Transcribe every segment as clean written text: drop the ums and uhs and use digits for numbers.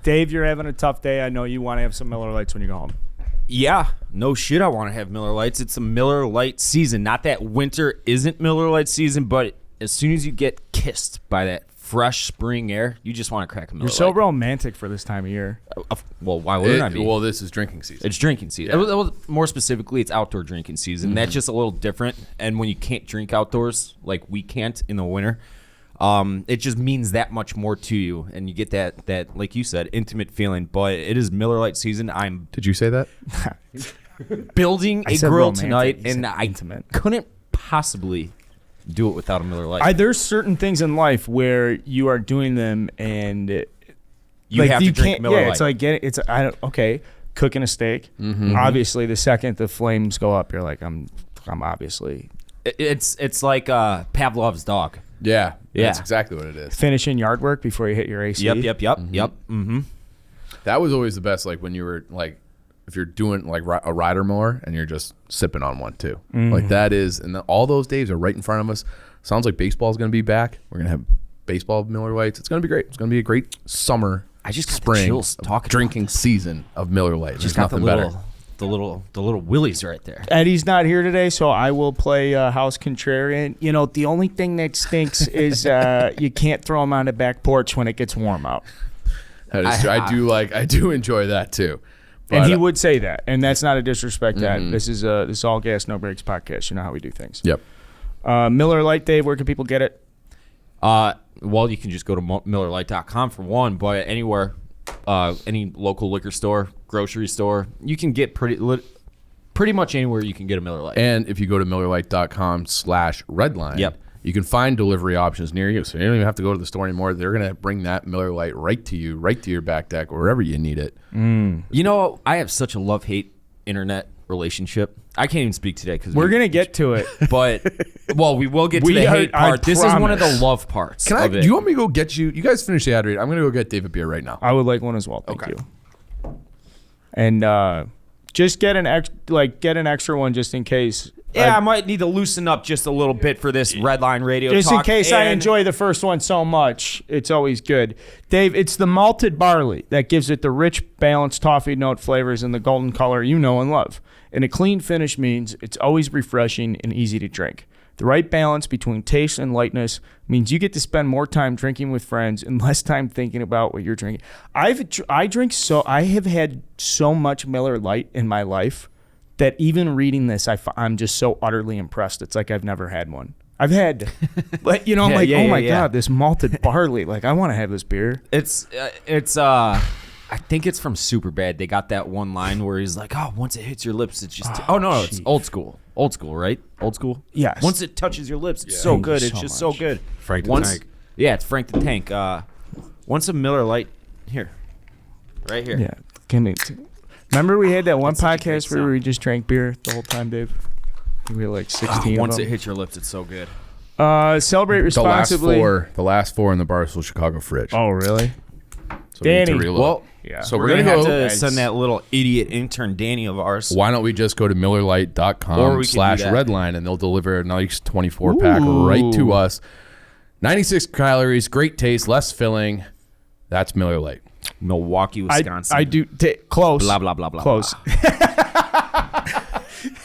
Dave, you're having a tough day. I know you want to have some Miller Lights when you go home. Yeah, no shit. I want to have Miller Lights. It's a Miller Lite season. Not that winter isn't Miller Lite season, but as soon as you get kissed by that fresh spring air, you just want to crack a Miller You're so Lite. romantic for this time of year. Well, why wouldn't I be? Well, this is drinking season. It's drinking season. Yeah. More specifically, it's outdoor drinking season. That's just a little different. And when you can't drink outdoors, like we can't in the winter, it just means that much more to you. And you get that like you said, intimate feeling. But it is Miller Lite season. I'm Did you say that? building I a said grill romantic. tonight, You and said I intimate. couldn't possibly do it without a Miller Lite. There's certain things in life where you are doing them and you have to drink Miller Lite. Yeah, it's like okay, cooking a steak. Obviously, the second the flames go up, you're like, I'm obviously It's like Pavlov's dog. Yeah. Yeah. That's exactly what it is. finishing yard work before you hit your AC. Yep. Mm-hmm. That was always the best, like when you were like, if you're doing like a rider mower and you're just sipping on one too. Like that is, and all those days are right in front of us. Sounds like baseball is going to be back. We're going to have baseball Miller Lights. It's going to be great. It's going to be a great summer. I just got the spring chills talking drinking about this. season of Miller Lite. There's Just got nothing better. the little willies right there. Eddie's not here today, so I will play House Contrarian. You know, the only thing that stinks is you can't throw them on the back porch when it gets warm out. That is true. I do enjoy that too. And But, he would say that, and that's not a disrespect. That this is all gas, no breaks podcast. You know how we do things. Yep. Miller Lite, Dave. Where can people get it? Well, you can just go to MillerLite.com for one, but anywhere, any local liquor store, grocery store, you can get pretty much anywhere you can get a Miller Lite. And if you go to MillerLite.com/redline, Yep. you can find delivery options near you, so you don't even have to go to the store anymore. They're going to bring that Miller Lite right to you, right to your back deck, wherever you need it. You know, I have such a love-hate internet relationship. I can't even speak today because We're gonna get to it. But well, we will get to the hate part. This is one of the love parts. Do of it. you want me to go get you? You guys finish the ad read. I'm going to go get David beer right now. I would like one as well. Thank Okay. you. And just get an extra one just in case. Yeah, I might need to loosen up just a little bit for this Red Line Radio Just talk. in case I And enjoy the first one so much, it's always good. Dave, it's the malted barley that gives it the rich, balanced toffee note flavors and the golden color you know and love. And a clean finish means it's always refreshing and easy to drink. The right balance between taste and lightness means you get to spend more time drinking with friends and less time thinking about what you're drinking. I have had so much Miller Lite in my life that even reading this, I'm just so utterly impressed. It's like I've never had one. I've had, but I'm oh my God, this malted barley. Like I want to have this beer. I think it's from Superbad. They got that one line where he's like, "Oh, once it hits your lips, it's just." No, it's old school. Old school, right? Old school. Yes. Once it touches your lips, it's so Thank you good. It's so just much. so good. Frank the once, Tank. Yeah, it's Frank the Tank. Once a Miller Lite, here, right here. Yeah. Remember we had that one That's such a great podcast where song. we just drank beer the whole time, Dave? We were like 16 Once of it them. hits your lips, it's so good. Celebrate responsibly. The last four in the Barstool Chicago fridge. Oh, really? So we need to Danny. reload. Well, Yeah. So we're we're gonna gonna have go. to send that little idiot intern Danny of ours. Why don't we just go to Or we could do MillerLite.com/redline and they'll deliver a nice 24-pack right to us. 96 calories, great taste, less filling. That's Miller Lite. Milwaukee, Wisconsin. I do. Close. Blah blah blah blah. Close. Blah.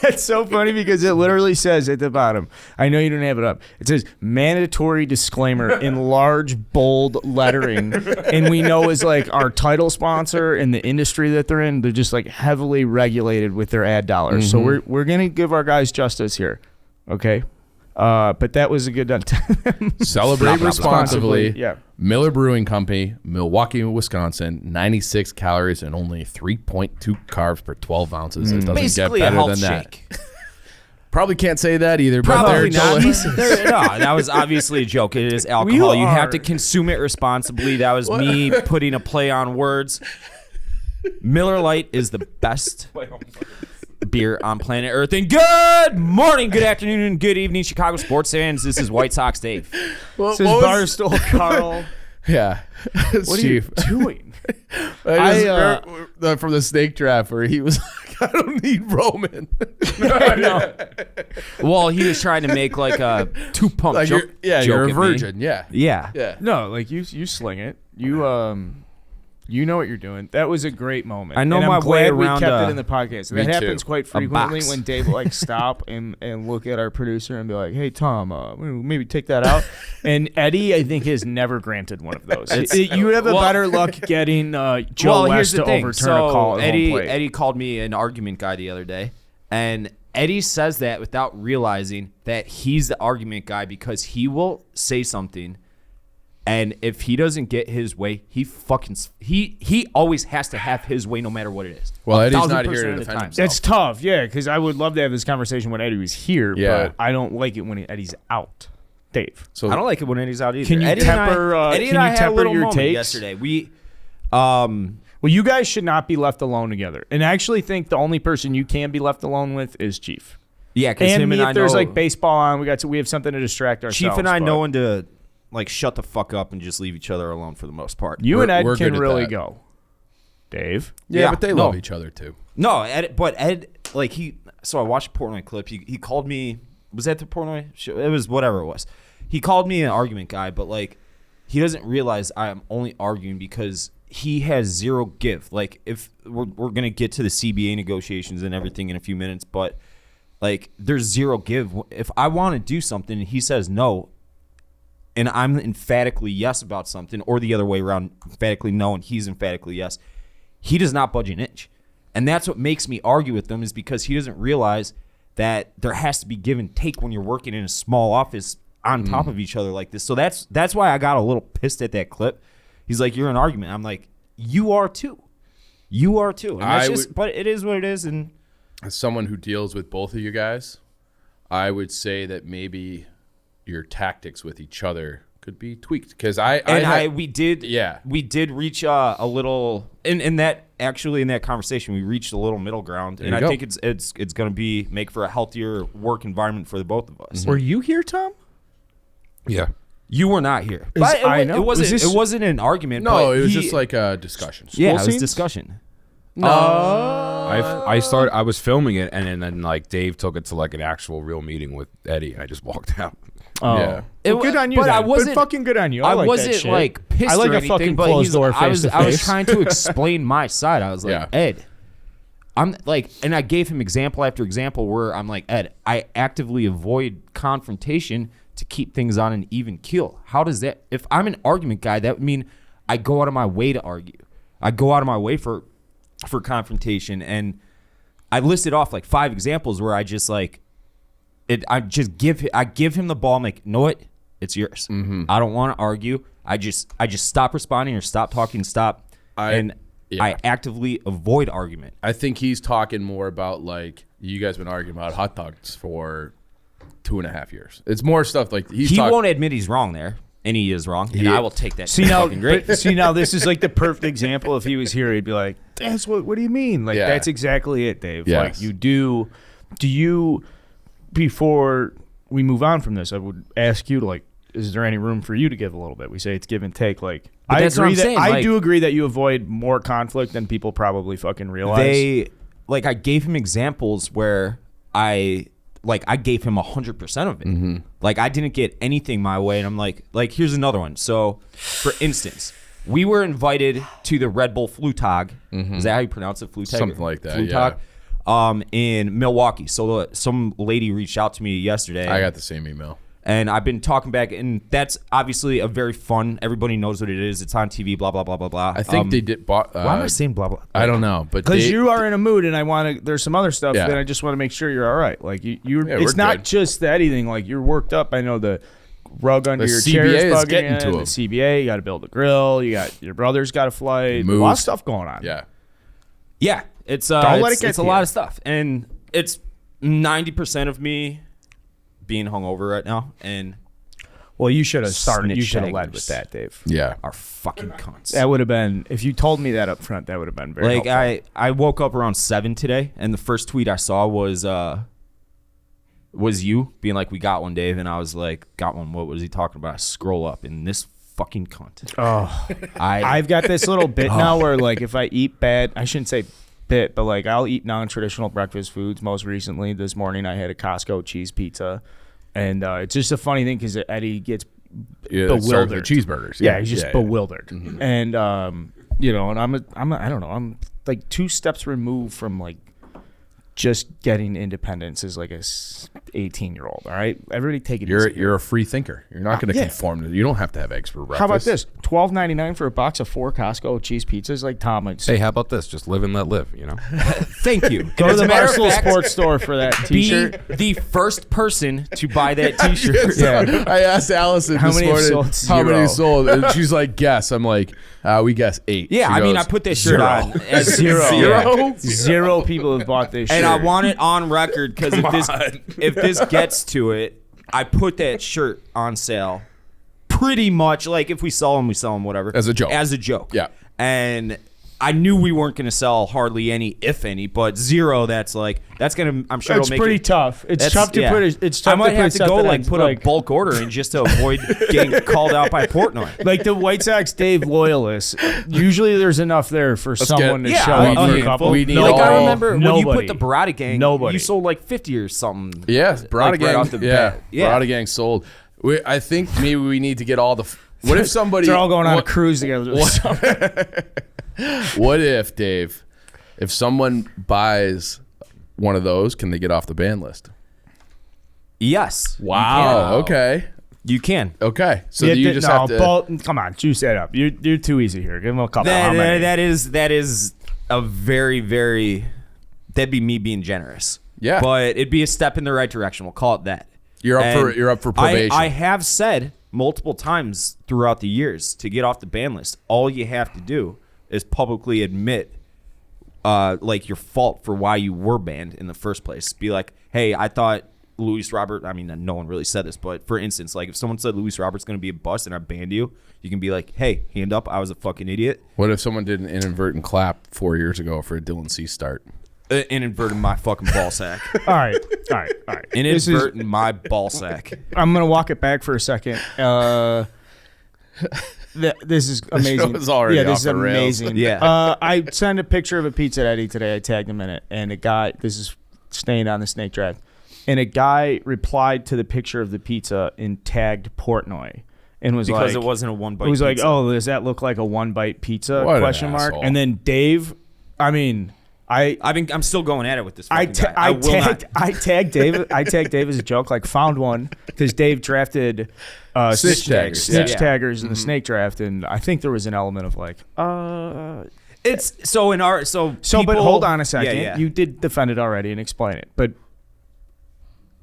That's so funny because it literally says at the bottom, I know you don't have it up. It says mandatory disclaimer in large, bold lettering. And we know is like our title sponsor and the industry that they're in, they're just like heavily regulated with their ad dollars. So we're going to give our guys justice here. Okay. But that was a good done. Celebrate responsibly. Yeah. Miller Brewing Company, Milwaukee, Wisconsin. 96 calories and only 3.2 carbs per 12 ounces. It doesn't Basically get a better health than that. shake. Probably can't say that either. Probably but not. they're No, that was obviously a joke. It is alcohol. You have to consume it responsibly. That was me putting a play on words. Miller Lite is the best beer on planet Earth. And good morning, good afternoon, and good evening, Chicago sports fans. This is White Sox Dave. This is Barstool Carl. Yeah. What are you doing? From the snake draft where he was like, I don't need Roman. Well, he was trying to make like a two-pump Like joke. you're a joke at me. virgin. Yeah. Yeah. Yeah. No, like you sling it. You You know what you're doing. That was a great moment. I know and my I'm way glad we around, kept it in the podcast. me That happens too. quite A frequently box. when Dave will like stop and look at our producer and be like, "Hey Tom, maybe take that out." And Eddie, I think, has never granted one of those. You would have a better luck getting Joe West to overturn a call. At home plate. Eddie called me an argument guy the other day, and Eddie says that without realizing that he's the argument guy because he will say something. And if he doesn't get his way, he always has to have his way no matter what it is. Well, Eddie's not 1,000% here to of the defend time. himself. That's tough, yeah, because I would love to have this conversation when Eddie was here, Yeah. but I don't like it when Eddie's out. Dave. So I don't like it when Eddie's out either. Can you Eddie temper, Eddie can and I you had a temper little your moment takes? yesterday. We, Well, you guys should not be left alone together. And I actually think the only person you can be left alone with is Chief. yeah, because And him me, and if I there's know, like baseball on, we have something to distract ourselves. Chief and I but know when to like shut the fuck up and just leave each other alone for the most part. You and Ed we're can good at really that. go. Dave? yeah, but they no. love each other too. No, Ed, like so I watched the Portnoy clip. He called me, was that the Portnoy show? It was whatever it was. He called me an argument guy, but like he doesn't realize I'm only arguing because he has zero give. Like if we're going to get to the CBA negotiations and everything in a few minutes, but like there's zero give. If I want to do something and he says no, and I'm emphatically yes about something, or the other way around, emphatically no, and he's emphatically yes, he does not budge an inch. And that's what makes me argue with them is because he doesn't realize that there has to be give and take when you're working in a small office on top of each other like this. So that's why I got a little pissed at that clip. He's like, you're an argument. I'm like, you are too. You are too. And that's but it is what it is. And As someone who deals with both of you guys, I would say that maybe your tactics with each other could be tweaked because we did reach a little in that conversation we reached a little middle ground, and I think it's going to make for a healthier work environment for the both of us. Were you here, Tom? Yeah. You were not here. I know. It wasn't an argument. No, but it was just like a discussion. yeah, it School was scenes? discussion. I was filming it, and then like Dave took it to like an actual real meeting with Eddie, and I just walked out. Oh. Yeah. Well, good on you. But then. I wasn't fucking good on you. I like wasn't that shit. like pissed I like or a anything, fucking but closed door I was face-to-face. trying to explain my side. I was like, Yeah. Ed, I'm like, and I gave him example after example where I'm like, Ed, I actively avoid confrontation to keep things on an even keel. How does that? If I'm an argument guy, that would mean I go out of my way to argue. I go out of my way for confrontation, and I listed off like 5 examples where I just like it. I give him the ball. I'm like, know what? It's yours. I don't want to argue. I just stop responding or stop talking. I actively avoid argument. I think he's talking more about like you guys been arguing about hot dogs for 2.5 years. It's more stuff like He won't admit he's wrong there, and he is wrong, and I will take that. See now, fucking great. this is like the perfect example. If he was here, he'd be like, "That's what do you mean? Like Yeah. that's exactly it, Dave. Yes. Like do you before we move on from this, I would ask you to like, is there any room for you to give a little bit? We say it's give and take. Like But that's what I'm saying, I like- do agree that you avoid more conflict than people probably fucking realize. I gave him examples where I gave him 100% of it. Like I didn't get anything my way, and I'm like here's another one. So, for instance, we were invited to the Red Bull Flutag. Is that how you pronounce it? Flutag? Something like that, Flutag. In Milwaukee. So some lady reached out to me yesterday. I got the same email. And I've been talking back, and that's obviously a very fun. Everybody knows what it is. It's on TV. Blah blah blah blah blah. I think they did. Why am I saying blah blah? I don't know, but Because you are in a mood, and I want to. There's some other stuff Yeah. that I just want to make sure you're all right. Like you're. Yeah, It's we're not good. just that anything. Like you're worked up. I know the rug under The your CBA chair is is bugging getting you, to the him. CBA. You got to build a grill. You got your brother's got a flight. A lot of Moves. stuff going on. Yeah. Yeah, it's Don't let it get it's to a you. lot of stuff, and it's 90% of me being hungover right now, and Well, you should have started. Snitch You should have led shaggers. with that, Dave. Yeah. are fucking cunts. That would have been if you told me that up front. That would have been very Like helpful. I woke up around 7 today, and the first tweet I saw was you being like, "We got one, Dave," and I was like, "Got one? What was he talking about?" I scroll up, and this fucking cunt. Oh, I I've got this little bit now where like if I eat bad, I shouldn't say bit, but like I'll eat non-traditional breakfast foods. Most recently, this morning I had a Costco cheese pizza, and it's just a funny thing because Eddie gets Yeah, bewildered. cheeseburgers. Yeah, he's just yeah. bewildered. And you know, and I don't know, I'm like 2 steps removed from like just getting independence as like a 18-year-old. All right, everybody take it easy. You're a free thinker. You're not going to conform to. You don't have to have eggs for breakfast. How about this? $12.99 for a box of 4 Costco cheese pizzas. Like Tom, Hey, how about this? Just live and let live, you know? Thank you. go to the Barstool fact, Sports store for that T-shirt. Be the first person to buy that T-shirt. Yeah. I asked Allison How this many have morning sold? how many 0. sold, and she's like, guess. I'm like, we guess 8. Yeah, She I mean, goes, I put this shirt 0. on as 0. Yeah. 0 people have bought this shirt. And I want it on record because if this gets to it, I put that shirt on sale pretty much like if we sell them, whatever. As a joke. As a joke. Yeah. And I knew we weren't going to sell hardly any, if any, but 0, that's going to, I'm sure It's it'll make pretty it. tough. It's tough to put it. It's tough I might to have put to go something like on, put a bulk order in just to avoid getting called out by Portnoy. like the White Sox Dave loyalists. Usually there's enough there for someone to yeah, show I up for mean, a couple. we need Like all- I remember when you Nobody. put the Barada Gang, Nobody. you sold like 50 or something. Yeah, Barada like, Gang. right off the bat. Yeah. Barada Gang sold. I think maybe we need to get all the. What if somebody? They're all going on a what- cruise together. What if, Dave, if someone buys one of those, can they get off the ban list? Yes. Wow. Okay. You can. Okay. So you just have to. Come on, juice that up. You're too easy here. Give him a couple. How many? That is a very, very. That'd be me being generous. Yeah. But it'd be a step in the right direction. We'll call it that. You're up for probation. I have said multiple times throughout the years to get off the ban list. All you have to do is publicly admit, like your fault for why you were banned in the first place. Be like, hey, I thought Luis Robert. I mean, no one really said this, but for instance, like if someone said Luis Robert's going to be a bust and I banned you, you can be like, hey, hand up, I was a fucking idiot. What if someone did an inadvertent clap 4 years ago for a Dylan C start? Inadvertent my fucking ball sack. All right. Inadvertent my ball sack. I'm gonna walk it back for a second. This is amazing. show's already this off is the rails. amazing. Yeah. I sent a picture of a pizza at Eddie today. I tagged him in it, and a guy. This is staying on the snake draft, and a guy replied to the picture of the pizza and tagged Portnoy, and was Because like, it wasn't a one bite. It was like, pizza. oh, does that look like a 1-bite pizza? What an Question mark. asshole. And then Dave. I mean, I'm still going at it with this. I Fucking guy. will not. tagged Dave. I tagged Dave as a joke. Like found one because Dave drafted Snitch taggers. snitch Yeah. taggers in the snake draft, and I think there was an element of like, It's so in our but people- hold on a second. Yeah. You did defend it already and explain it, but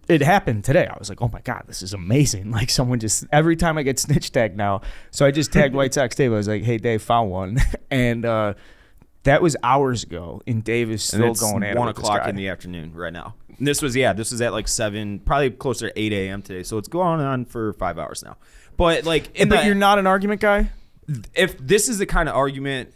it happened today. I was like, oh my god, this is amazing. Like someone just every time I get snitch tagged now, so I just tagged White Sox Dave. I was like, hey Dave, found one, and. That was hours ago, and Dave is still and it's going at 1 it with this o'clock guy. in the afternoon right now. And this was at like 7, probably closer to 8 a.m. today. So it's going on for 5 hours now. But like, But you're not an argument guy? if this is the kind of argument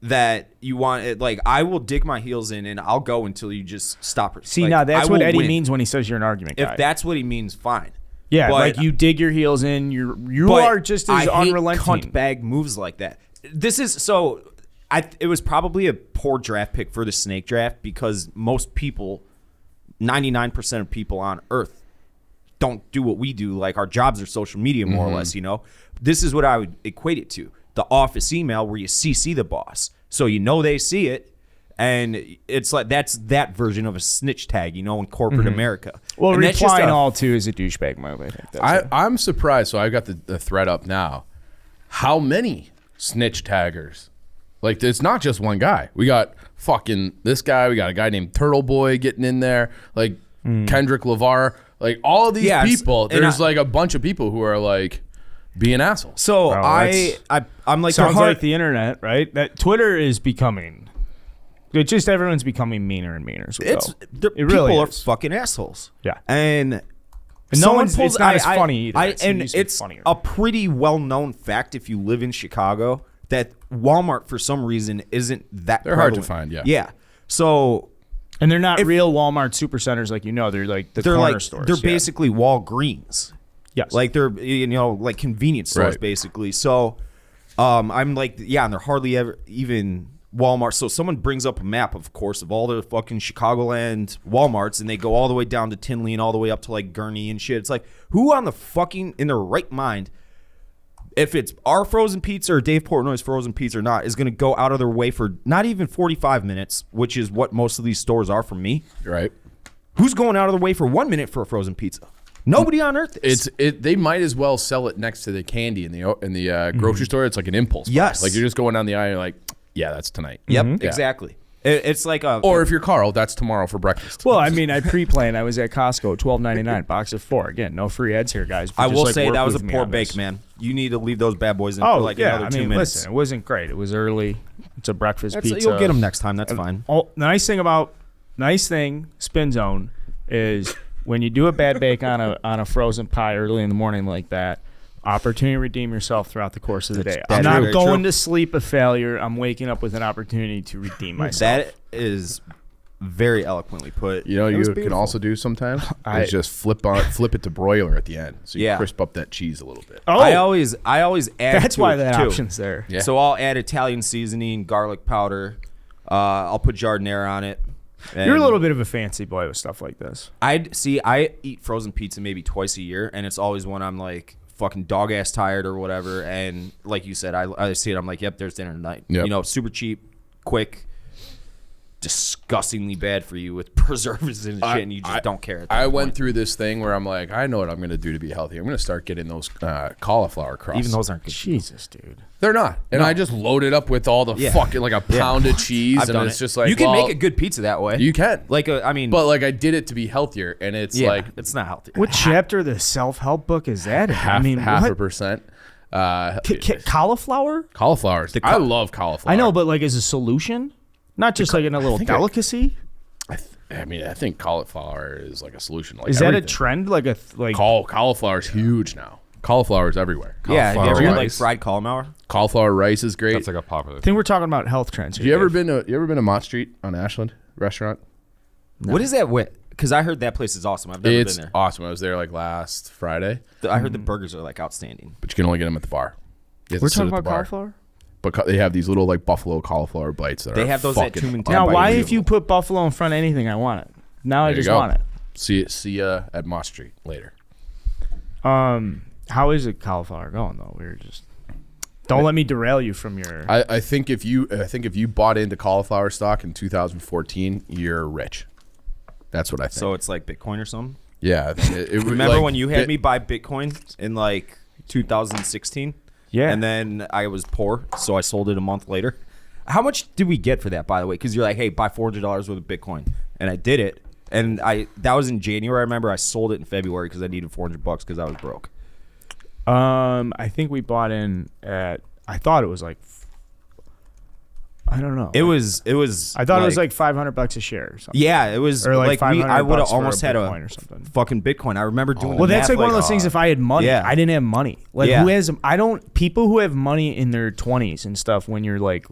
that you want, like I will dig my heels in and I'll go until you just stop. See, like, now that's I what will Eddie win. means when he says you're an argument guy. If that's what he means, fine. yeah, but- like you dig your heels in. You But are just as I hate unrelenting. cunt bag moves like that. This is so. It was probably a poor draft pick for the snake draft because most people, 99% of people on Earth, don't do what we do. Like our jobs are social media, more or less. You know, this is what I would equate it to: the office email where you CC the boss, so you know they see it, and it's like that's that version of a snitch tag, you know, in corporate America. Well, and that's just replying a- all to is a douchebag move. I think. That's it. I'm surprised. So I've got the thread up now. How many snitch taggers? Like, it's not just one guy. We got fucking this guy. We got a guy named Turtle Boy getting in there. Like, Kendrick Lavar. Like, all of these Yeah, people. and There's like a bunch of people who are like being assholes. So Well, I'm like Sounds the hard, like the internet, right? That Twitter is becoming. It just everyone's becoming meaner and meaner. As we it's go. the, It really people are is. fucking assholes. Yeah. And And no someone one's. pulls- It's not as funny either. and used to be it's funnier. a pretty well-known fact if you live in Chicago that Walmart for some reason isn't that. They're hard to prevalent. find, yeah. Yeah. So And they're not real Walmart supercenters like they're like the they're corner like stores. they're yeah. basically Walgreens. Yes. Like they're like convenience stores Right. basically. So I'm like and they're hardly ever even Walmart. So someone brings up a map, of course, of all the fucking Chicagoland Walmarts, and they go all the way down to Tinley and all the way up to like Gurney and shit. It's like, who on the fucking in their right mind if it's our frozen pizza or Dave Portnoy's frozen pizza or not, is going to go out of their way for not even 45 minutes, which is what most of these stores are for me. Right. Who's going out of their way for 1 minute for a frozen pizza? Nobody on earth is. They might as well sell it next to the candy in the grocery store. It's like an impulse buy. Yes. Like you're just going down the aisle and you're like, yeah, that's tonight. Yep, exactly. It's like a... Or if you're Carl, that's tomorrow for breakfast. Well, I mean, I pre-planned. I was at Costco, $12.99, box of 4. Again, no free ads here, guys. I will say that was a poor bake, man. You need to leave those bad boys in for like another 2 minutes. Listen, it wasn't great. It was early. It's a breakfast pizza. You'll get them next time. That's fine. Oh, nice thing, Spin Zone, is when you do a bad bake on a frozen pie early in the morning like that, opportunity to redeem yourself throughout the course of the day. I'm not going to sleep a failure. I'm waking up with an opportunity to redeem myself. That is very eloquently put. You know, you can also do sometimes is just flip it to broiler at the end, so you crisp up that cheese a little bit. Oh, I always add. That's to why it that too. option's there. Yeah. So I'll add Italian seasoning, garlic powder. I'll put giardiniera on it. You're a little bit of a fancy boy with stuff like this. I eat frozen pizza maybe twice a year, and it's always when I'm like fucking dog ass tired or whatever. And like you said, I see it. I'm like, yep, there's dinner tonight. Yep. You know, super cheap, quick, disgustingly bad for you with preservatives and shit, and you just don't care. At that I point. went through this thing where I'm like, I know what I'm going to do to be healthy. I'm going to start getting those cauliflower crusts. Even those aren't good. Jesus, dude. They're not. And I just load it up with all the fucking like a pound of cheese, I've and done it's it. just like you can make a good pizza that way. You can. Like I mean, But like I did it to be healthier, and it's like it's not healthy. What chapter of the self-help book is that in? half I mean, half what? a percent. Cauliflower? Cauliflowers. I love cauliflower. I know, but like as a solution? Not just like in a little delicacy? I mean, I think cauliflower is like a solution. Like Is that a everything. trend? Like Cauliflower's huge now. Cauliflower's everywhere. Yeah, have you ever Cauliflower had like rice. fried cauliflower? Cauliflower rice is great. That's like a popular I think we're talking about health trends here. you ever Dave. been to Mott Street on Ashland restaurant? What is that with? Because I heard that place is awesome. I've never It's been there. awesome. I was there like last Friday, I heard the burgers are like outstanding. but you can only get them at the bar. You have to We're sit talking at the about bar. cauliflower? But they have these little like buffalo cauliflower bites that They are have those at fucking Toomington. Now, by why you. if you put buffalo in front of anything, I want it. Now I There you just go. want it. See ya at Mott Street later. How is it cauliflower going though? We're just don't let me derail you from your. I think if you bought into cauliflower stock in 2014, you're rich. That's what I think. So it's like Bitcoin or something? Yeah. Remember like, when you had me buy Bitcoin in like 2016? Yeah. And then I was poor, so I sold it a month later. How much did we get for that, by the way? Because you're like, hey, buy $400 worth of Bitcoin. And I did it. And that was in January. I remember I sold it in February because I needed $400 because I was broke. I think we bought in at. I thought it was like. I don't know. It was. I thought it was like $500 a share or something. Yeah, it was Or like I $500 would have for almost had a Bitcoin or something. fucking Bitcoin. I remember doing. Well, the that's math, like one of those things. If I had money, yeah. I didn't have money. Like Yeah. who has? I don't. People who have money in their 20s and stuff. When you're like,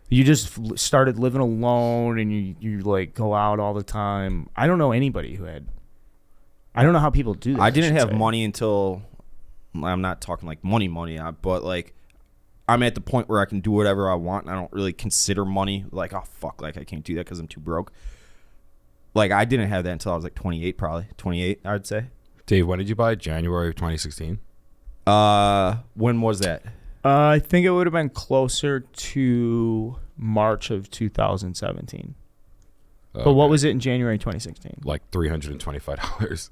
you just started living alone and you like go out all the time. I don't know anybody who had. I don't know how people do that. I didn't should have say. money until. I'm not talking like money, but like. I'm at the point where I can do whatever I want. And I don't really consider money like, oh, fuck, like I can't do that because I'm too broke. Like, I didn't have that until I was like 28, probably. 28, I would say. Dave, when did you buy? January of 2016? When was that? I think it would have been closer to March of 2017. But what was it in January 2016? Like $325.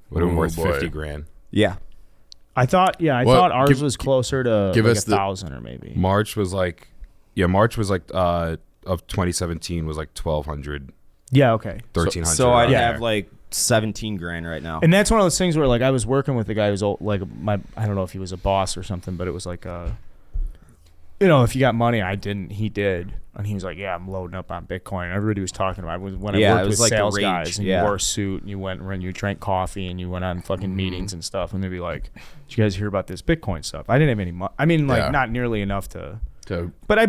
Would have been worth boy. 50 grand. Yeah. I thought ours was closer to give like us 1,000 or maybe. March was like of 2017 was like 1,200, Yeah, okay. 1,300. So I'd Yeah. have like 17 grand right now. And that's one of those things where like I was working with a guy who's old, like I don't know if he was a boss or something, but it was like if you got money, I didn't, he did. And he was like, yeah, I'm loading up on Bitcoin. And everybody was talking about it. When I Yeah, worked it was with like the sales rage, guys and yeah. you wore a suit and you went and you drank coffee and you went on fucking meetings and stuff. And they'd be like, did you guys hear about this Bitcoin stuff? I didn't have any money. I mean, like Yeah. not nearly enough to. To But I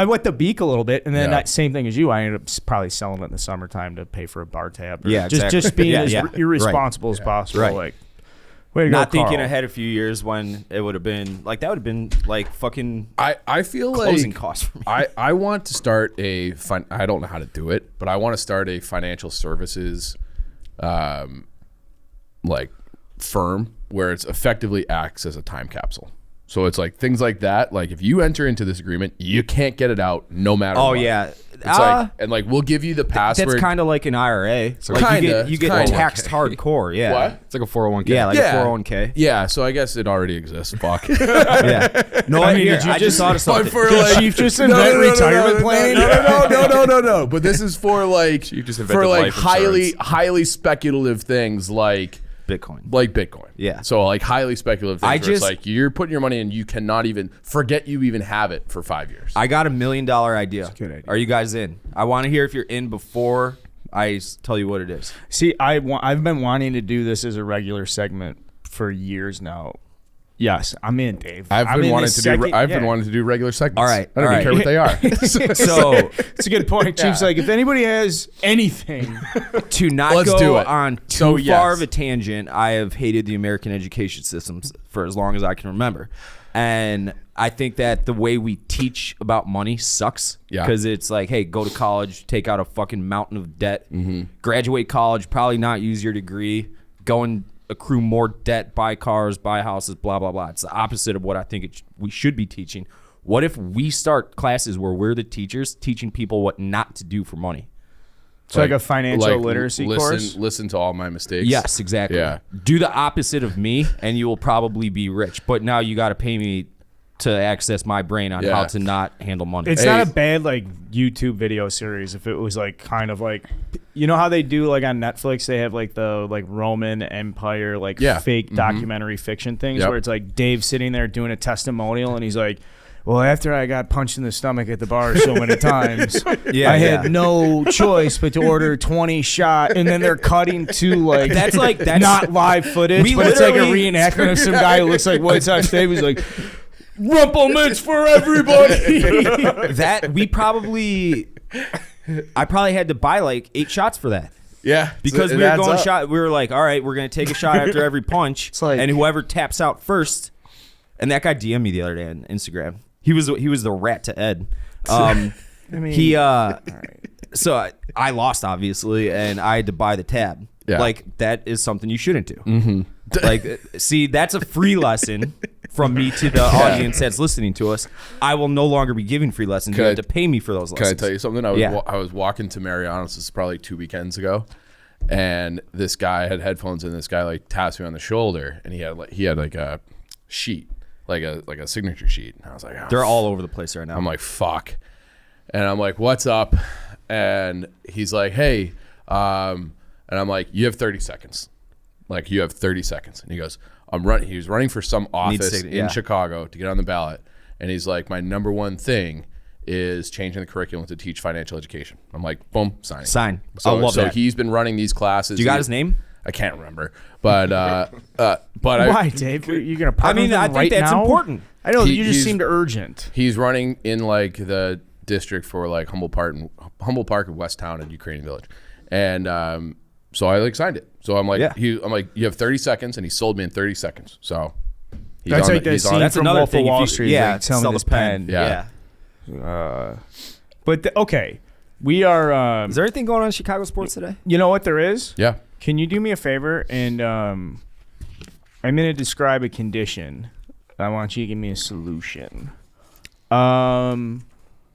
went the beak a little bit, and then Yeah. that same thing as you. I ended up probably selling it in the summertime to pay for a bar tab. Or Yeah, just exactly. being Yeah, as yeah. irresponsible as possible. Right. Like, way to Not go, thinking Carl. ahead a few years when it would have been like that would have been like fucking I feel closing like costs for me. I want to start I don't know how to do it, but I want to start a financial services like firm where it's effectively acts as a time capsule. So it's like things like that. Like if you enter into this agreement, you can't get it out no matter what. yeah. It's like, and like we'll give you the password. That's kind of like an IRA. So like you get taxed hardcore. Yeah. What? It's like a 401k. Yeah, like a 401k. Yeah, so I guess it already exists. Fuck. Yeah. No, I mean, I just thought of something. Did Chief just invent retirement plan? No. But this is for like just invented for like life highly speculative things like Bitcoin. Like Bitcoin. Yeah. So like highly speculative things where it's just- like you're putting your money in, you cannot even forget you even have it for 5 years. I got $1 million idea. good idea. Are you guys in? I want to hear if you're in before I tell you what it is. See, I've been wanting to do this as a regular segment for years now. Yes, I'm in, Dave. I've been wanting to do regular segments. All right, I don't even care what they are. So it's a good point. Chief's like, if anybody has anything, to not Let's go do it. on too far of a tangent, I have hated the American education systems for as long as I can remember. And I think that the way we teach about money sucks. Yeah. Because it's like, hey, go to college, take out a fucking mountain of debt, graduate college, probably not use your degree, go and accrue more debt, buy cars, buy houses, blah, blah, blah. It's the opposite of what I think we should be teaching. What if we start classes where we're the teachers teaching people what not to do for money? it's like a financial literacy course. Listen to all my mistakes. Yes, exactly. Yeah. Do the opposite of me, and you will probably be rich. But now you got to pay me to access my brain on how to not handle money. It's not a bad like YouTube video series if it was like kind of like, you know how they do like on Netflix, they have like the like Roman Empire like fake documentary fiction things where it's like Dave sitting there doing a testimonial and he's like, well, after I got punched in the stomach at the bar so many times, I had no choice but to order 20 shots. And then they're cutting to like that's not live footage, but it's like a reenactment of some guy who looks like White Sox Dave. He's like, Rumple Mints for everybody. I probably had to buy like 8 shots for that. Yeah. Because we were going shot. We were like, all right, we're going to take a shot after every punch. like, and whoever taps out first. And that guy DM'd me the other day on Instagram. He was the rat to Ed. I mean, So I lost, obviously, and I had to buy the tab. Yeah. Like, that is something you shouldn't do. Like, see, that's a free lesson from me to the audience that's listening to us. I will no longer be giving free lessons. You have to pay me for those lessons. Can I tell you something? I was walking to Mariano's, this is probably 2 weekends ago, and this guy had headphones, and this guy like taps me on the shoulder, and he had like a sheet, like a signature sheet. And I was like, oh, They're all over the place right now. I'm like, fuck. And I'm like, what's up? And he's like, hey, and I'm like, you have 30 seconds. Like, you have 30 seconds. And he goes, he was running for some office in Chicago to get on the ballot. And he's like, my number one thing is changing the curriculum to teach financial education. I'm like, boom, sign. I love that. So he's been running these classes. Do you got his name? I can't remember. But why, Dave? You're going to partner with him I think right that's now? important. I know, you just seemed urgent. He's running in like the district for like Humboldt Park and West Town and Ukrainian Village. And so I like signed it. So I'm like, I'm like, you have 30 seconds, and he sold me in 30 seconds. So that's like that scene from Wolf of Wall Street. Yeah, like, tell me this pen. Yeah. But okay, we are. Is there anything going on in Chicago sports today? You know what there is? Yeah. Can you do me a favor? And I'm going to describe a condition. I want you to give me a solution. Oh,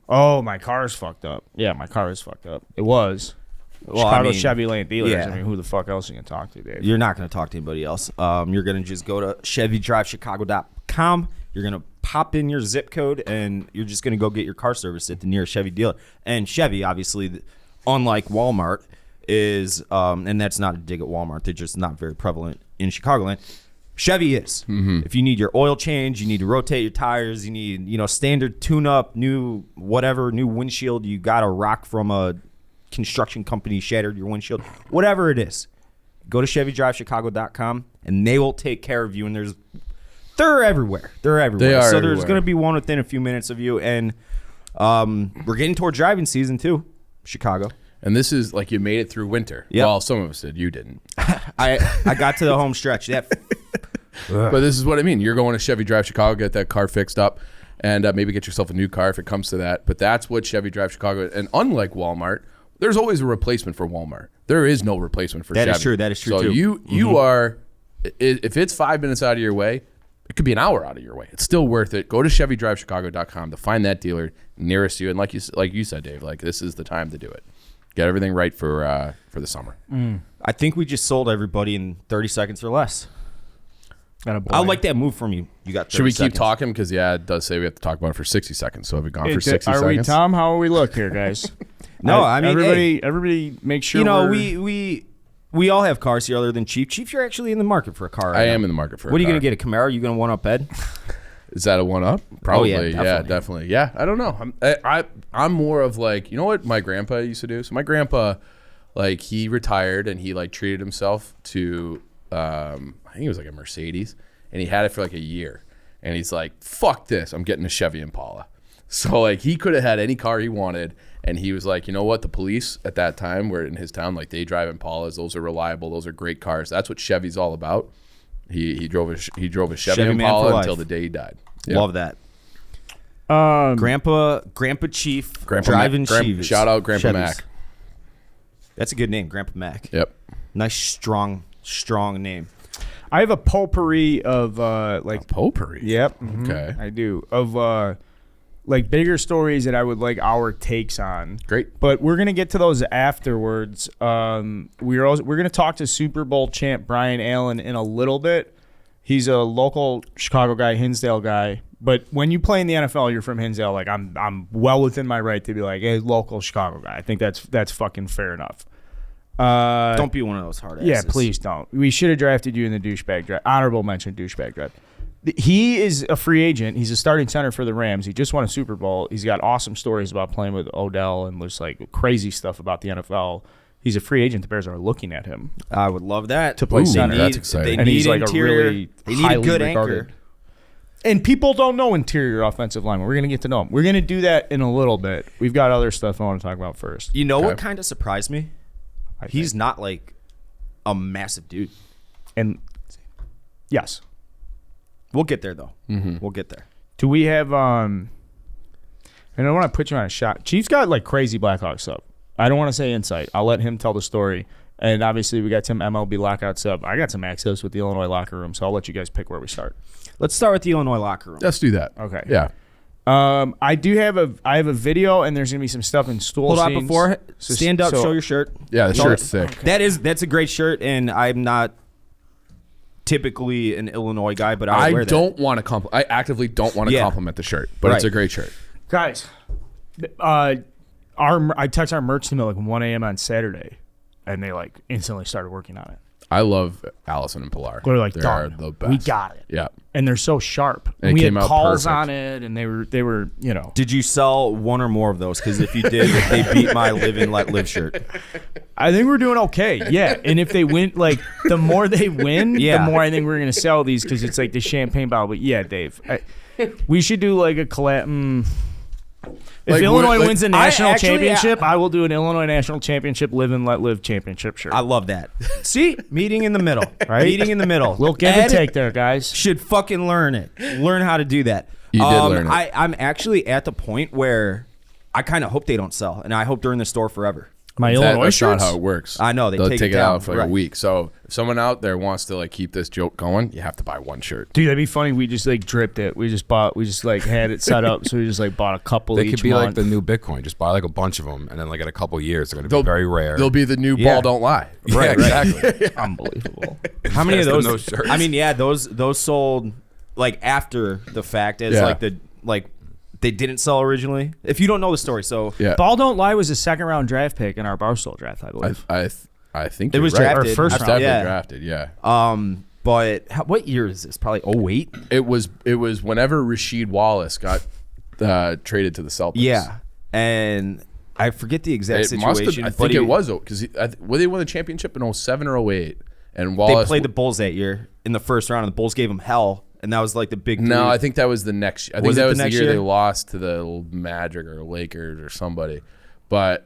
my car's fucked up. Yeah, my car is fucked up. It was. Well, Chicago Chevy Lane dealers. yeah. I mean, who the fuck else are you going to talk to, Dave? You're not going to talk to anybody else. You're going to just go to ChevyDriveChicago.com. You're going to pop in your zip code, and you're just going to go get your car serviced at the nearest Chevy dealer. And Chevy, obviously, unlike Walmart, is and that's not a dig at Walmart. They're just not very prevalent in Chicagoland. Chevy is. Mm-hmm. If you need your oil change, you need to rotate your tires, you need standard tune-up, new windshield, you got a rock from a construction company shattered your windshield, whatever it is, go to ChevyDriveChicago.com and they will take care of you. And they're everywhere. They're everywhere. They are so everywhere. There's going to be one within a few minutes of you. And we're getting toward driving season too, Chicago. And this is like you made it through winter. Yep. Well, some of us did. You didn't. I got to the home stretch. But this is what I mean. You're going to Chevy Drive Chicago, get that car fixed up, and maybe get yourself a new car if it comes to that. But that's what Chevy Drive Chicago. And unlike Walmart, there's always a replacement for Walmart. There is no replacement for Chevy. That is true. That is true. So too. you are, if it's 5 minutes out of your way, it could be an hour out of your way. It's still worth it. Go to ChevyDriveChicago.com to find that dealer nearest you. And like you said, Dave, like this is the time to do it. Get everything right for the summer. I think we just sold everybody in 30 seconds or less. I like that move from you. You got 30 Should we seconds. keep talking? Because, yeah, it does say we have to talk about it for 60 seconds. So have we gone for 60 Are seconds? we, Tom? How are we look here, guys? No, I mean, everybody make sure you know, we're- we all have cars here other than Chief. Chief, you're actually in the market for a car right I now. am in the market for a car. What are you going to get, a Camaro? Are you going to one-up Ed? Is that a one-up? Probably. yeah, Definitely. Yeah, I don't know. I'm more of like, you know what my grandpa used to do? So my grandpa, like, he retired and he, like, treated himself to, I think it was like a Mercedes. And he had it for like a year. And he's like, fuck this. I'm getting a Chevy Impala. So, like, he could have had any car he wanted. And he was like, you know what? The police at that time were in his town. Like, they drive Impalas. Those are reliable. Those are great cars. That's what Chevy's all about. He drove a Chevy Impala until the day he died. Yeah. Love that. Grandpa Chief, driving Chevys. Shout out Grandpa Chevys. Mac. That's a good name, Grandpa Mac. Yep. Nice, strong name. I have a potpourri of like Potpourri. Yep. Okay. I do of like bigger stories that I would like our takes on. Great. But we're gonna get to those afterwards. We're gonna talk to Super Bowl champ Brian Allen in a little bit. He's a local Chicago guy, Hinsdale guy. But when you play in the NFL, you're from Hinsdale. Like I'm well within my right to be like, hey, local Chicago guy. I think that's fucking fair enough. Don't be one of those hard asses. Yeah, please don't. We should have drafted you in the douchebag draft. Honorable mention, douchebag draft. He is a free agent. He's a starting center for the Rams. He just won a Super Bowl. He's got awesome stories about playing with Odell and just like crazy stuff about the NFL. He's a free agent. The Bears are looking at him I would love that. to play center. that's exciting. And he's like a really they need a highly good regarded. anchor. And people don't know interior offensive linemen. We're going to get to know him. We're going to do that in a little bit. We've got other stuff I want to talk about first. You know Okay. what kind of surprised me? He's not like a massive dude. And yes. We'll get there though. Mm-hmm. We'll get there. Do we have and I don't want to put you on a shot. Chief's got like crazy Blackhawks sub. I don't want to say insight. I'll let him tell the story. And obviously we got some MLB lockout sub. I got some access with the Illinois locker room, so I'll let you guys pick where we start. Let's start with the Illinois locker room. Let's do that. Okay. Yeah. I have a video, and there's gonna be some stuff in stool Hold on scenes. before. So- Stand up, so- show your shirt. Yeah, the shirt's sick. That's a great shirt, and I'm not typically an Illinois guy, but I wear that. I actively don't want to Yeah. compliment the shirt, but it's Right. a great shirt. Guys, I texted our merch team at like 1 a.m. on Saturday, and they like instantly started working on it. I love Allison and Pilar. They're like, They done. are the best. We got it. Yeah. And they're so sharp. And it we came had out calls perfect. on it, and they were you know. Did you sell one or more of those? Because if you did, they beat my live and let live shirt. I think we're doing okay. Yeah, and if they win, like the more they win, Yeah. the more I think we're gonna sell these because it's like the champagne bottle. But yeah, Dave, we should do like a collab. If Like, Illinois like- wins the national actually- championship, I will do an Illinois national championship live and let live championship shirt. I love that. See, meeting in the middle. Right? Meeting in the middle. We'll give and take there, guys. Should fucking learn it. Learn how to do that. You did learn it. I'm actually at the point where I kind of hope they don't sell, and I hope they're in the store forever. My Illinois That's not shirts. how it works. I know, They'll take take it it down. out for like Right. a week. So if someone out there wants to like keep this joke going, you have to buy one shirt. Dude, that'd be funny. We just like dripped it. We just like had it set up, so we just like bought a couple They each could be month. like the new Bitcoin. Just buy like a bunch of them, and then like in a couple of years, they're going to be very rare. They'll be the new Yeah. ball don't lie. right, exactly. Unbelievable. How many of Yes, those? those shirts. I mean, yeah, those sold like after the fact as Yeah. they didn't sell originally. If you don't know the story, so Yeah. Ball Don't Lie was a second round draft pick in our Barstool draft, I believe. I think It you're was right. drafted. Or first It's round. definitely Yeah. drafted. Yeah. But what year is this? Probably 08? It was whenever Rasheed Wallace got traded to the Celtics. Yeah, and I forget the exact It must situation. have. I but think it was because they won the championship in 07 or 08, and They Wallace played the Bulls that year in the first round, and the Bulls gave them hell, and that was like the big. No, three. I think that was the next. I think Was it that the was the next year they year? lost to the Magic or Lakers or somebody. But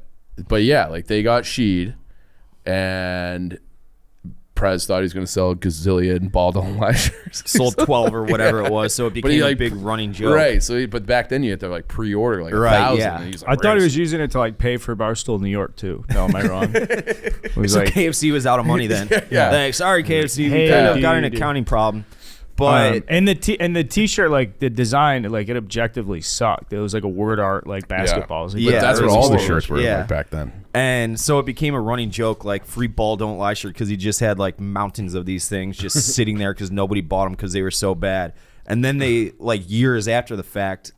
yeah, like they got Sheed, and Prez thought he was going to sell a gazillion Ball Don't Lie shirts. sold 12 or whatever it was, so it became he, a like, big running joke. Right. So, but back then you had to like pre-order like Right, 1,000. yeah. and he's like, I thought he "Race." was using it to like pay for Barstool New York too. No, am I wrong? It was So like, KFC was out of money then. Yeah. Like, sorry, KFC, we Hey, kind of got an dude. accounting problem. But and the t-shirt, like the design, like it objectively sucked. It was like a word art, like basketball. It was like, But that's what all the horrible. shirts were like back then. And so it became a running joke, like free ball don't lie shirt, because he just had like mountains of these things just sitting there because nobody bought them because they were so bad. And then they, like years after the fact,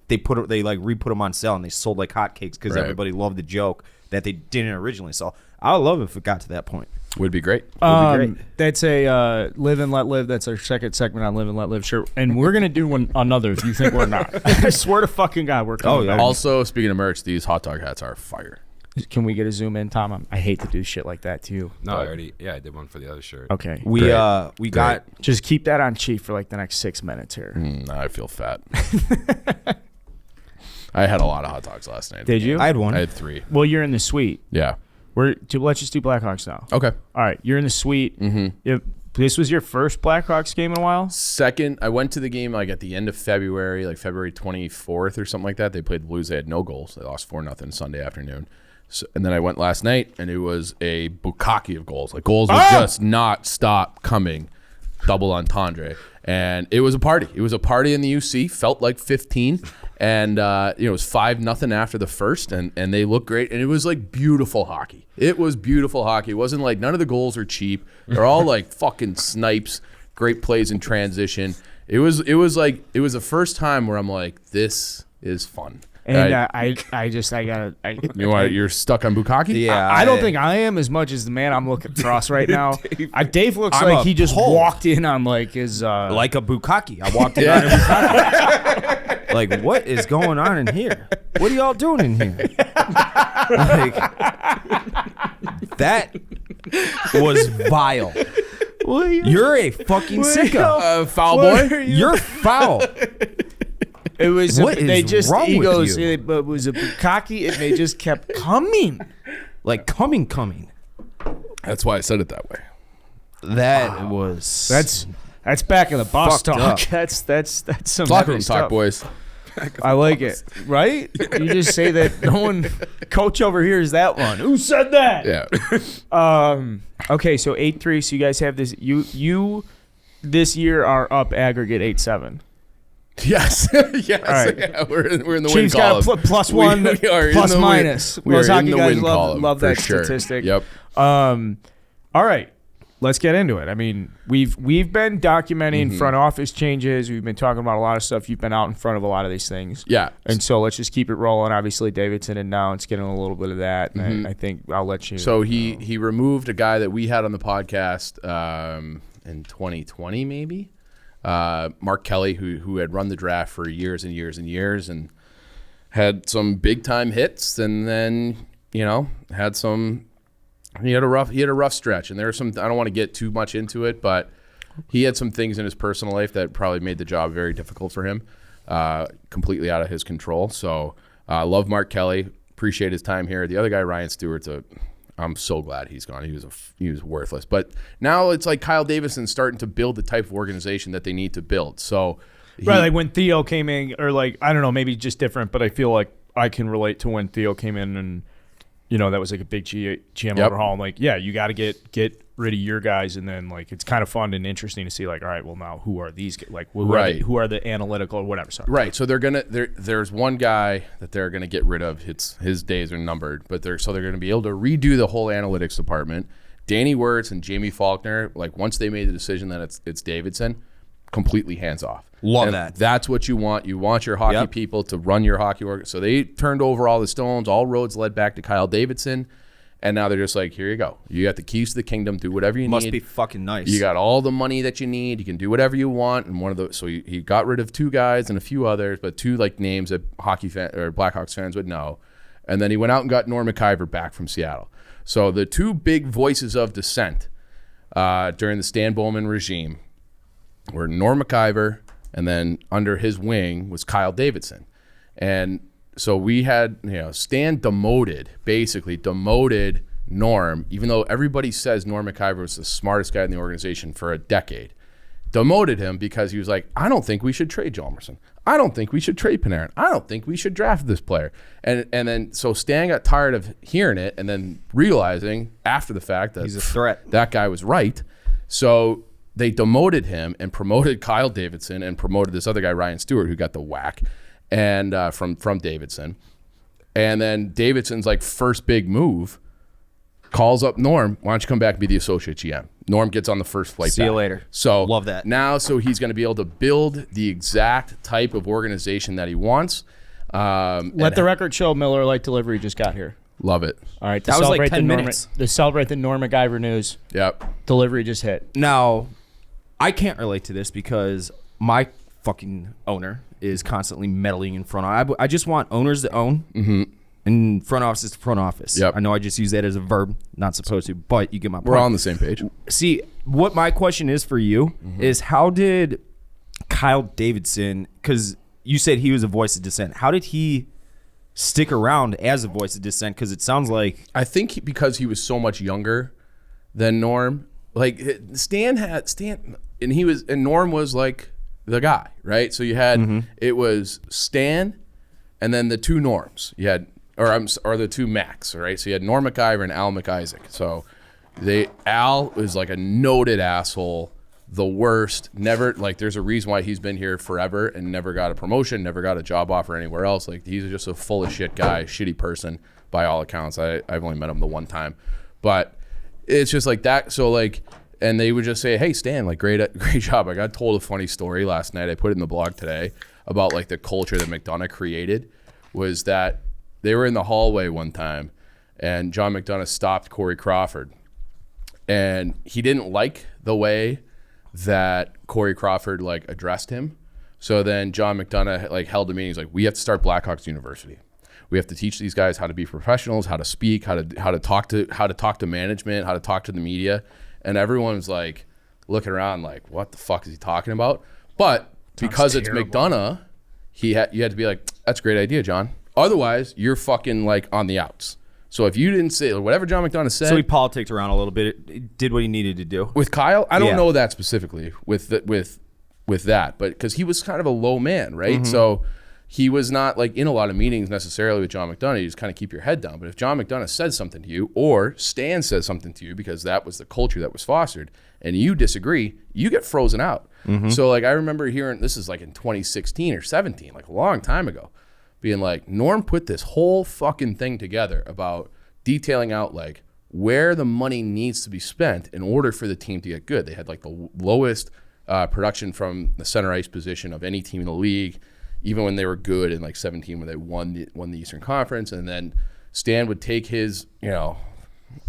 they like re-put them on sale and they sold like hotcakes because everybody loved the joke that they didn't originally. So I would love it if it got to that point. Would be great. That's a Live and Let Live. That's our second segment on Live and Let Live shirt. And we're going to do another if you think we're not. I swear to fucking God, we're coming back. Also, speaking of merch, these hot dog hats are fire. Can we get a zoom in, Tom? I hate to do shit like that to you. No, I did one for the other shirt. Okay. We got just keep that on cheap for like the next 6 minutes here. Now I feel fat. I had a lot of hot dogs last night. Did you? I had one. I had 3. Well, you're in the suite. Yeah. Let's just do Blackhawks now. Okay. All right, you're in the suite. Mm-hmm. This was your first Blackhawks game in a while? Second, I went to the game like at the end of February, like February 24th or something like that. They played the Blues. They had no goals. They lost 4-0 Sunday afternoon. So, and then I went last night, and it was a bukkake of goals. Like goals would just not stop coming. Double entendre. And it was a party. It was a party in the UC. Felt like 15. And it was 5-0 after the first, and they looked great. And it was like beautiful hockey. It was beautiful hockey. It wasn't like none of the goals are cheap. They're all like fucking snipes. Great plays in transition. It was the first time where I'm like, this is fun. And You're stuck on bukkake? Yeah. I don't think I am as much as the man I'm looking across right now. Dave looks I'm like he just appalled. walked in on like his like a bukkake. I walked in on a bukkake. Like, what is going on in here? What are y'all doing in here? Like, that was vile. You're a fucking sicko. Foul boy? You're foul. It was What is they just wrong he with goes you? it was a bukkake and they just kept coming. Like, coming. That's why I said it that way. That was... That's back in the boss Fucked talk. up. That's some Locker heavy room stuff. talk, boys. I like it. Right? You just say that no one coach over here is that one. Who said that? Yeah. Okay, so 8-3. So you guys have this. You this year are up aggregate 8-7. Yes. Yes. All right. Yeah, we're in the win Chiefs column. got a plus one, We are in plus the minus. We are Most in hockey the guys win column, love for that sure. statistic. Yep. All right. Let's get into it. I mean, we've been documenting front office changes. We've been talking about a lot of stuff. You've been out in front of a lot of these things. Yeah. And so let's just keep it rolling. Obviously, Davidson and now it's getting a little bit of that. And I think I'll let you. So he removed a guy that we had on the podcast in 2020 maybe, Mark Kelly, who had run the draft for years and years and years and had some big time hits, and then had some. He had a rough stretch, and there are some. I don't want to get too much into it, but he had some things in his personal life that probably made the job very difficult for him, completely out of his control. So I love Mark Kelly. Appreciate his time here. The other guy, Ryan Stewart's I'm so glad he's gone. He was worthless. But now it's like Kyle Davidson's starting to build the type of organization that they need to build. So right, like when Theo came in, or like I don't know, maybe just different, but I feel like I can relate to when Theo came in and. That was like a big GM overhaul. I'm like, yeah, you got to get rid of your guys, and then like it's kind of fun and interesting to see like, all right, well now who are these guys? Like who are the analytical or whatever? Sorry. Right. So there's one guy that they're gonna get rid of. His days are numbered, but they're gonna be able to redo the whole analytics department. Danny Wirtz and Jamie Faulkner, like once they made the decision that it's Davidson, completely hands off. Love and that. That's what you want. You want your hockey people to run your hockey org. So they turned over all the stones. All roads led back to Kyle Davidson. And now they're just like, here you go. You got the keys to the kingdom. Do whatever you Must need. be fucking nice. You got all the money that you need. You can do whatever you want. And so he got rid of 2 guys and a few others, but 2 like names that hockey fan or Blackhawks fans would know. And then he went out and got Norm Maciver back from Seattle. So the 2 big voices of dissent during the Stan Bowman regime were Norm Maciver, and then under his wing was Kyle Davidson. And so we had, Stan basically demoted Norm, even though everybody says Norm Maciver was the smartest guy in the organization for a decade. Demoted him because he was like, I don't think we should trade Hjalmarsson. I don't think we should trade Panarin. I don't think we should draft this player. And then so Stan got tired of hearing it and then realizing after the fact that he's a threat. That guy was right. So they demoted him and promoted Kyle Davidson and promoted this other guy, Ryan Stewart, who got the whack and from Davidson. And then Davidson's like first big move calls up Norm. Why don't you come back and be the associate GM? Norm gets on the first flight See back. you later. So love that. Now, so he's going to be able to build the exact type of organization that he wants. Let the record show Miller Lite delivery just got here. Love it. All right, That was like 10 minutes. To celebrate the Norm MacGyver news, Yep. delivery just hit. Now, I can't relate to this because my fucking owner is constantly meddling in front office. I just want owners to own and front office to front office. Yep. I know I just use that as a verb, not supposed to, but you get my point. We're all on the same page. See, what my question is for you is how did Kyle Davidson, because you said he was a voice of dissent, how did he stick around as a voice of dissent? Because it sounds like... I think because he was so much younger than Norm. Like Stan, and Norm was like the guy, right? So you had, it was Stan and then the two Norms. You had, or the two Macs, right? So you had Norm MacIver and Al McIsaac. So Al was like a noted asshole, the worst. Never, like, there's a reason why he's been here forever and never got a promotion, never got a job offer anywhere else. Like, he's just a full of shit guy, shitty person by all accounts. I've only met him the one time, but it's just like that. So like, and they would just say, "Hey Stan, like great job." I got told a funny story last night. I put it in the blog today about like the culture that McDonough created. Was that they were in the hallway one time, and John McDonough stopped Corey Crawford, and he didn't like the way that Corey Crawford like addressed him. So then John McDonough like held a meeting. He's like, "We have to start Blackhawks University. We have to teach these guys how to be professionals, how to speak, how to talk to management, how to talk to the media." And everyone's like looking around like, "What the fuck is he talking about?" But because it's McDonough, you had to be like, "That's a great idea, John." Otherwise, you're fucking like on the outs. So if you didn't say whatever John McDonough said, So he politicked around a little bit. It did what he needed to do. with Kyle, I don't Yeah. know that specifically with that, but because he was kind of a low man, right? So he was not like in a lot of meetings necessarily with John McDonough. You just kind of keep your head down. But if John McDonough says something to you, or Stan says something to you, because that was the culture that was fostered, and you disagree, you get frozen out. So like I remember hearing, this is like in 2016 or 17, like a long time ago, being like, Norm put this whole fucking thing together about detailing out like where the money needs to be spent in order for the team to get good. They had like the lowest production from the center ice position of any team in the league, even when they were good in like 17 when they won the Eastern Conference. And then Stan would take his,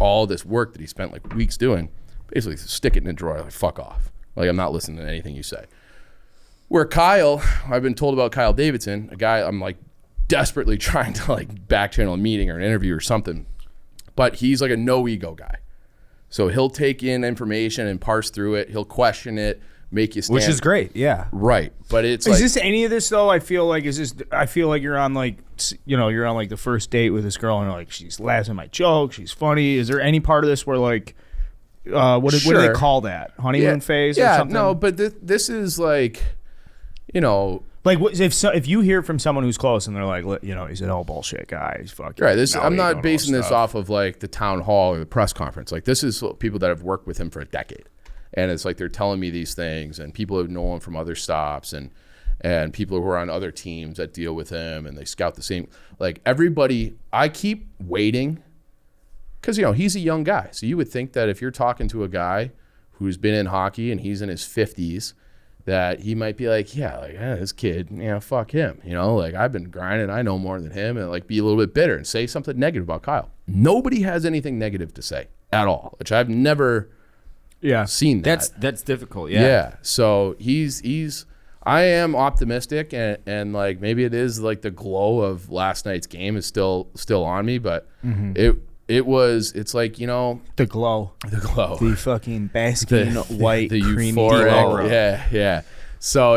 all this work that he spent like weeks doing, basically stick it in a drawer, like fuck off. Like, I'm not listening to anything you say. Where Kyle, I've been told about Kyle Davidson, a guy I'm like desperately trying to like back channel a meeting or an interview or something, but he's like a no ego guy. So he'll take in information and parse through it. He'll question it, make you stand. Which is great, yeah. Right. But it's Is like, this any of this though? I feel like you're on like you're on like the first date with this girl and you're like, she's laughing at my joke, she's funny. Is there any part of this where like what do they call that? Honeymoon phase or something? No, but this is like, like if you hear from someone who's close and they're like, he's an all bullshit guy, he's fucking right. I'm not all basing this stuff. off of like the town hall or the press conference. Like, this is people that have worked with him for a decade, and it's like they're telling me these things, and people who know him from other stops, and people who are on other teams that deal with him, and they scout the same. Like, everybody, I keep waiting because he's a young guy, so you would think that if you're talking to a guy who's been in hockey and he's in his 50s, that he might be like, this kid, fuck him. Like, I've been grinding, I know more than him, and like be a little bit bitter and say something negative about Kyle. Nobody has anything negative to say at all, which I've never seen that. That's difficult, yeah. Yeah. So I am optimistic, and like maybe it is like the glow of last night's game is still on me, but it's like, the glow, the fucking basking white the creamy euphoric, glow. yeah. So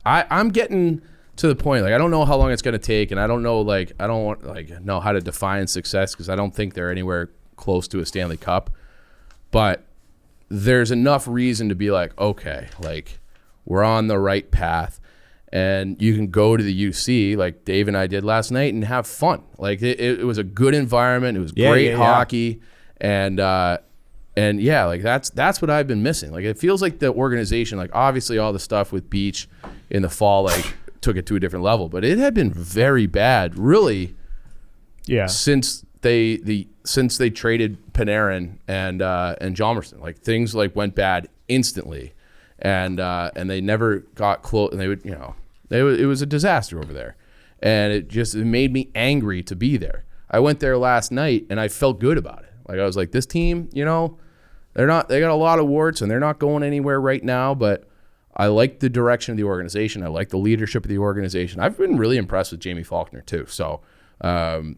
I'm getting to the point, like, I don't know how long it's going to take, and I don't know, like, I don't want like know how to define success, because I don't think they're anywhere close to a Stanley Cup, but there's enough reason to be like, okay, like, we're on the right path. And you can go to the UC like Dave and I did last night and have fun. Like, it was a good environment. It was great hockey. And And yeah, like that's what I've been missing. Like it feels like the organization, like obviously all the stuff with Beach in the fall, like took it to a different level, but it had been very bad, really. Yeah. Since they traded Panarin and Hjalmarsson, like things like went bad instantly, and they never got close. And they would, it was a disaster over there, and it made me angry to be there. I went there last night and I felt good about it. Like I was like, this team, they got a lot of warts and they're not going anywhere right now, but I like the direction of the organization. I like the leadership of the organization. I've been really impressed with Jamie Faulkner too. So I'm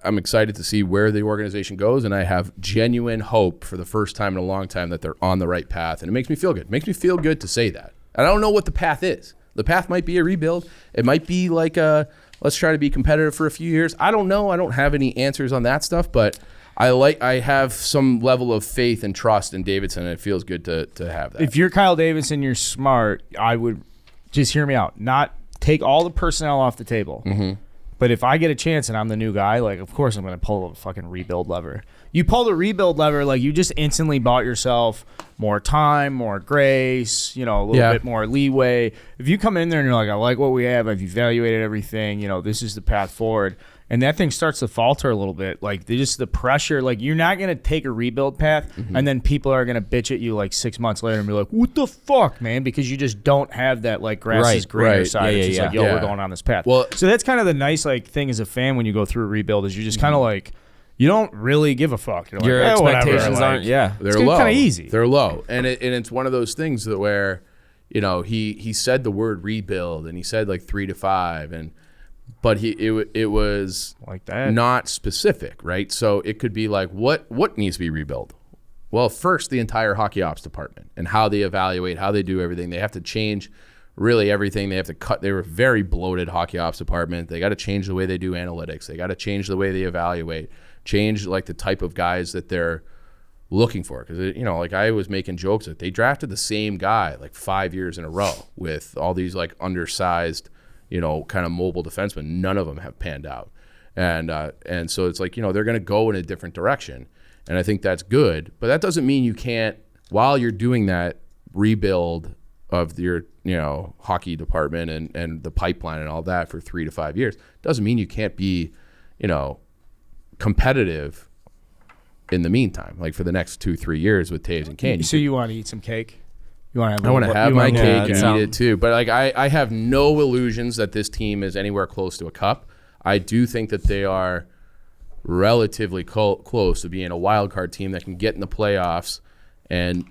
excited to see where the organization goes, and I have genuine hope for the first time in a long time that they're on the right path, and it makes me feel good. It makes me feel good to say that. And I don't know what the path is. The path might be a rebuild. It might be like let's try to be competitive for a few years. I don't know. I don't have any answers on that stuff, but I have some level of faith and trust in Davidson, and it feels good to have that. If you're Kyle Davidson, you're smart. I would just hear me out. Not take all the personnel off the table. Mm-hmm. But if I get a chance and I'm the new guy, like, of course I'm going to pull a fucking rebuild lever. You pull the rebuild lever, like, you just instantly bought yourself more time, more grace, a little bit more leeway. If you come in there and you're like, I like what we have, I've evaluated everything, this is the path forward, and that thing starts to falter a little bit, like, the pressure, like, you're not going to take a rebuild path, and then people are going to bitch at you, like, 6 months later and be like, what the fuck, man? Because you just don't have that, like, grass is greener side. It's just like, we're going on this path. Well, so that's kind of the nice, like, thing as a fan when you go through a rebuild is you just kind of, like, you don't really give a fuck. You're like, your expectations aren't, they're low. Kind of easy. They're low, and it's one of those things that where, he said the word rebuild, and he said like 3 to 5, but it was like that, not specific, right? So it could be like what needs to be rebuilt. Well, first the entire hockey ops department and how they evaluate, how they do everything. They have to change really everything. They have to cut. They were a very bloated hockey ops department. They got to change the way they do analytics. They got to change the way they evaluate. Change like the type of guys that they're looking for, because like I was making jokes that they drafted the same guy like 5 years in a row with all these like undersized, kind of mobile defensemen. None of them have panned out, and so it's like they're going to go in a different direction, and I think that's good. But that doesn't mean you can't, while you're doing that rebuild of your hockey department and the pipeline and all that for 3 to 5 years, doesn't mean you can't be competitive in the meantime, like for the next 2-3 years with Taves and Kane. So you want to eat some cake? You want to have? I want to have my cake and eat it too. But like I have no illusions that this team is anywhere close to a cup. I do think that they are relatively close to being a wild card team that can get in the playoffs and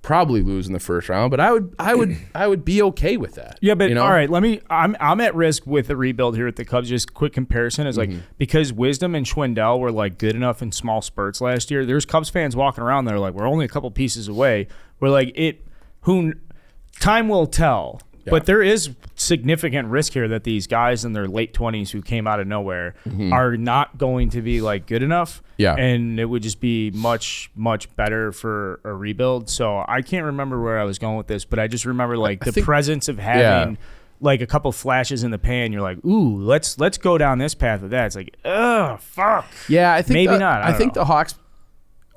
probably lose in the first round, but I would be okay with that. Yeah, but all right, I'm at risk with the rebuild here at the Cubs. Just quick comparison is like, because Wisdom and Schwindel were like good enough in small spurts last year, there's Cubs fans walking around that are like, we're only a couple pieces away. We're like, time will tell. Yeah. But there is significant risk here that these guys in their late 20s who came out of nowhere are not going to be like good enough. Yeah. And it would just be much, much better for a rebuild. So I can't remember where I was going with this, but I just remember like the presence of having like a couple flashes in the pan. You're like, ooh, let's go down this path with that. It's like, ugh, fuck. Yeah, I think maybe not. I think the Hawks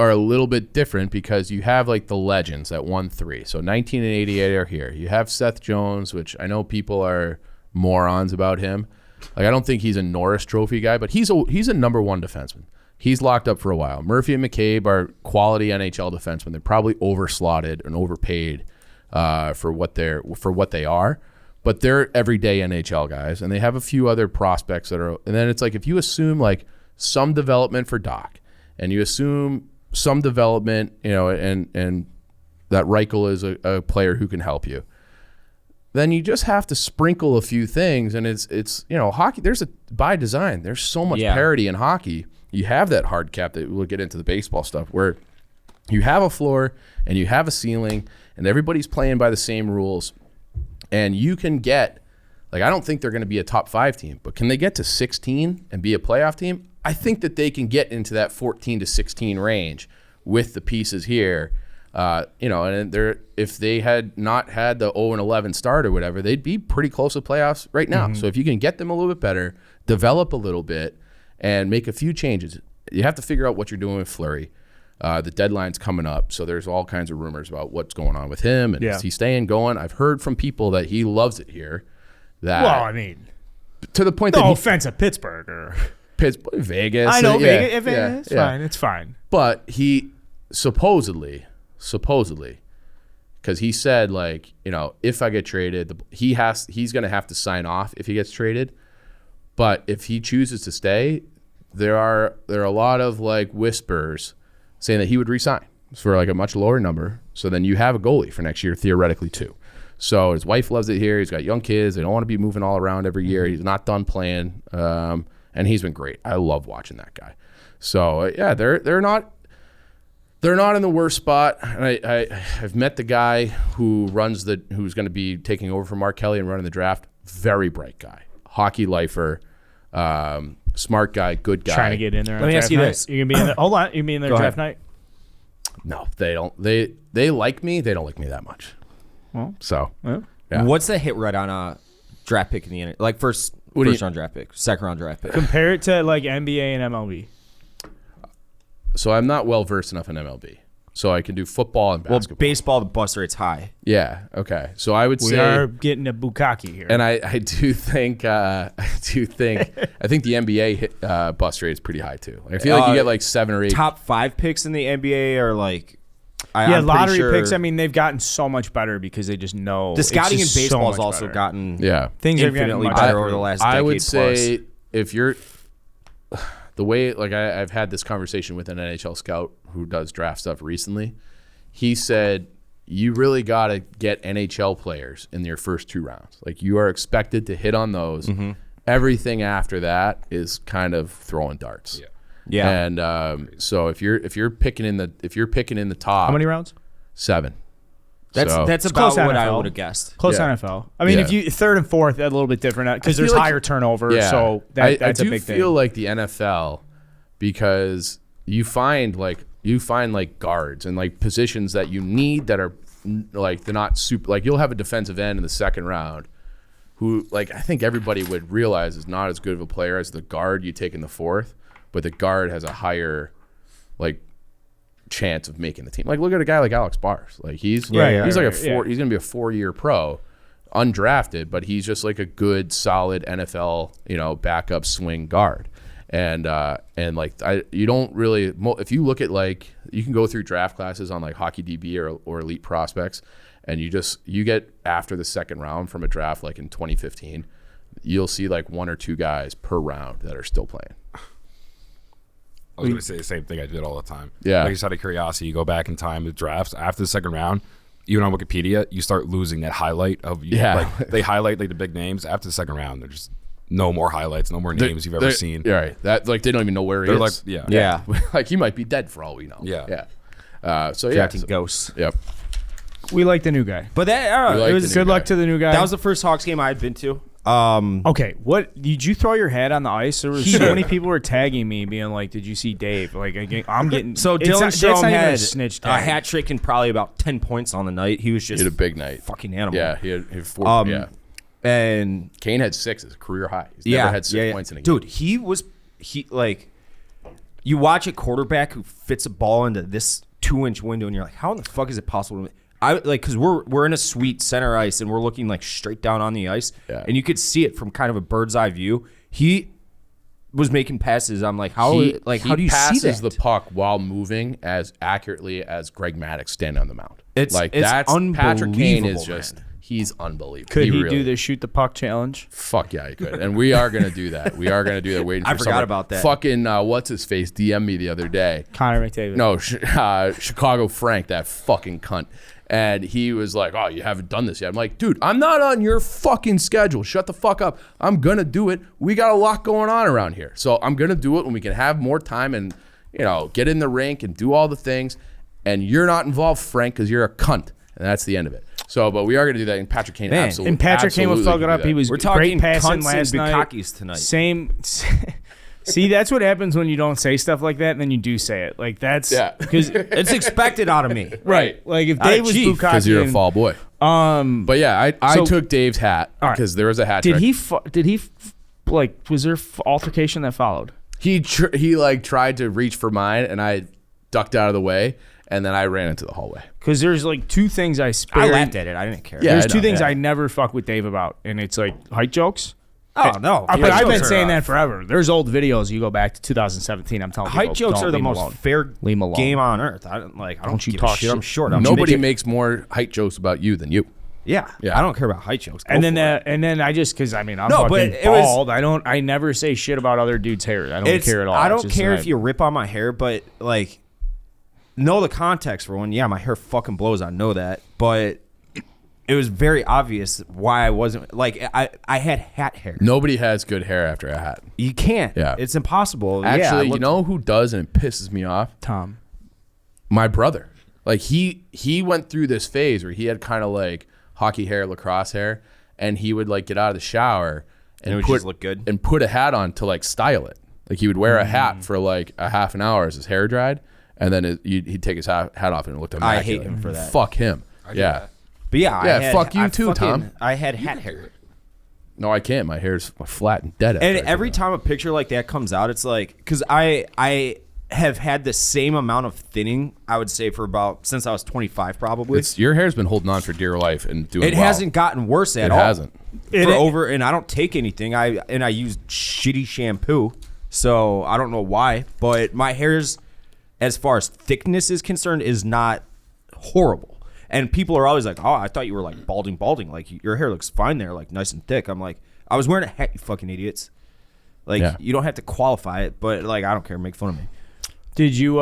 are a little bit different because you have like the legends that won 3. So 19 and 88 are here. You have Seth Jones, which I know people are morons about him. Like I don't think he's a Norris Trophy guy, but he's a number 1 defenseman. He's locked up for a while. Murphy and McCabe are quality NHL defensemen. They're probably overslotted and overpaid for what they are, but they're everyday NHL guys, and they have a few other prospects that are. And then it's like if you assume like some development for Doc, and you assume some development, and that Reichel is a player who can help you, then you just have to sprinkle a few things. And it's hockey, by design, there's so much parity in hockey. You have that hard cap that we'll get into the baseball stuff where you have a floor and you have a ceiling and everybody's playing by the same rules. And you can get, like, I don't think they're going to be a top 5 team, but can they get to 16 and be a playoff team? I think that they can get into that 14 to 16 range with the pieces here. And if they had not had the 0-11 start or whatever, they'd be pretty close to playoffs right now. So if you can get them a little bit better, develop a little bit, and make a few changes, you have to figure out what you're doing with Fleury. The deadline's coming up, so there's all kinds of rumors about what's going on with him and is he staying going. I've heard from people that he loves it here. That Well, I mean, to the point no that offense at Pittsburgh or Pittsburgh, Vegas. I know yeah, Vegas. It's fine. It's fine. But he supposedly, because he said, like, you know, if I get traded, he's going to have to sign off if he gets traded. But if he chooses to stay, there are a lot of like whispers saying that he would resign for like a much lower number. So then you have a goalie for next year, theoretically too. So his wife loves it here. He's got young kids. They don't want to be moving all around every year. He's not done playing, and he's been great. I love watching that guy. So yeah, they're not in the worst spot. And I've met the guy who's going to be taking over from Mark Kelly and running the draft. Very bright guy, hockey lifer, smart guy, good guy. Trying to get in there. Let me ask you this: You're gonna be in there. Hold on. You mean there draft night? No, they don't. They like me. They don't like me that much. Well, so yeah. What's the hit rate on a draft pick in the end? Like first round draft pick, second round draft pick. Compare it to like NBA and MLB. So I'm not well versed enough in MLB. So I can do football and basketball. Well, baseball, the bust rate's high. Yeah. Okay. So I would say we are getting a bukkake here. And I do think I think the NBA bust rate is pretty high too. Like, I feel like you get like 7 or 8 top 5 picks in the NBA are like. I'm lottery picks. I mean, they've gotten so much better because they just know the scouting in baseball has so also gotten things are infinitely getting better over the last decade. I would say plus. if you're the way, like I've had this conversation with an NHL scout who does draft stuff recently. He said you really got to get NHL players in your first 2 rounds. Like you are expected to hit on those. Mm-hmm. Everything after that is kind of throwing darts. Yeah. And so if you're picking in the top, how many rounds? 7. That's about what I would have guessed. Close NFL. I mean, if you 3rd and 4th, that's a little bit different because there's higher turnover. Yeah. So that's a big thing. I do feel like the NFL because you find like guards and like positions that you need that are like they're not super. Like you'll have a defensive end in the 2nd round who like I think everybody would realize is not as good of a player as the guard you take in the 4th, but the guard has a higher like chance of making the team. Like look at a guy like Alex Bars. Like he's like he's going to be a 4-year pro, undrafted, but he's just like a good solid NFL, backup swing guard. And like you don't really if you look at like you can go through draft classes on like Hockey DB or elite prospects and you get after the 2nd round from a draft like in 2015, you'll see like 1 or 2 guys per round that are still playing. I was going to say the same thing I did all the time. Yeah. Like just out of curiosity, you go back in time to drafts after the 2nd round. Even on Wikipedia, you start losing that highlight of like they highlight like the big names after the 2nd round. They're just no more highlights, no more names you've ever seen. Yeah, right. That like they don't even know where he is. Like, yeah. Like he might be dead for all we know. Yeah. So drafting ghosts. Yep. We like the new guy, but that it was good luck to the new guy. That was the first Hawks game I had been to. Okay, what did you throw your head on the ice? There was so many people were tagging me, being like, "Did you see Dave?" Like, I'm getting so Dylan Strome had a hat trick and probably about 10 points on the night. He was just he had a big night, fucking animal. Yeah, he had 4. And Kane had 6 as a career high. He's never had 6 points in a game. Dude, he like, you watch a quarterback who fits a ball into this 2-inch window, and you're like, how in the fuck is it possible? Because we're in a sweet center ice and we're looking like straight down on the ice, and you could see it from kind of a bird's eye view. He was making passes. I'm like, how do you see that? He passes the puck while moving as accurately as Greg Maddox standing on the mound. It's unbelievable. Patrick Kane is just he's unbelievable. Could he do the shoot the puck challenge? Fuck yeah, he could. And we are gonna do that. We are gonna do that. Waiting for I forgot about that. Fucking what's his face? DM me the other day. Connor McDavid. No, Chicago Frank, that fucking cunt. And he was like, "Oh, you haven't done this yet." I'm like, "Dude, I'm not on your fucking schedule. Shut the fuck up. I'm gonna do it. We got a lot going on around here, so I'm gonna do it when we can have more time and get in the rink and do all the things. And you're not involved, Frank, because you're a cunt, and that's the end of it. So, but we are gonna do that. And Patrick Kane, absolutely. And Patrick Kane will fuck it up. He was We're talking great passing cunts last and night. Bukakis tonight. Same. See, that's what happens when you don't say stuff like that, and then you do say it. Like that's because it's expected out of me, right? Like if Dave was Bukaki, because you're a fall boy. But yeah, I took Dave's hat because there was a hat. Did he? Was there altercation that followed? He tried to reach for mine, and I ducked out of the way, and then I ran into the hallway. Because there's like two things I spared. I laughed at it. I didn't care. Yeah, There's I two know, things yeah. I never fuck with Dave about, and it's like height jokes. Oh, no. But I've been saying that forever. There's old videos. You go back to 2017. I'm telling height people, jokes don't are the leave 'em most alone. fair Leave 'em alone. game on earth. I don't you give talk a shit. I'm shit. short. Nobody makes more height jokes about you than you. Yeah. I don't care about height jokes. And then I just because I mean I'm No, but fucking it was- bald. I never say shit about other dudes' hair. I don't care at all. I It's don't just care that- if you rip on my hair, but like, know the context for one. Yeah, my hair fucking blows. I know that, but it was very obvious why I wasn't like I had hat hair. Nobody has good hair after a hat. You can't. Yeah. It's impossible. Actually, yeah, you know who does, and it pisses me off? Tom. My brother. Like he went through this phase where he had kind of like hockey hair, lacrosse hair, and he would like get out of the shower And it would just look good? and put a hat on to like style it. Like he would wear a hat for like a half an hour as his hair dried, and then he'd take his hat off and it looked immaculate. I hate him for that. Fuck him. Yeah. But yeah, fuck you too, Tom. I had hat hair. No, I can't. My hair's flat and dead. And after I do every that. time a picture like that comes out, it's like, because I have had the same amount of thinning, I would say, for about since I was 25, probably. Your hair's been holding on for dear life and doing It well. hasn't gotten worse at It all. hasn't. And I don't take anything. I use shitty shampoo, so I don't know why. But my hair's, as far as thickness is concerned, is not horrible. And people are always like, "Oh, I thought you were like balding. Like your hair looks fine there, like nice and thick." I'm like, I was wearing a hat, you fucking idiots. Like you don't have to qualify it, but like I don't care. Make fun of me. Did you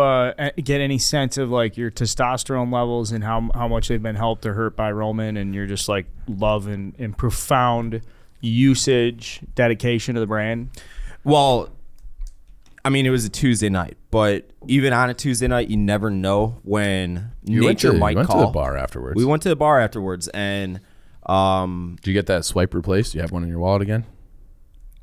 get any sense of like your testosterone levels and how much they've been helped or hurt by Roman, and you're just like love and profound usage, dedication to the brand? Well, I mean, it was a Tuesday night, but even on a Tuesday night, you never know when nature might call. You went to the bar afterwards. We went to the bar afterwards, and Did you get that swipe replaced? Do you have one in your wallet again?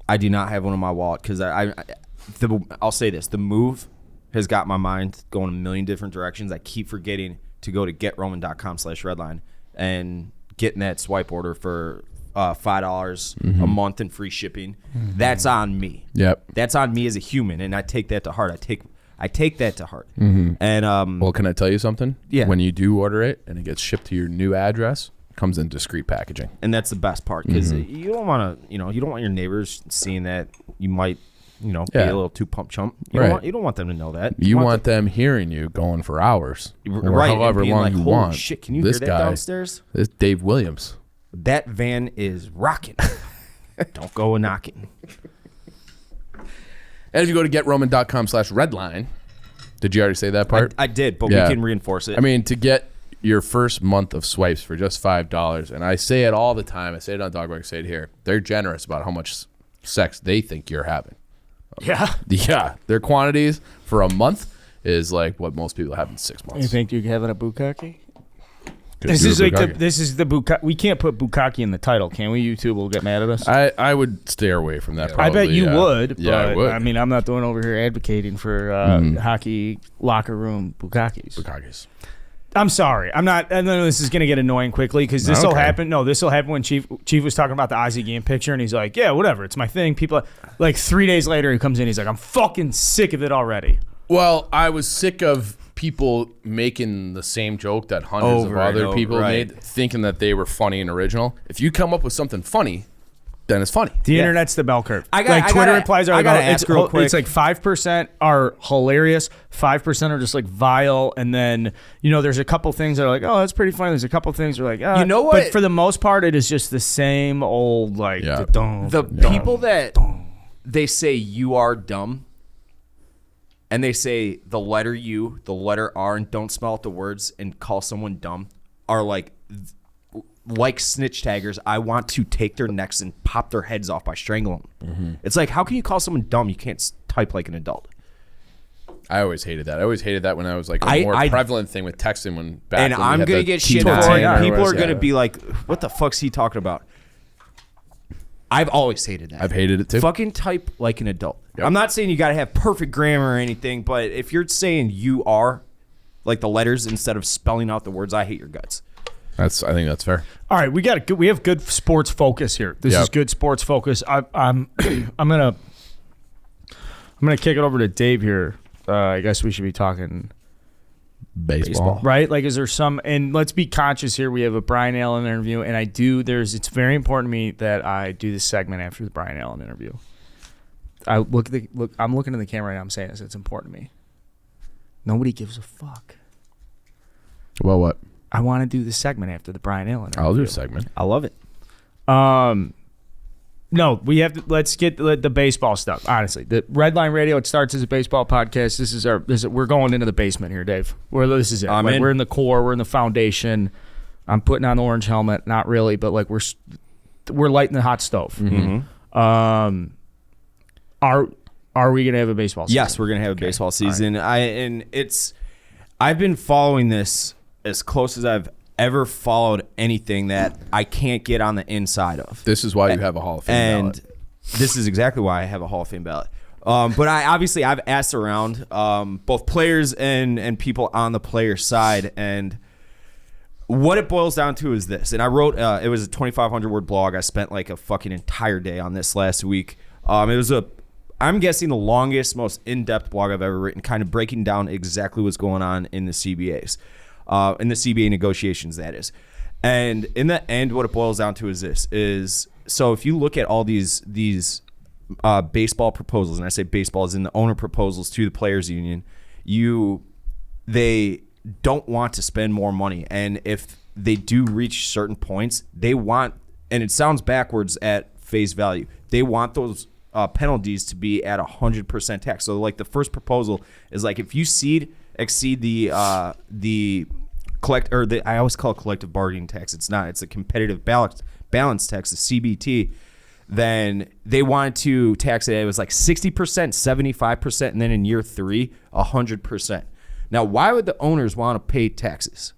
I do not have one in my wallet because I'll say this: the move has got my mind going a million different directions. I keep forgetting to go to getroman.com/redline and getting that swipe order for $5 a month and free shipping. That's on me. Yep. That's on me as a human, and I take that to heart. I take that to heart. And Well, can I tell you something? Yeah. When you do order it and it gets shipped to your new address, it comes in discreet packaging. and that's the best part because you don't want to, you don't want your neighbors seeing that you might, be Yeah. a little too pump chump. You Right. don't want them to know that. You want them hearing you going for hours, or right, and however being long like, you holy want. shit, can you This hear that guy, downstairs? This Dave Williams. That van is rocking. Don't go knocking. And if you go to getroman.com/redline, did you already say that part? I did, but Yeah. we can reinforce it. I mean, to get your first month of swipes for just $5, and I say it all the time. I say it on Dogbark, I say it here. They're generous about how much sex they think you're having. Yeah. Yeah, their quantities for a month is like what most people have in 6 months. You think you're having a bukkake? Could This do a is like bukkake. this is the bukkake. We can't put bukkake in the title, can we? YouTube will get mad at us. I would steer away from that. I Probably, bet you yeah. would. Yeah, but, I would. I mean, I'm not the one over here advocating for hockey locker room bukkakes. Bukkages. I'm sorry. I'm not. I know this is going to get annoying quickly because this will Okay. happen. No, this will happen when Chief was talking about the Ozzy game picture, and he's like, "Yeah, whatever. It's my thing." People like 3 days later, he comes in. He's like, "I'm fucking sick of it already." Well, I was sick of people making the same joke that hundreds Over of and other over, people right. made, thinking that they were funny and original. If you come up with something funny, then it's funny. The internet's the bell curve. I Twitter gotta- replies are I like, gotta oh, ask real quick. it's like 5% are hilarious, 5% are just like vile, and then there's a couple things that are like, oh, that's pretty funny. There's a couple things that are like, oh. You know what? But for the most part, it is just the same old like Yeah. the people that they say you are dumb, and they say the letter U, the letter R, and don't spell out the words and call someone dumb are like snitch taggers. I want to take their necks and pop their heads off by strangling them. It's like, how can you call someone dumb? You can't type like an adult. I always hated that. I always hated that when I was like a more prevalent thing with texting when back And when we I'm had gonna the get shit T10 for or it. People whatever. are gonna be like, "What the fuck's he talking about?" I've always hated that. I've hated it too. Fucking type like an adult. Yep. I'm not saying you got to have perfect grammar or anything, but if you're saying you are, like the letters instead of spelling out the words, I hate your guts. I think that's fair. All right, we have good sports focus here. This Yep. is good sports focus. I'm gonna kick it over to Dave here. I guess we should be talking Baseball. Right? Like, is there some, and let's be conscious here. We have a Brian Allen interview, and it's very important to me that I do this segment after the Brian Allen interview. I'm looking in the camera right now. I'm saying this. It's important to me. Nobody gives a fuck. Well, what? I want to do the segment after the Brian Allen interview. I'll do a segment. I love it. No, we have to. Let's get the baseball stuff. Honestly, the Red Line Radio. It starts as a baseball podcast. We're going into the basement here, Dave. This is it. We're in the core. We're in the foundation. I'm putting on the orange helmet. Not really, but like we're lighting the hot stove. Mm-hmm. Are we gonna have a baseball season? Yes, we're gonna have a baseball season. Right. I've been following this as close as I've ever followed anything that I can't get on the inside of. This is why you have a Hall of Fame ballot. And this is exactly why I have a Hall of Fame ballot. But I've asked around both players and people on the player side, and what it boils down to is this. And I wrote it was a 2,500 word blog. I spent like a fucking entire day on this last week. I'm guessing the longest, most in-depth blog I've ever written, kind of breaking down exactly what's going on in the CBAs. In the CBA negotiations, that is. And in the end, what it boils down to is this. So if you look at all these baseball proposals, and I say baseball as in the owner proposals to the players union, they don't want to spend more money. And if they do reach certain points, they want, and it sounds backwards at face value, they want those penalties to be at 100% tax. So like the first proposal is like if you exceed the I always call it collective bargaining tax. It's not. It's a competitive balance tax, the CBT. Then they wanted to tax it. It was like 60%, 75%, and then in year 3, 100%. Now, why would the owners want to pay taxes?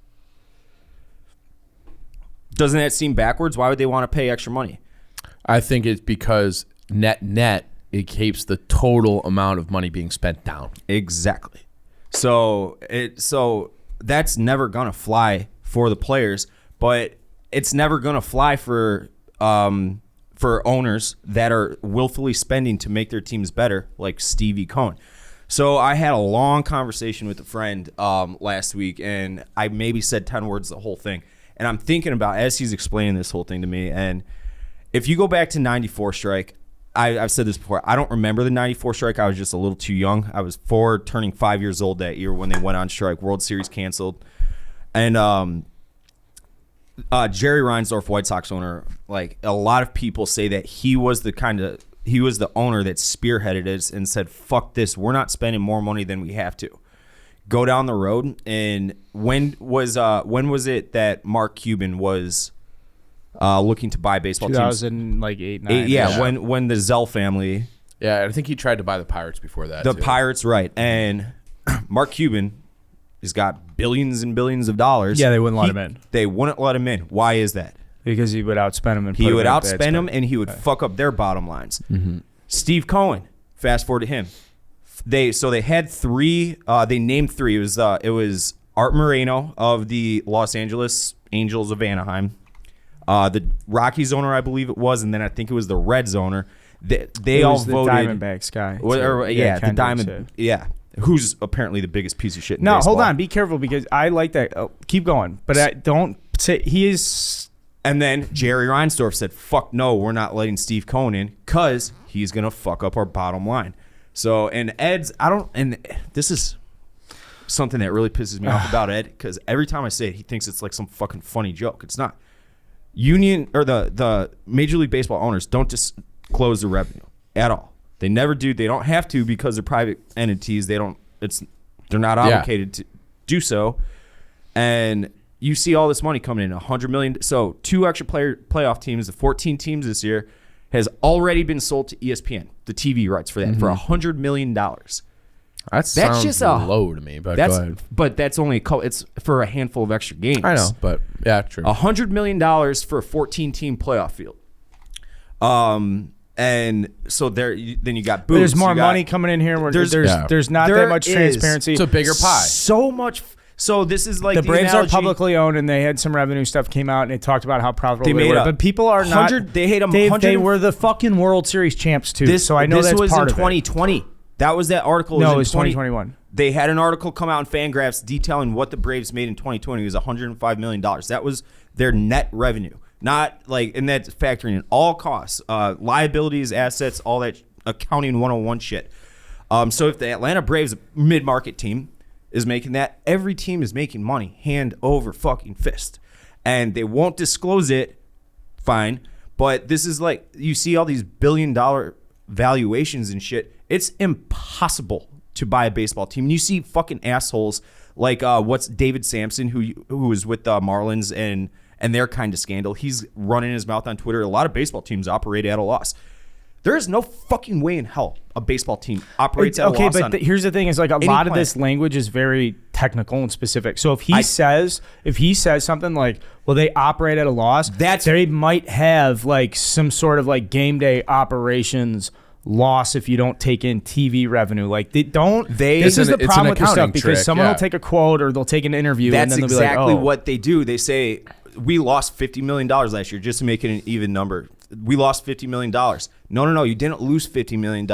Doesn't that seem backwards? Why would they want to pay extra money? I think it's because net it keeps the total amount of money being spent down. Exactly. So that's never gonna fly for the players, but it's never gonna fly for owners that are willfully spending to make their teams better, like Stevie Cohen. So I had a long conversation with a friend last week, and I maybe said 10 words the whole thing. And I'm thinking about, as he's explaining this whole thing to me, and if you go back to 94 strike, I've said this before, I don't remember the 94 strike. I was just a little too young. I was 4, turning 5 years old that year when they went on strike. World Series canceled. And Jerry Reinsdorf, White Sox owner, like a lot of people say that he was the owner that spearheaded it and said, fuck this, we're not spending more money than we have to. Go down the road. And when was it that Mark Cuban was looking to buy baseball teams? 2008, 9. Yeah, when the Zell family. Yeah, I think he tried to buy the Pirates before that. The Pirates, right. And Mark Cuban has got billions and billions of dollars. Yeah, they wouldn't let him in. They wouldn't let him in. Why is that? Because he would outspend them. He would outspend them, and he would fuck up their bottom lines. Mm-hmm. Steve Cohen, fast forward to him. They had 3. They named 3. It was Art Moreno of the Los Angeles Angels of Anaheim. The Rockies owner, I believe it was, and then I think it was the Reds owner. They all voted. The Diamondbacks guy. The Diamond. Yeah, who's apparently the biggest piece of shit in baseball. baseball. Hold on, be careful because I like that. Oh, keep going, but I don't say he is. And then Jerry Reinsdorf said, "Fuck no, we're not letting Steve Cohen in because he's gonna fuck up our bottom line." So and this is something that really pisses me off about Ed because every time I say it, he thinks it's like some fucking funny joke. It's not. Union or the Major League Baseball owners don't disclose the revenue at all. They never do. They don't have to because they're private entities. They're not obligated to do so. And you see all this money coming in, $100 million. So 2 extra playoff teams, the 14 teams this year, has already been sold to ESPN, the TV rights for that, for $100 million. That sounds just low to me, but go ahead. But that's only it's for a handful of extra games. I know, but yeah, true. $100 million for a 14-team playoff field. And so then you got booths. There's more money coming in here. There's not that much transparency. It's a bigger pie. So much. So this is like the Braves are publicly owned, and they had some revenue stuff came out, and they talked about how profitable they were. But people are not. They hate them. They were the fucking World Series champs too. So I know this that's was part in of 2020. That was that article. No, it was 2021. They had an article come out in Fangraphs detailing what the Braves made in 2020. It was $105 million. That was their net revenue. Not like, and that's factoring in all costs, liabilities, assets, all that accounting 101 shit. So if the Atlanta Braves mid-market team is making that, every team is making money hand over fucking fist. And they won't disclose it, fine. But this is like, you see all these billion-dollar valuations and shit. It's impossible to buy a baseball team. And you see fucking assholes like what's David Sampson, who was with the Marlins and their kind of scandal. He's running his mouth on Twitter. A lot of baseball teams operate at a loss. There is no fucking way in hell a baseball team operates at a loss. Okay, but here's the thing: is like a lot of this language is very technical and specific. So if he says something like, "Well, they operate at a loss," they might have like some sort of like game day operations loss if you don't take in TV revenue. Like this is the problem with this stuff because someone will take a quote or they'll take an interview. That's and then they'll exactly be like, what they do. They say we lost $50 million last year just to make it an even number. We lost $50 million. No. You didn't lose $50 million.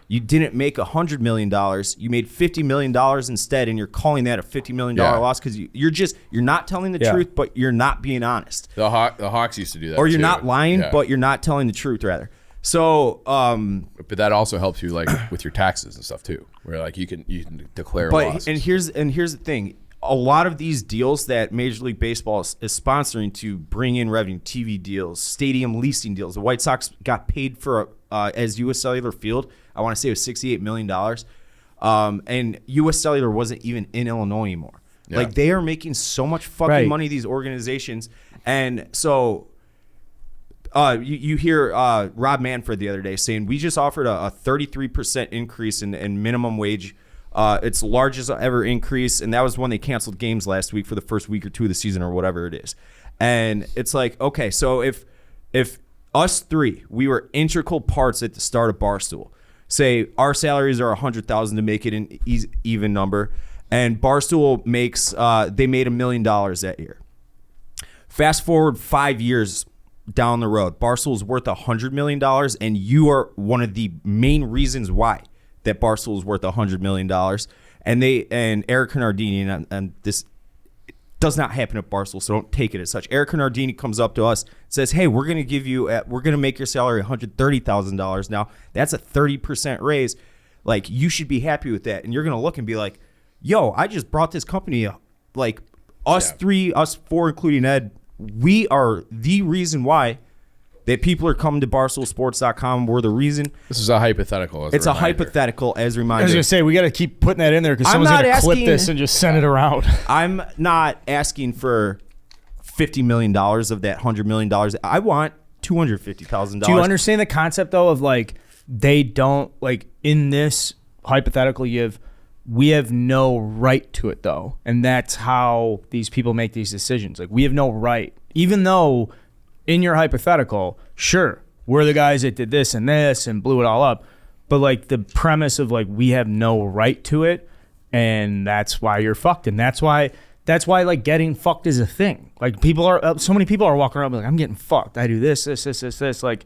You didn't make $100 million. You made $50 million instead, and you're calling that a $50 million loss because you're not telling the truth, but you're not being honest. The Hawks used to do that, or you're not lying, but you're not telling the truth rather. So, but that also helps you like with your taxes and stuff too, where like you can declare losses. And here's the thing. A lot of these deals that Major League Baseball is sponsoring to bring in revenue, TV deals, stadium leasing deals. The White Sox got paid for as U.S. Cellular Field. I want to say it was $68 million. And U.S. Cellular wasn't even in Illinois anymore. Yeah. Like they are making so much fucking money, these organizations. And so you hear Rob Manfred the other day saying, we just offered a 33% increase in minimum wage. It's largest ever increase, and that was when they canceled games last week for the first week or two of the season or whatever it is. And it's like, okay, so if us three, we were integral parts at the start of Barstool, say our salaries are $100,000 to make it an even number, and Barstool makes they made $1 million that year. Fast forward 5 years down the road, Barstool is worth $100 million, and you are one of the main reasons why that Barstool is worth $100 million. And Eric Nardini, and this does not happen at Barstool, so don't take it as such. Eric Nardini comes up to us, says, hey, we're going to make your salary $130,000 now. That's a 30% raise. Like, you should be happy with that. And you're going to look and be like, yo, I just brought this company, like us four, including Ed, we are the reason why that people are coming to BarstoolSports.com. We're the reason. This is a hypothetical. It's a hypothetical as a reminder. I was going to say, we got to keep putting that in there because someone's going to clip this and just send it around. I'm not asking for $50 million of that $100 million. I want $250,000. Do you understand the concept, though, of like they don't, like in this hypothetical, we have no right to it, though. And that's how these people make these decisions. Like, we have no right. Even though in your hypothetical, sure, we're the guys that did this and blew it all up. But like the premise of like we have no right to it, and that's why you're fucked. And that's why like getting fucked is a thing. Like so many people are walking around like, I'm getting fucked. I do this. Like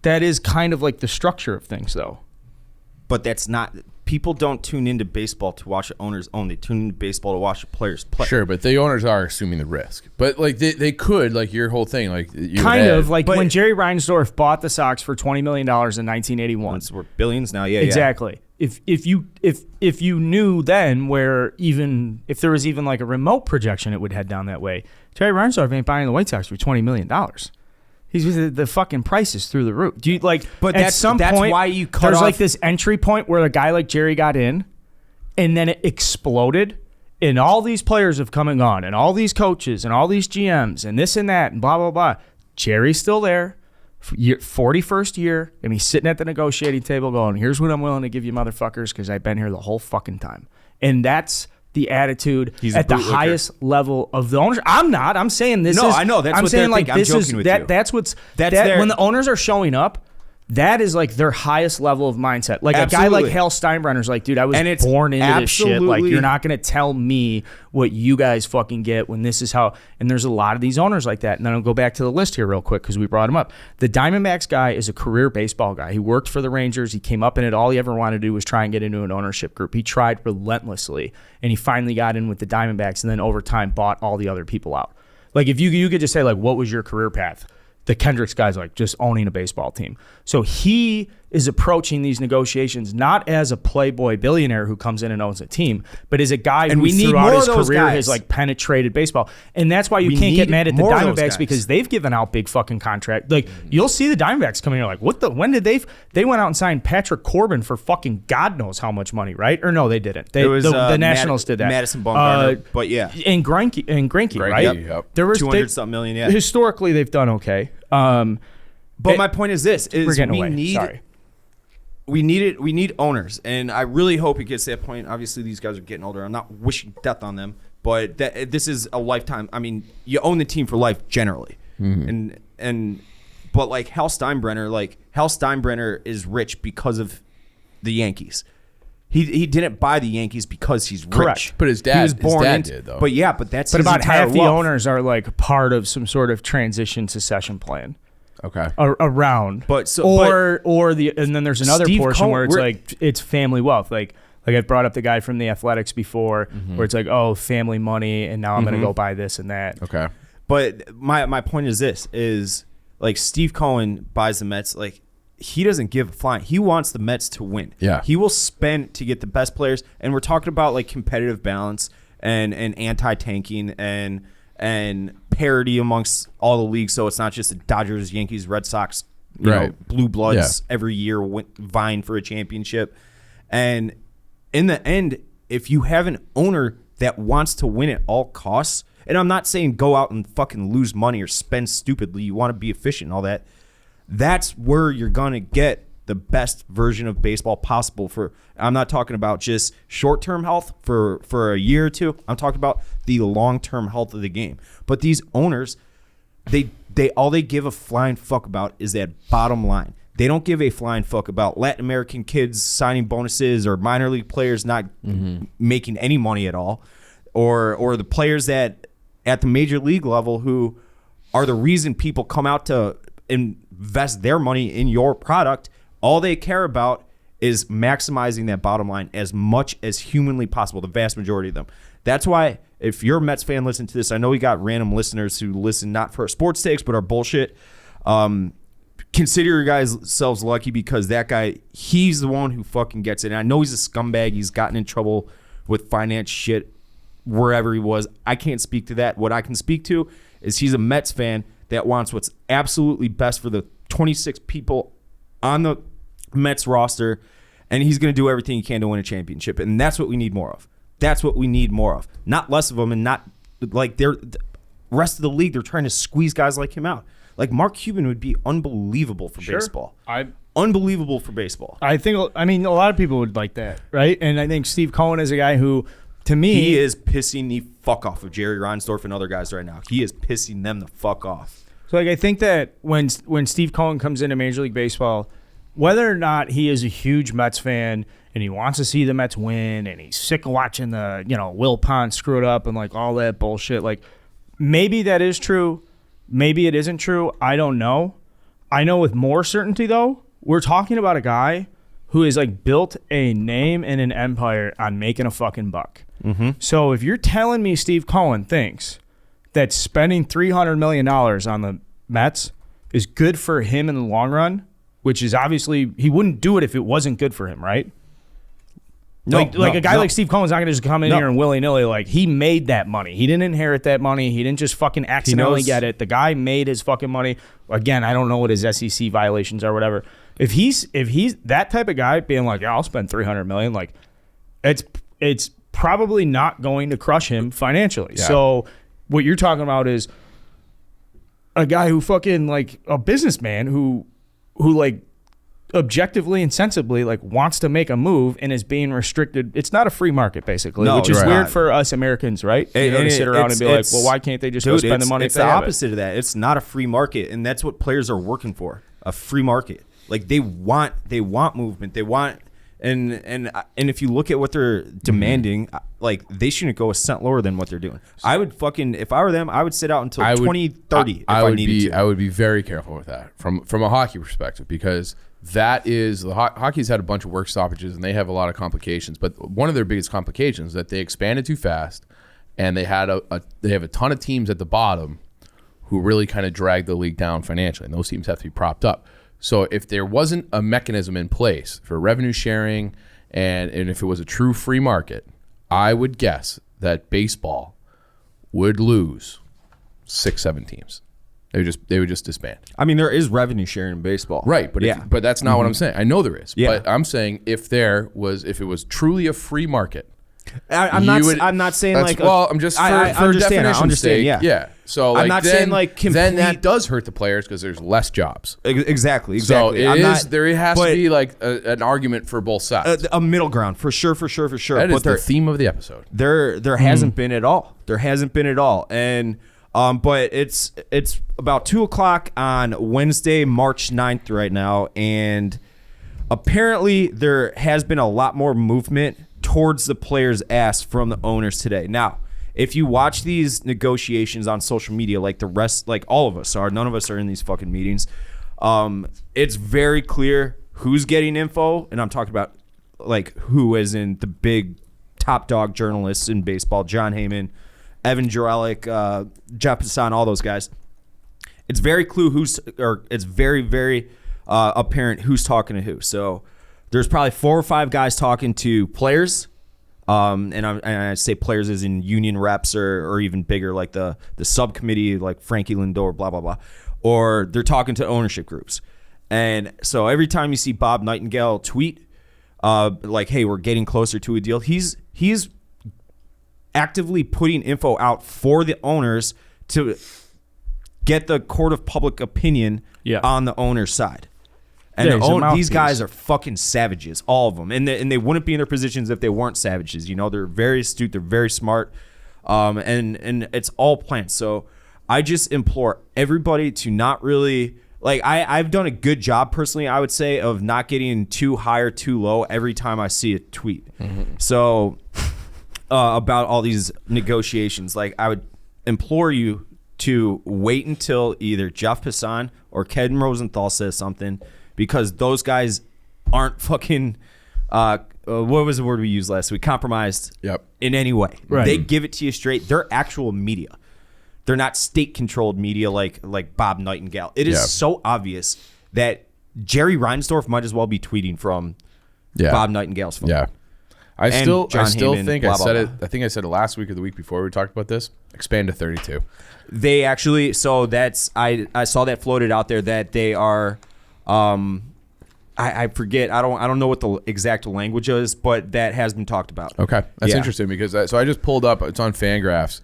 that is kind of like the structure of things, though. But that's not. People don't tune into baseball to watch the owners own. They tune into baseball to watch the players play. Sure, but the owners are assuming the risk. But like they could, like your whole thing, like when Jerry Reinsdorf bought the Sox for $20 million in 1981. It's worth billions now. Yeah, exactly. Yeah. If you knew then where even if there was even like a remote projection, it would head down that way. Jerry Reinsdorf ain't buying the White Sox for $20 million. He's the fucking price is through the roof. Do you like? But that's why you cut there's off. Like this entry point where a guy like Jerry got in, and then it exploded, and all these players have come and gone, and all these coaches, and all these GMs, and this and that, and blah blah blah. Jerry's still there, 41st year, and he's sitting at the negotiating table going, "Here's what I'm willing to give you, motherfuckers, because I've been here the whole fucking time." And that's the attitude at the highest level of the owners. I'm not. I'm saying this is. No, I know. That's I'm what saying they're like thinking. this I'm is joking with that. you. That's what's. That's when the owners are showing up. That is like their highest level of mindset. Like Absolutely. a guy like Hal Steinbrenner's like, dude, I was born into this shit. Like, you're not going to tell me what you guys fucking get when this is how. And there's a lot of these owners like that. And then I'll go back to the list here real quick because we brought him up. The Diamondbacks guy is a career baseball guy. He worked for the Rangers. He came up in it. All he ever wanted to do was try and get into an ownership group. He tried relentlessly, and he finally got in with the Diamondbacks, and then over time bought all the other people out. Like, if you could just say, like, what was your career path? The Kendricks guy's like just owning a baseball team. So he is approaching these negotiations not as a playboy billionaire who comes in and owns a team, but as a guy who throughout his career has like penetrated baseball. And that's why you can't get mad at the Diamondbacks because they've given out big fucking contract. Like, you'll see the Diamondbacks coming here like, when did they went out and signed Patrick Corbin for fucking God knows how much money, right? Or no, they didn't. The Nationals did that. Madison Bumgarner, but yeah. And Greinke, right? Yep. There was 200-something million, yeah. Historically, they've done okay. But my point is this: we're getting away. We need owners, and I really hope it gets to that point. Obviously, these guys are getting older. I'm not wishing death on them, but this is a lifetime. I mean, you own the team for life generally, but like Hal Steinbrenner is rich because of the Yankees. He didn't buy the Yankees because he's rich. Correct. But his dad did, though. But yeah, that's but his about half wealth. the owners are like part of some sort of transition succession plan. Okay. Around. And then there's another Steve portion Cohen, where it's like it's family wealth. Like I've brought up the guy from the Athletics before, where it's like, oh, family money, and now I'm gonna go buy this and that. Okay. But my point is this: is like Steve Cohen buys the Mets, like. He doesn't give a flying. He wants the Mets to win. Yeah. He will spend to get the best players. And we're talking about like competitive balance and anti-tanking and parity amongst all the leagues. So it's not just the Dodgers, Yankees, Red Sox, you know, blue bloods every year vying for a championship. And in the end, if you have an owner that wants to win at all costs, and I'm not saying go out and fucking lose money or spend stupidly. You want to be efficient and all that. That's where you're going to get the best version of baseball possible. I'm not talking about just short-term health for a year or two. I'm talking about the long-term health of the game. But these owners, they all they give a flying fuck about is that bottom line. They don't give a flying fuck about Latin American kids signing bonuses or minor league players not making any money at all, or the players that at the major league level who are the reason people come out to invest their money in your product. All they care about is maximizing that bottom line as much as humanly possible, the vast majority of them. That's why if you're a Mets fan, listen to this. I know we got random listeners who listen not for our sports takes, but our bullshit. Consider your guys selves lucky because that guy, he's the one who fucking gets it. And I know he's a scumbag. He's gotten in trouble with finance shit wherever he was. I can't speak to that. What I can speak to is he's a Mets fan that wants what's absolutely best for the 26 people on the Mets roster, and he's going to do everything he can to win a championship. And that's what we need more of. That's what we need more of. Not less of them, and not like the rest of the league. They're trying to squeeze guys like him out. Like Mark Cuban would be unbelievable for baseball. Unbelievable for baseball. I mean, a lot of people would like that, right? And I think Steve Cohen is a guy who, to me, he is pissing the fuck off of Jerry Reinsdorf and other guys right now. He is pissing them the fuck off. So, like, I think that when Steve Cohen comes into Major League Baseball, whether or not he is a huge Mets fan and he wants to see the Mets win and he's sick of watching the, Will Pond screw it up and, like, all that bullshit, like, maybe that is true. Maybe it isn't true. I don't know. I know with more certainty, though, we're talking about a guy who has, like, built a name and an empire on making a fucking buck. Mm-hmm. So if you're telling me Steve Cohen thinks that spending $300 million on the Mets is good for him in the long run, which is obviously he wouldn't do it if it wasn't good for him, right? A guy like Steve Cohen's not going to just come in here and willy-nilly. Like, he made that money. He didn't inherit that money. He didn't just fucking accidentally get it. The guy made his fucking money. Again, I don't know what his SEC violations are, whatever. If he's that type of guy being like, yeah, I'll spend $300 million, like, it's probably not going to crush him financially. Yeah. So what you're talking about is a guy who fucking, like, a businessman who like, objectively and sensibly, like, wants to make a move and is being restricted. It's not a free market, basically, which is weird for us Americans, right? To sit around and be like, well, why can't they just go spend the money? It's the opposite of that. It's not a free market, and that's what players are working for, a free market. Like they want movement. They want and if you look at what they're demanding, like they shouldn't go a cent lower than what they're doing. I would if I were them, I would sit out until 2030 if I needed to. I would be very careful with that from a hockey perspective, because that is hockey's had a bunch of work stoppages and they have a lot of complications. But one of their biggest complications is that they expanded too fast, and they have a ton of teams at the bottom who really kind of drag the league down financially, and those teams have to be propped up. So if there wasn't a mechanism in place for revenue sharing, and if it was a true free market, I would guess that baseball would lose 6-7 teams. They would just disband. I mean, there is revenue sharing in baseball, right? But but that's not what I'm saying. I know there is, but I'm saying if it was truly a free market. I'm not saying like. I'm just for definition's sake. Yeah. So I'm not saying like then that does hurt the players because there's less jobs. Exactly. So there has to be like an argument for both sides. A middle ground for sure. That is the theme of the episode. There hasn't been at all. And but it's about 2:00 on Wednesday, March 9th right now, and apparently there has been a lot more movement towards the players' ass from the owners today. Now, if you watch these negotiations on social media, like all of us are, none of us are in these fucking meetings. It's very clear who's getting info, and I'm talking about like who, as in the big top dog journalists in baseball, John Heyman, Evan Jurelic, Jeff Passan, all those guys. It's very it's very, very apparent who's talking to who. So there's probably 4 or 5 guys talking to players, and I say players as in union reps or even bigger, like the subcommittee, like Frankie Lindor, blah, blah, blah. Or they're talking to ownership groups. And so every time you see Bob Nightingale tweet, like, hey, we're getting closer to a deal, he's actively putting info out for the owners to get the court of public opinion on the owner's side. And these guys are fucking savages, all of them. And they wouldn't be in their positions if they weren't savages. You know, they're very astute. They're very smart. And it's all planned. So I just implore everybody to not really, like, I've done a good job personally, I would say, of not getting too high or too low every time I see a tweet. Mm-hmm. So about all these negotiations, like, I would implore you to wait until either Jeff Passan or Ken Rosenthal says something, because those guys aren't fucking, what was the word we used last week? Compromised in any way. Right. They give it to you straight. They're actual media. They're not state-controlled media like Bob Nightingale. It is so obvious that Jerry Reinsdorf might as well be tweeting from Bob Nightingale's phone. Yeah. I still Heyman, think blah, I said blah, it. I think I said it last week or the week before we talked about this. Expand to 32. They actually, so that's, I saw that floated out there that they are, I forget, I don't know what the exact language is, but that has been talked about. Okay, that's interesting, because so I just pulled up, it's on Fangraphs,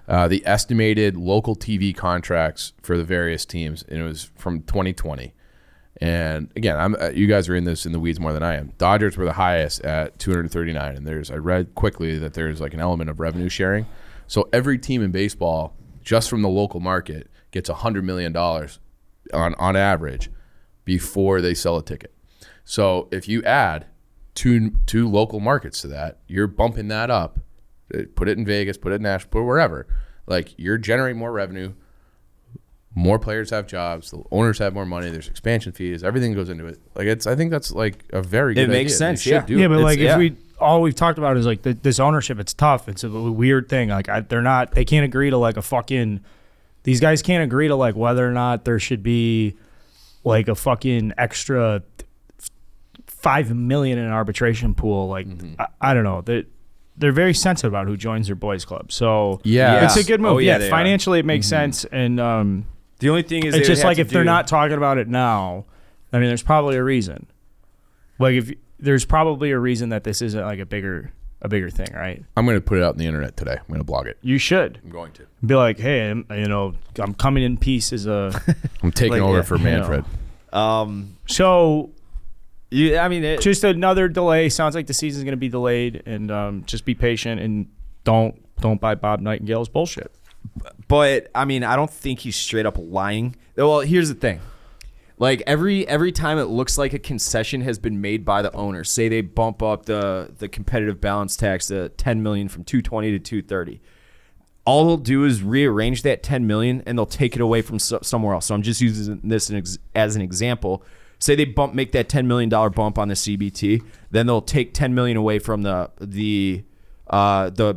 the estimated local TV contracts for the various teams, and it was from 2020. And again, you guys are in the weeds more than I am. Dodgers were the highest at 239, and I read quickly that there's like an element of revenue sharing. So every team in baseball, just from the local market, gets $100 million on average before they sell a ticket. So if you add two local markets to that, you're bumping that up. Put it in Vegas, put it in Nashville, put it wherever. Like, you're generating more revenue. More players have jobs. The owners have more money. There's expansion fees. Everything goes into it. Like, I think that's like a very good idea. It makes sense. But like, all we've talked about is like this ownership. It's tough. It's a weird thing. Like, they can't agree to like a fucking. These guys can't agree to like whether or not there should be like a fucking extra $5 million in an arbitration pool. Like, I don't know. They're very sensitive about who joins their boys club. So it's a good move. Financially it makes sense. And the only thing is, it's just like if they're not talking about it now, I mean, there's probably a reason. Like, there's probably a reason that this isn't like a bigger thing, right? I'm going to put it out on the internet today. I'm going to blog it. You should. I'm going to be like, hey, I'm coming in peace as a. I'm taking over for Manfred. So. Yeah, I mean, just another delay. Sounds like the season's going to be delayed, and just be patient and don't buy Bob Nightingale's bullshit. But I mean, I don't think he's straight up lying. Well, here's the thing: Like every time it looks like a concession has been made by the owner, say they bump up the competitive balance tax to $10 million from $220 to $230. All they'll do is rearrange that $10 million and they'll take it away from somewhere else. So I'm just using this as an example. Say they make that $10 million bump on the CBT, then they'll take $10 million away from the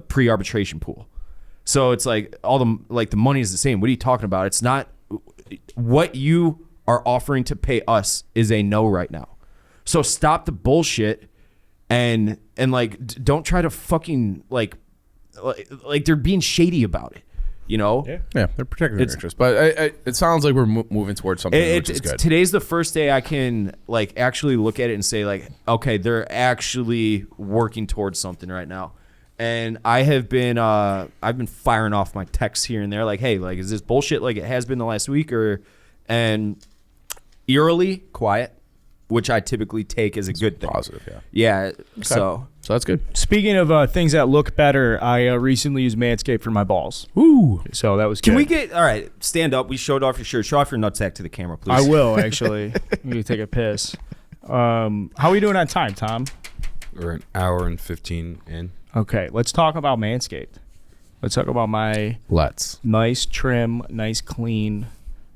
pre-arbitration pool. So it's like the money is the same. What are you talking about? It's not what you are offering to pay us is a no right now. So stop the bullshit and like don't try to fucking like they're being shady about it. You know? Yeah, they're protecting their interests. But it sounds like we're moving towards something which is good. Today's the first day I can like actually look at it and say like, okay, they're actually working towards something right now. And I've been firing off my texts here and there like, hey, like, is this bullshit like it has been the last week and eerily quiet, which I typically take as a good thing. Positive, yeah. Yeah. Okay. So that's good. Speaking of things that look better, I recently used Manscaped for my balls. Ooh. So that was Can good. we get, all right, stand up. We showed off your shirt. Show off your nutsack to the camera, please. I will, actually. I'm going to take a piss. How are we doing on time, Tom? We're an hour and 15 in. Okay, let's talk about Manscaped. Let's talk about my nice trim, nice clean,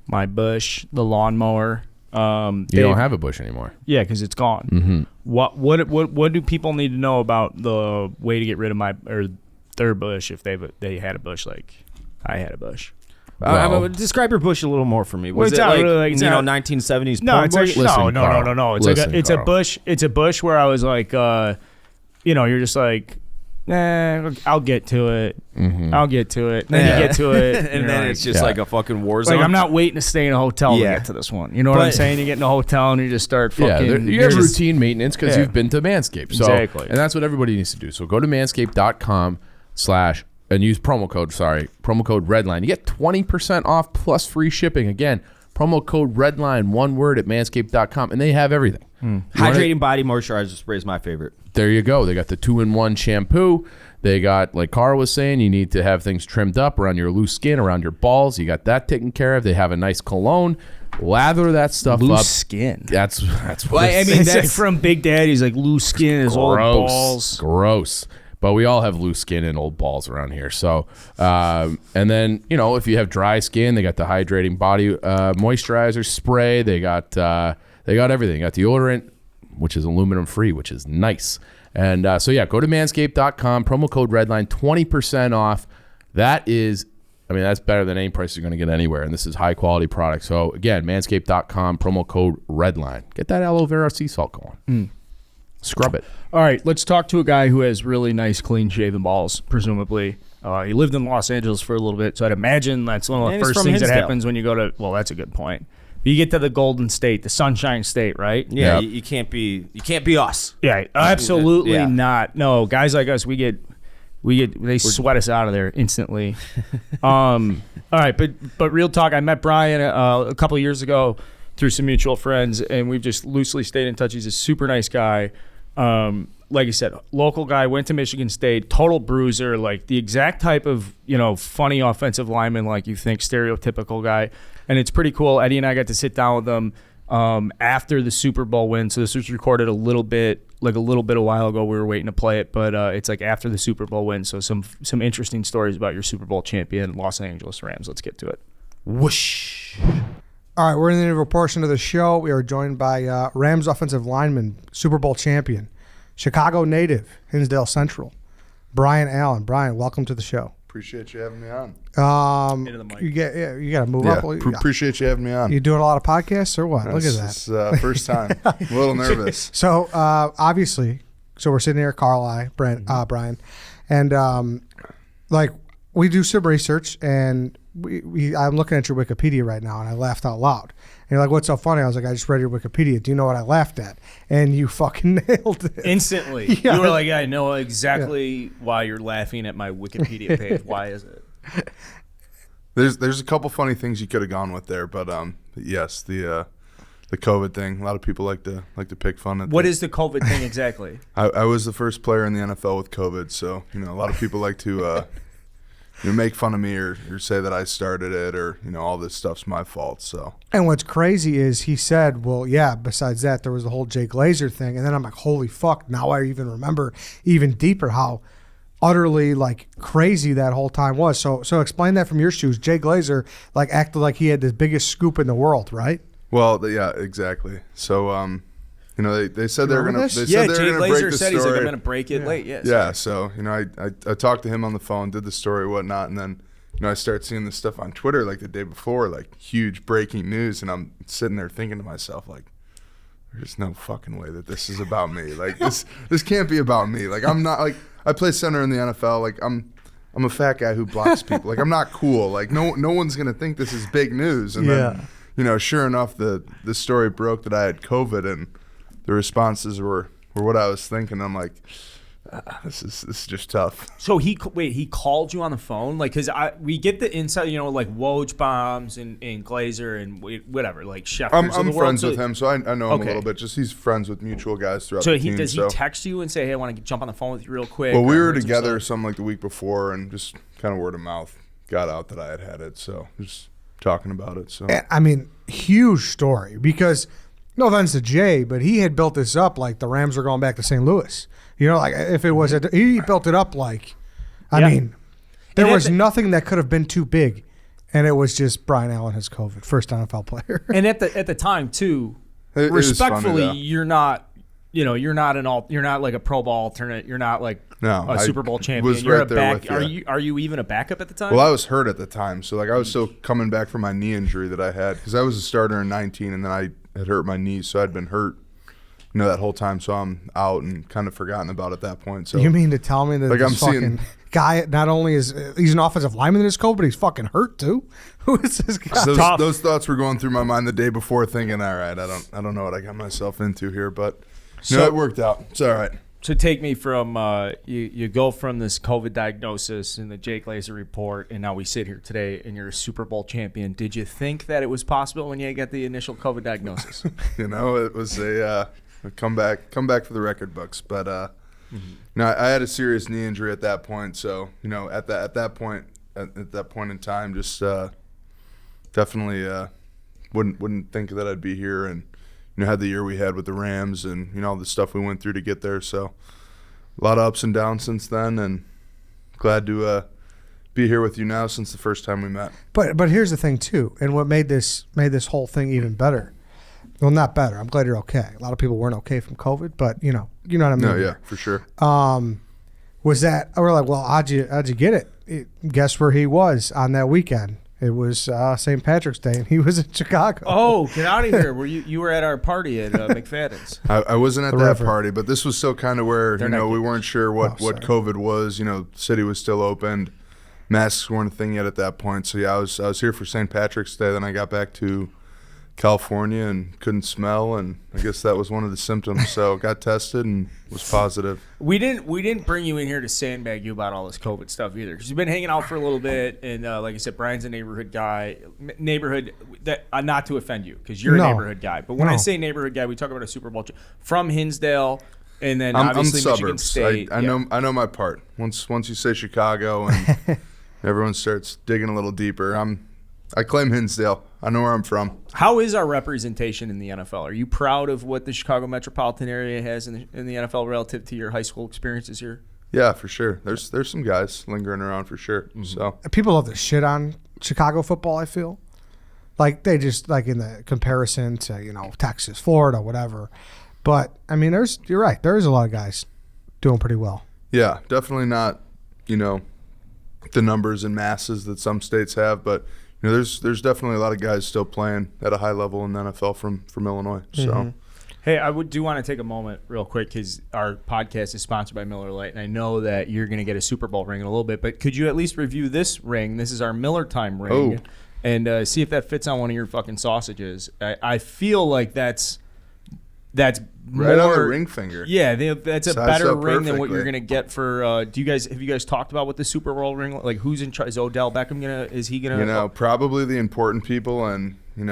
my bush, the lawnmower. You don't have a bush anymore. Yeah, because it's gone. Mm-hmm. What do people need to know about the way to get rid of their bush if they had a bush like I had a bush? Describe your bush a little more for me. Was it's it not like, really like 1970s no, porn it's bush? like, no. It's a Carl. bush. It's a bush where I was like, you're just like, I'll get to it. Mm-hmm. I'll get to it. And then you get to it, and then it's just like a fucking war zone. Like I'm not waiting to stay in a hotel to get to this one. You know what I'm saying? You get in a hotel and you just start fucking. You have routine maintenance because you've been to Manscaped. So, exactly. And that's what everybody needs to do. So go to manscaped.com/ and use promo code Redline. You get 20% off plus free shipping. Again, promo code Redline, one word at manscaped.com, and they have everything. Hydrating body moisturizer spray is my favorite. There you go. They got the 2-in-1 shampoo. They got, like Carl was saying, you need to have things trimmed up around your loose skin, around your balls. You got that taken care of. They have a nice cologne. Lather that stuff loose up. Skin. That's what I mean, that's like from Big Daddy's like loose skin is old balls. Gross. But we all have loose skin and old balls around here. So, and then, if you have dry skin, they got the hydrating body moisturizer spray. They got everything. They got deodorant, which is aluminum free, which is nice. And go to manscaped.com, promo code Redline, 20% off. That's better than any price you're going to get anywhere. And this is high quality product. So again, manscaped.com, promo code Redline. Get that aloe vera sea salt going. Scrub it. All right, let's talk to a guy who has really nice, clean-shaven balls, presumably. He lived in Los Angeles for a little bit, so I'd imagine that's one of the first things that happens when you go to. Well, that's a good point. You get to the Golden State, the Sunshine State, right? Yeah, you can't be us. Yeah, absolutely not. No, guys like us, they sweat us out of there instantly. All right, but real talk. I met Brian a couple of years ago through some mutual friends, and we've just loosely stayed in touch. He's a super nice guy. Like I said, local guy, went to Michigan State, total bruiser, like the exact type of, funny offensive lineman, like you think, stereotypical guy. And it's pretty cool. Eddie and I got to sit down with him after the Super Bowl win. So this was recorded a little bit a while ago. We were waiting to play it, but it's like after the Super Bowl win. So some interesting stories about your Super Bowl champion, Los Angeles Rams. Let's get to it. Whoosh. All right, we're in the interval portion of the show. We are joined by Rams offensive lineman, Super Bowl champion, Chicago native, Hinsdale Central, Brian Allen. Brian, welcome to the show. Appreciate you having me on. Into the mic. You got to move up. Appreciate you having me on. You doing a lot of podcasts or what? Look at that. It's first time. I'm a little nervous. So obviously, we're sitting here, Carl, Brian, and we do some research, and I'm looking at your Wikipedia right now, and I laughed out loud. And you're like, "What's so funny?" I was like, "I just read your Wikipedia. Do you know what I laughed at?" And you fucking nailed it instantly. Yeah. You were like, "I know exactly why you're laughing at my Wikipedia page. Why is it?" There's a couple funny things you could have gone with there, but yes, the COVID thing. A lot of people like to pick fun at. What is the COVID thing exactly? I was the first player in the NFL with COVID, so a lot of people like to make fun of me or say that I started it or all this stuff's my fault. So. And what's crazy is he said, well, yeah, besides that, there was the whole Jay Glazer thing. And then I'm like, holy fuck, now I even remember even deeper how utterly like crazy that whole time was. So explain that from your shoes. Jay Glazer like acted like he had the biggest scoop in the world, right? Well, yeah, exactly. So, they said they were gonna. They Jay said they were gonna break Glazer the said he's like, story. I'm gonna break it late. Yes. Yeah. So I talked to him on the phone, did the story, whatnot, and then I start seeing this stuff on Twitter like the day before, like huge breaking news, and I'm sitting there thinking to myself like, there's no fucking way that this is about me. Like this can't be about me. Like I'm not like I play center in the NFL. Like I'm a fat guy who blocks people. Like I'm not cool. Like no one's gonna think this is big news. And then sure enough, the story broke that I had COVID, and the responses were what I was thinking. I'm like, this is just tough. So he called you on the phone, like, because we get the insight, like Woj bombs and Glazer and whatever, like Sheffers. I'm friends with him, so I know him a little bit. Just he's friends with mutual guys throughout the team. Does he text you and say, hey, I want to jump on the phone with you real quick? Well, we were together something like the week before, and just kind of word of mouth got out that I had it, so just talking about it. So I mean, huge story because no offense to Jay, but he had built this up like the Rams were going back to St. Louis. Like if it was, he built it up like, I mean, there was nothing that could have been too big, and it was just Brian Allen has COVID, first NFL player. And at the time too, respectfully, you're not, you're not like a Pro Bowl alternate. You're not like a Super Bowl champion. You're a back. Are you even a backup at the time? Well, I was hurt at the time, so like I was still coming back from my knee injury that I had because I was a starter in 19, and then I had hurt my knee, so I'd been hurt. That whole time, so I'm out and kind of forgotten about at that point. So you mean to tell me that like this fucking guy not only is he's an offensive lineman in his COVID, but he's fucking hurt too? Who is this guy? Those thoughts were going through my mind the day before, thinking, all right, I don't know what I got myself into here, but it worked out. It's all right. So take me from you go from this COVID diagnosis and the Jay Glazer report, and now we sit here today, and you're a Super Bowl champion. Did you think that it was possible when you got the initial COVID diagnosis? It was a come back for the record books, but I had a serious knee injury at that point, so at that point in time, just definitely wouldn't think that I'd be here, and had the year we had with the Rams and all the stuff we went through to get there. So a lot of ups and downs since then, and glad to be here with you now since the first time we met. But here's the thing too, and what made this whole thing even better. Well, not better. I'm glad you're okay. A lot of people weren't okay from COVID, but you know what I mean. No, yeah, for sure. Was that we're like, well, how'd you get it? Guess where he was on that weekend? It was St. Patrick's Day, and he was in Chicago. Oh, get out of here! Were you were at our party at McFadden's? I wasn't at that party, but this was still kind of where we weren't sure what COVID was. City was still opened, masks weren't a thing yet at that point. So yeah, I was here for St. Patrick's Day. Then I got back to California and couldn't smell, and I guess that was one of the symptoms. So got tested and was positive. We didn't bring you in here to sandbag you about all this COVID stuff either, because you've been hanging out for a little bit, and like I said, Brian's a neighborhood guy. Neighborhood that not to offend you, because you're a neighborhood guy, but when I say neighborhood guy, we talk about a Super Bowl from Hinsdale, and then obviously I'm Michigan suburbs. State. I know my part. Once you say Chicago and everyone starts digging a little deeper, I claim Hinsdale. I know where I'm from. How is our representation in the NFL? Are you proud of what the Chicago metropolitan area has in the NFL relative to your high school experiences here? Yeah, for sure. There's some guys lingering around for sure. Mm-hmm. So people love to shit on Chicago football, I feel. Like they just like in the comparison to, Texas, Florida, whatever. But I mean you're right, there is a lot of guys doing pretty well. Yeah, definitely not, the numbers and masses that some states have, but there's definitely a lot of guys still playing at a high level in the NFL from Illinois. So, mm-hmm. Hey, I do want to take a moment real quick because our podcast is sponsored by Miller Lite, and I know that you're going to get a Super Bowl ring in a little bit, but could you at least review this ring? This is our Miller Time ring, and see if that fits on one of your fucking sausages. I feel like that's right more, on the ring finger. Yeah, that's a better ring than what you're perfectly. gonna get for. Have you guys talked about what the Super Bowl ring? Like, who's in charge? Is Odell Beckham is he gonna? Probably the important people, and I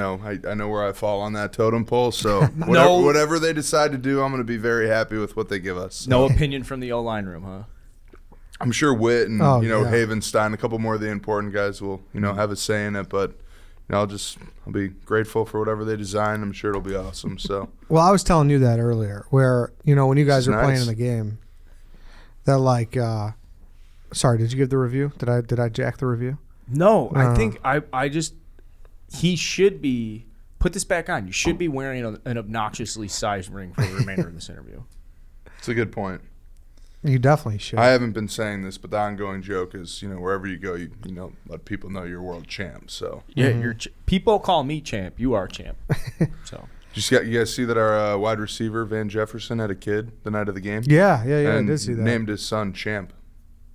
know where I fall on that totem pole. So whatever they decide to do, I'm gonna be very happy with what they give us. So. No opinion from the O-line room, huh? I'm sure Witt and yeah. Havenstein, a couple more of the important guys will have a say in it. But I'll be grateful for whatever they design. I'm sure it'll be awesome. So well, I was telling you that earlier, where when you guys are playing in the game, that like, sorry, did you give the review? Did I jack the review? No, I think he should be. Put this back on. You should be wearing an obnoxiously sized ring for the remainder of this interview. It's a good point. You definitely should. I haven't been saying this, but the ongoing joke is, wherever you go, you let people know you're world champ. So yeah, people call me champ. You are champ. So you guys see that our wide receiver Van Jefferson had a kid the night of the game? Yeah, and I did see that. Named his son Champ.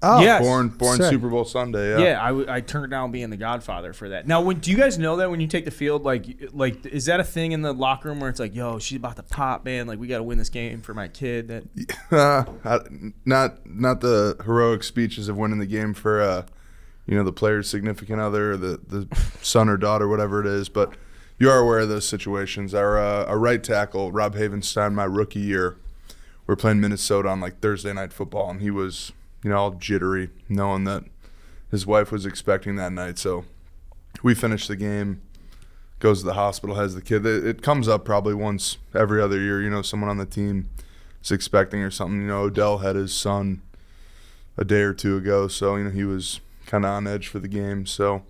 Oh, yes. Born Super Bowl Sunday. Yeah, I turned down being the godfather for that. Now, do you guys know that when you take the field, like is that a thing in the locker room where it's like, yo, she's about to pop, man, like we got to win this game for my kid? Not the heroic speeches of winning the game for the player's significant other, or the son or daughter, whatever it is, but you are aware of those situations. Our right tackle, Rob Havenstein, my rookie year, we're playing Minnesota on like Thursday Night Football, and he was all jittery, knowing that his wife was expecting that night. So we finish the game, goes to the hospital, has the kid. It comes up probably once every other year. Someone on the team is expecting or something. Odell had his son a day or two ago, so he was kind of on edge for the game. So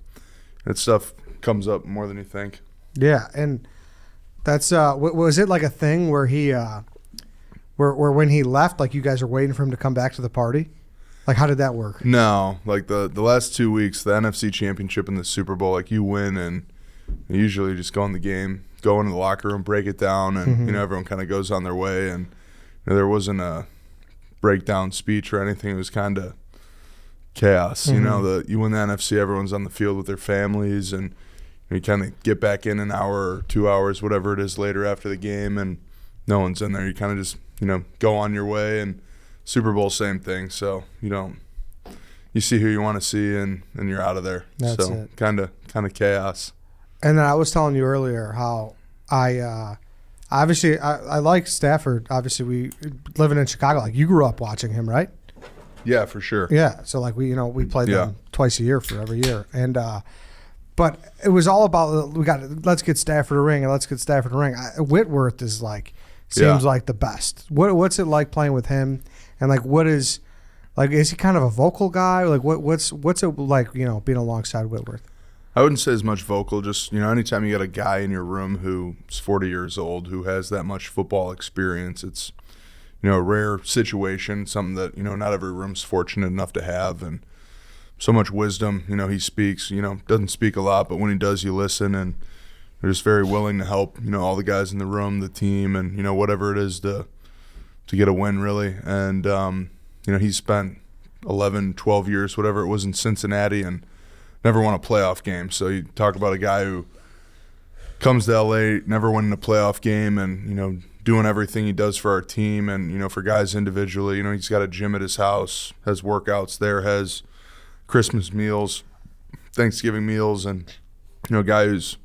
that stuff comes up more than you think. Yeah, and that's was it like a thing where he where when he left, like you guys are waiting for him to come back to the party? Like, how did that work? No, like the last 2 weeks, the NFC Championship and the Super Bowl, like you win and you usually just go in the game, go into the locker room, break it down, and everyone kind of goes on their way. And there wasn't a breakdown speech or anything. It was kind of chaos. You win the NFC, everyone's on the field with their families, and you kind of get back in an hour or 2 hours, whatever it is, later after the game, and no one's in there. You kind of just go on your way. And Super Bowl, same thing. So you see who you want to see, and you're out of there. That's so it. Kind of chaos. And then I was telling you earlier how I like Stafford. Obviously, we living in Chicago. Like you grew up watching him, right? Yeah, for sure. Yeah. So like we played them twice a year for every year, and but it was all about let's get Stafford a ring and let's get Stafford a ring. Whitworth is seems like the best. What's it like playing with him? And is he kind of a vocal guy? Like what's it like, being alongside Whitworth? I wouldn't say as much vocal, just, anytime you got a guy in your room who's 40 years old, who has that much football experience, it's, a rare situation, something that, not every room's fortunate enough to have, and so much wisdom. He speaks, doesn't speak a lot, but when he does, you listen, and they're just very willing to help, all the guys in the room, the team, and, whatever it is to get a win, really. And, he spent 11, 12 years, whatever it was, in Cincinnati and never won a playoff game. So you talk about a guy who comes to L.A., never winning a playoff game, and, doing everything he does for our team and, for guys individually. He's got a gym at his house, has workouts there, has Christmas meals, Thanksgiving meals, and, a guy who's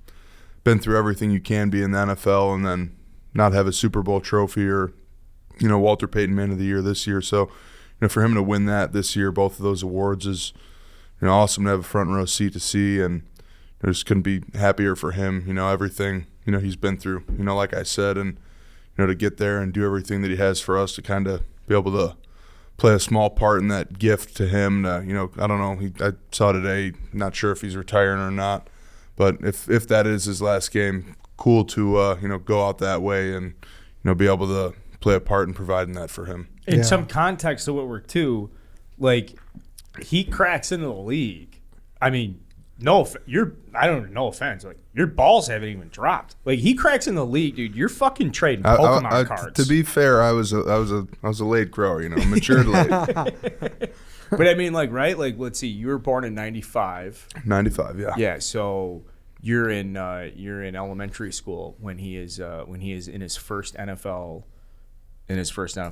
been through everything you can be in the NFL and then not have a Super Bowl trophy or, Walter Payton Man of the Year this year. So, for him to win that this year, both of those awards is, awesome to have a front row seat to see, and I just couldn't be happier for him. Everything, he's been through, like I said, and, to get there and do everything that he has for us to kind of be able to play a small part in that gift to him. To, I don't know. I saw today, not sure if he's retiring or not, but if that is his last game, cool to, go out that way and, be able to play a part in providing that for him. In some context to Whitworth too, like he cracks into the league. I mean, no offense. Like your balls haven't even dropped. Like he cracks in the league, dude. You're fucking trading Pokemon cards. To be fair, I was a late grower. Matured late. But I mean, right? Like let's see. You were born in 95. 95, yeah. Yeah. So you're in elementary school when he is in his first NFL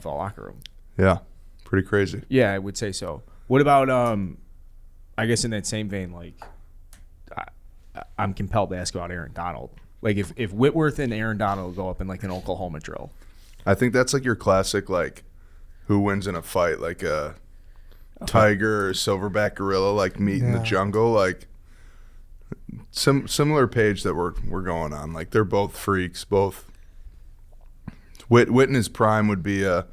locker room. Yeah, pretty crazy. Yeah, I would say so. What about I guess in that same vein, like I'm compelled to ask about Aaron Donald. Like if Whitworth and Aaron Donald go up in like an Oklahoma drill. I think that's like your classic, like who wins in a fight, like tiger or silverback gorilla like meet in the jungle. Like similar page that we're going on. Like they're both freaks. Both Whit in his prime would be a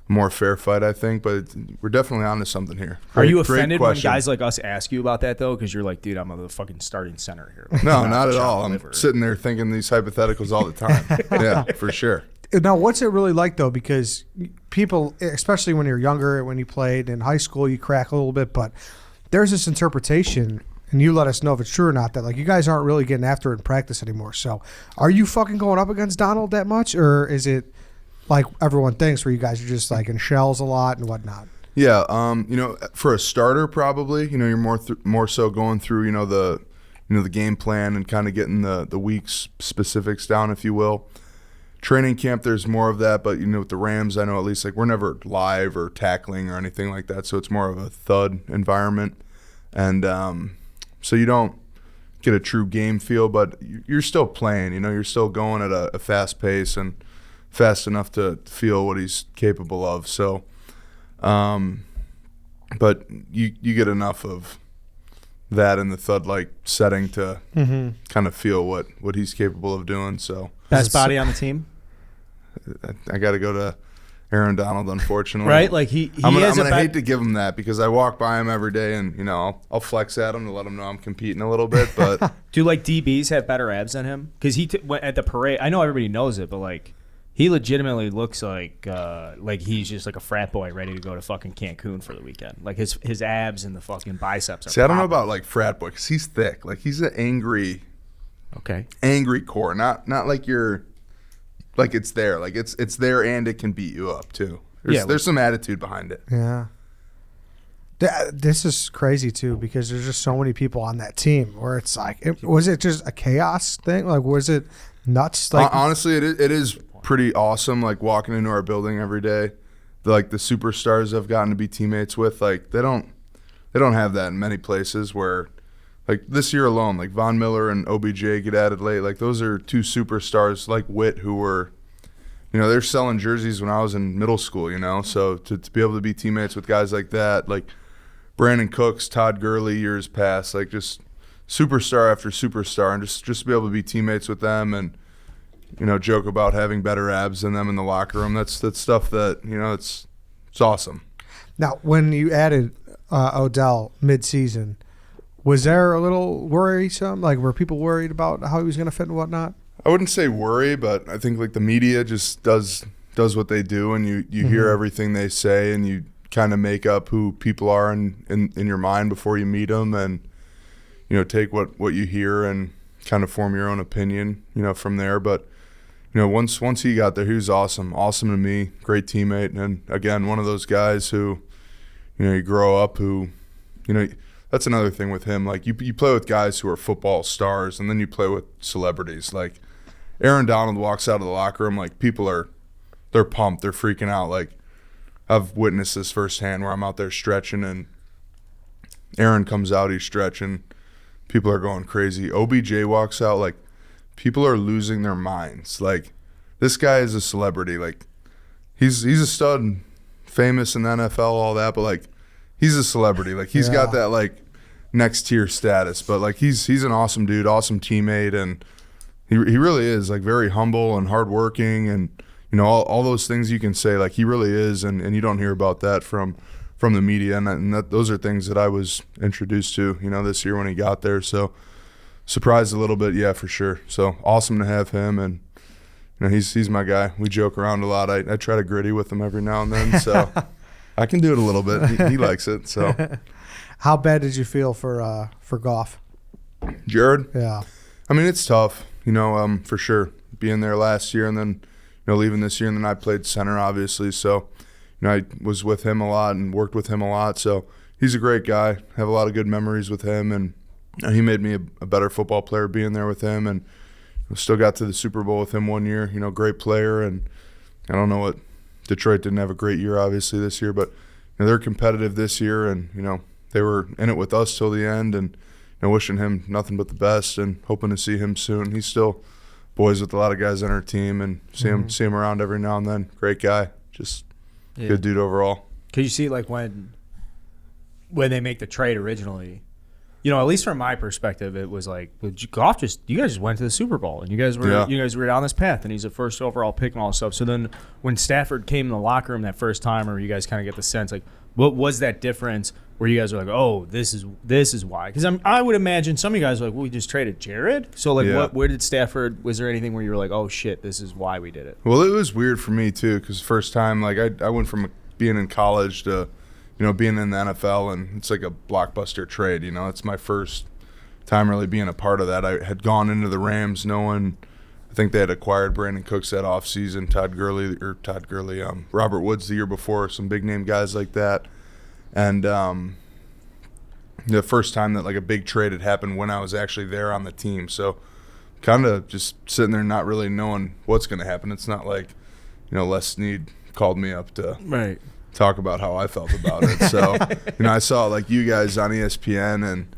more fair fight, I think, but we're definitely onto something here. Are you offended when guys like us ask you about that, though? Because you're like, dude, I'm a fucking starting center here. Like, no, not at all. I'm sitting there thinking these hypotheticals all the time. Yeah, for sure. Now, what's it really like, though? Because people, especially when you're younger, when you played in high school, you crack a little bit, but there's this interpretation, and you let us know if it's true or not, that like you guys aren't really getting after it in practice anymore. So are you fucking going up against Donald that much, or is it like everyone thinks where you guys are just like in shells a lot and whatnot? Yeah, for a starter, probably, you're more so going through, the game plan and kind of getting the week's specifics down, if you will. Training camp, there's more of that, but with the Rams, I know at least like we're never live or tackling or anything like that, so it's more of a thud environment, and so you don't get a true game feel, but you're still playing. You're still going at a fast pace and fast enough to feel what he's capable of. So, but you get enough of that in the thud-like setting to kind of feel what he's capable of doing. So, best body on the team. I got to go to Aaron Donald, unfortunately. Right? Like I'm gonna hate to give him that because I walk by him every day and I'll flex at him to let him know I'm competing a little bit. But do like DBs have better abs than him? Because at the parade, I know everybody knows it, but like. He legitimately looks like he's just like a frat boy ready to go to fucking Cancun for the weekend. Like his abs and the fucking biceps are See, I don't know about like frat boy because he's thick. Like he's an angry core. Not like you're like it's there. Like it's there and it can beat you up too. There's some attitude behind it. Yeah. This is crazy too because there's just so many people on that team where it's like, was it just a chaos thing? Like was it nuts? Like honestly, it is pretty awesome, like walking into our building every day. The superstars I've gotten to be teammates with, like they don't have that in many places. Where like this year alone, like Von Miller and OBJ get added late. Like those are two superstars like Witt who were, they're selling jerseys when I was in middle school. So to be able to be teammates with guys like that, like Brandon Cooks, Todd Gurley, years past, like just superstar after superstar, and just be able to be teammates with them and. Joke about having better abs than them in the locker room. That's stuff that, it's awesome. Now, when you added Odell mid-season, was there a little worrisome? Like, were people worried about how he was going to fit and whatnot? I wouldn't say worry, but I think, like, the media just does what they do, and you hear everything they say, and you kind of make up who people are in your mind before you meet them, and, take what you hear and kind of form your own opinion, from there. But once he got there, he was awesome to me, great teammate, and again, one of those guys who, you grow up who, that's another thing with him. Like you play with guys who are football stars, and then you play with celebrities. Like Aaron Donald walks out of the locker room, like they're pumped, they're freaking out. Like I've witnessed this firsthand where I'm out there stretching, and Aaron comes out, he's stretching, people are going crazy. OBJ walks out, like. People are losing their minds. Like, this guy is a celebrity. Like, he's a stud, famous in the NFL, all that, but, like, he's a celebrity. Like, he's got that, like, next-tier status. But, like, he's an awesome dude, awesome teammate, and he really is, like, very humble and hardworking and, all those things you can say. Like, he really is, and you don't hear about that from the media. And those are things that I was introduced to, this year when he got there. So, surprised a little bit, yeah, for sure. So awesome to have him, and he's my guy. We joke around a lot. I try to gritty with him every now and then, so I can do it a little bit. He likes it. So, how bad did you feel for Goff? Jared? Yeah, I mean it's tough, for sure. Being there last year and then leaving this year, and then I played center obviously. So I was with him a lot and worked with him a lot. So he's a great guy. Have a lot of good memories with him, and. He made me a better football player being there with him, and still got to the Super Bowl with him one year. Great player, and I don't know what Detroit didn't have a great year obviously this year, but they're competitive this year, and they were in it with us till the end, and wishing him nothing but the best and hoping to see him soon. He's still boys with a lot of guys on our team, and see him around every now and then. Great guy, just good dude overall. Could you see like when when they make the trade originally, at least from my perspective, it was like Goff you guys just went to the Super Bowl and you guys were down this path and he's a first overall pick and all this stuff. So then when Stafford came in the locker room that first time, or you guys kind of get the sense like, what was that difference where you guys were like, oh, this is why? Because I would imagine some of you guys were like, well, we just traded Jared. So like, where did Stafford? Was there anything where you were like, oh shit, this is why we did it? Well, it was weird for me too, because first time like I went from being in college to being in the NFL, and it's like a blockbuster trade. It's my first time really being a part of that. I had gone into the Rams knowing, I think they had acquired Brandon Cooks that offseason, Robert Woods the year before, some big name guys like that. And the first time that like a big trade had happened when I was actually there on the team. So kind of just sitting there not really knowing what's going to happen. It's not like, Les Snead called me up to talk about how I felt about it. So, I saw like you guys on ESPN and,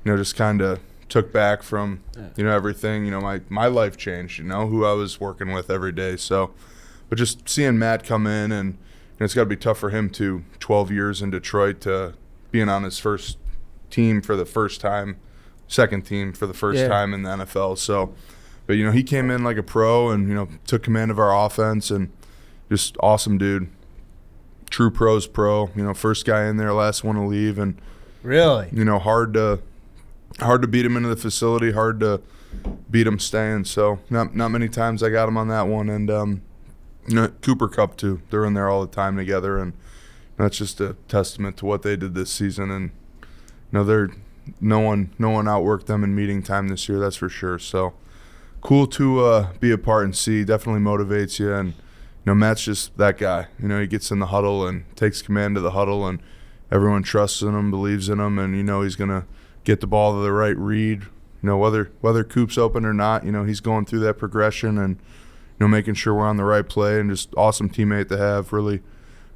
just kind of took back from, everything. My life changed, who I was working with every day. So, but just seeing Matt come in and it's got to be tough for him to 12 years in Detroit to being on his first team for the first time, second team for the first time in the NFL. So, but, he came in like a pro and, took command of our offense and just awesome dude. True pros pro, first guy in there, last one to leave, and really, hard to beat him into the facility, hard to beat him staying. So not many times I got him on that one, and Cooper Kupp too. They're in there all the time together, and that's just a testament to what they did this season. And they're no one outworked them in meeting time this year, that's for sure. So cool to be a part and see. Definitely motivates you. And Matt's just that guy. He gets in the huddle and takes command of the huddle, and everyone trusts in him, believes in him, and he's gonna get the ball to the right read. Whether Coop's open or not, he's going through that progression and making sure we're on the right play, and just awesome teammate to have. Really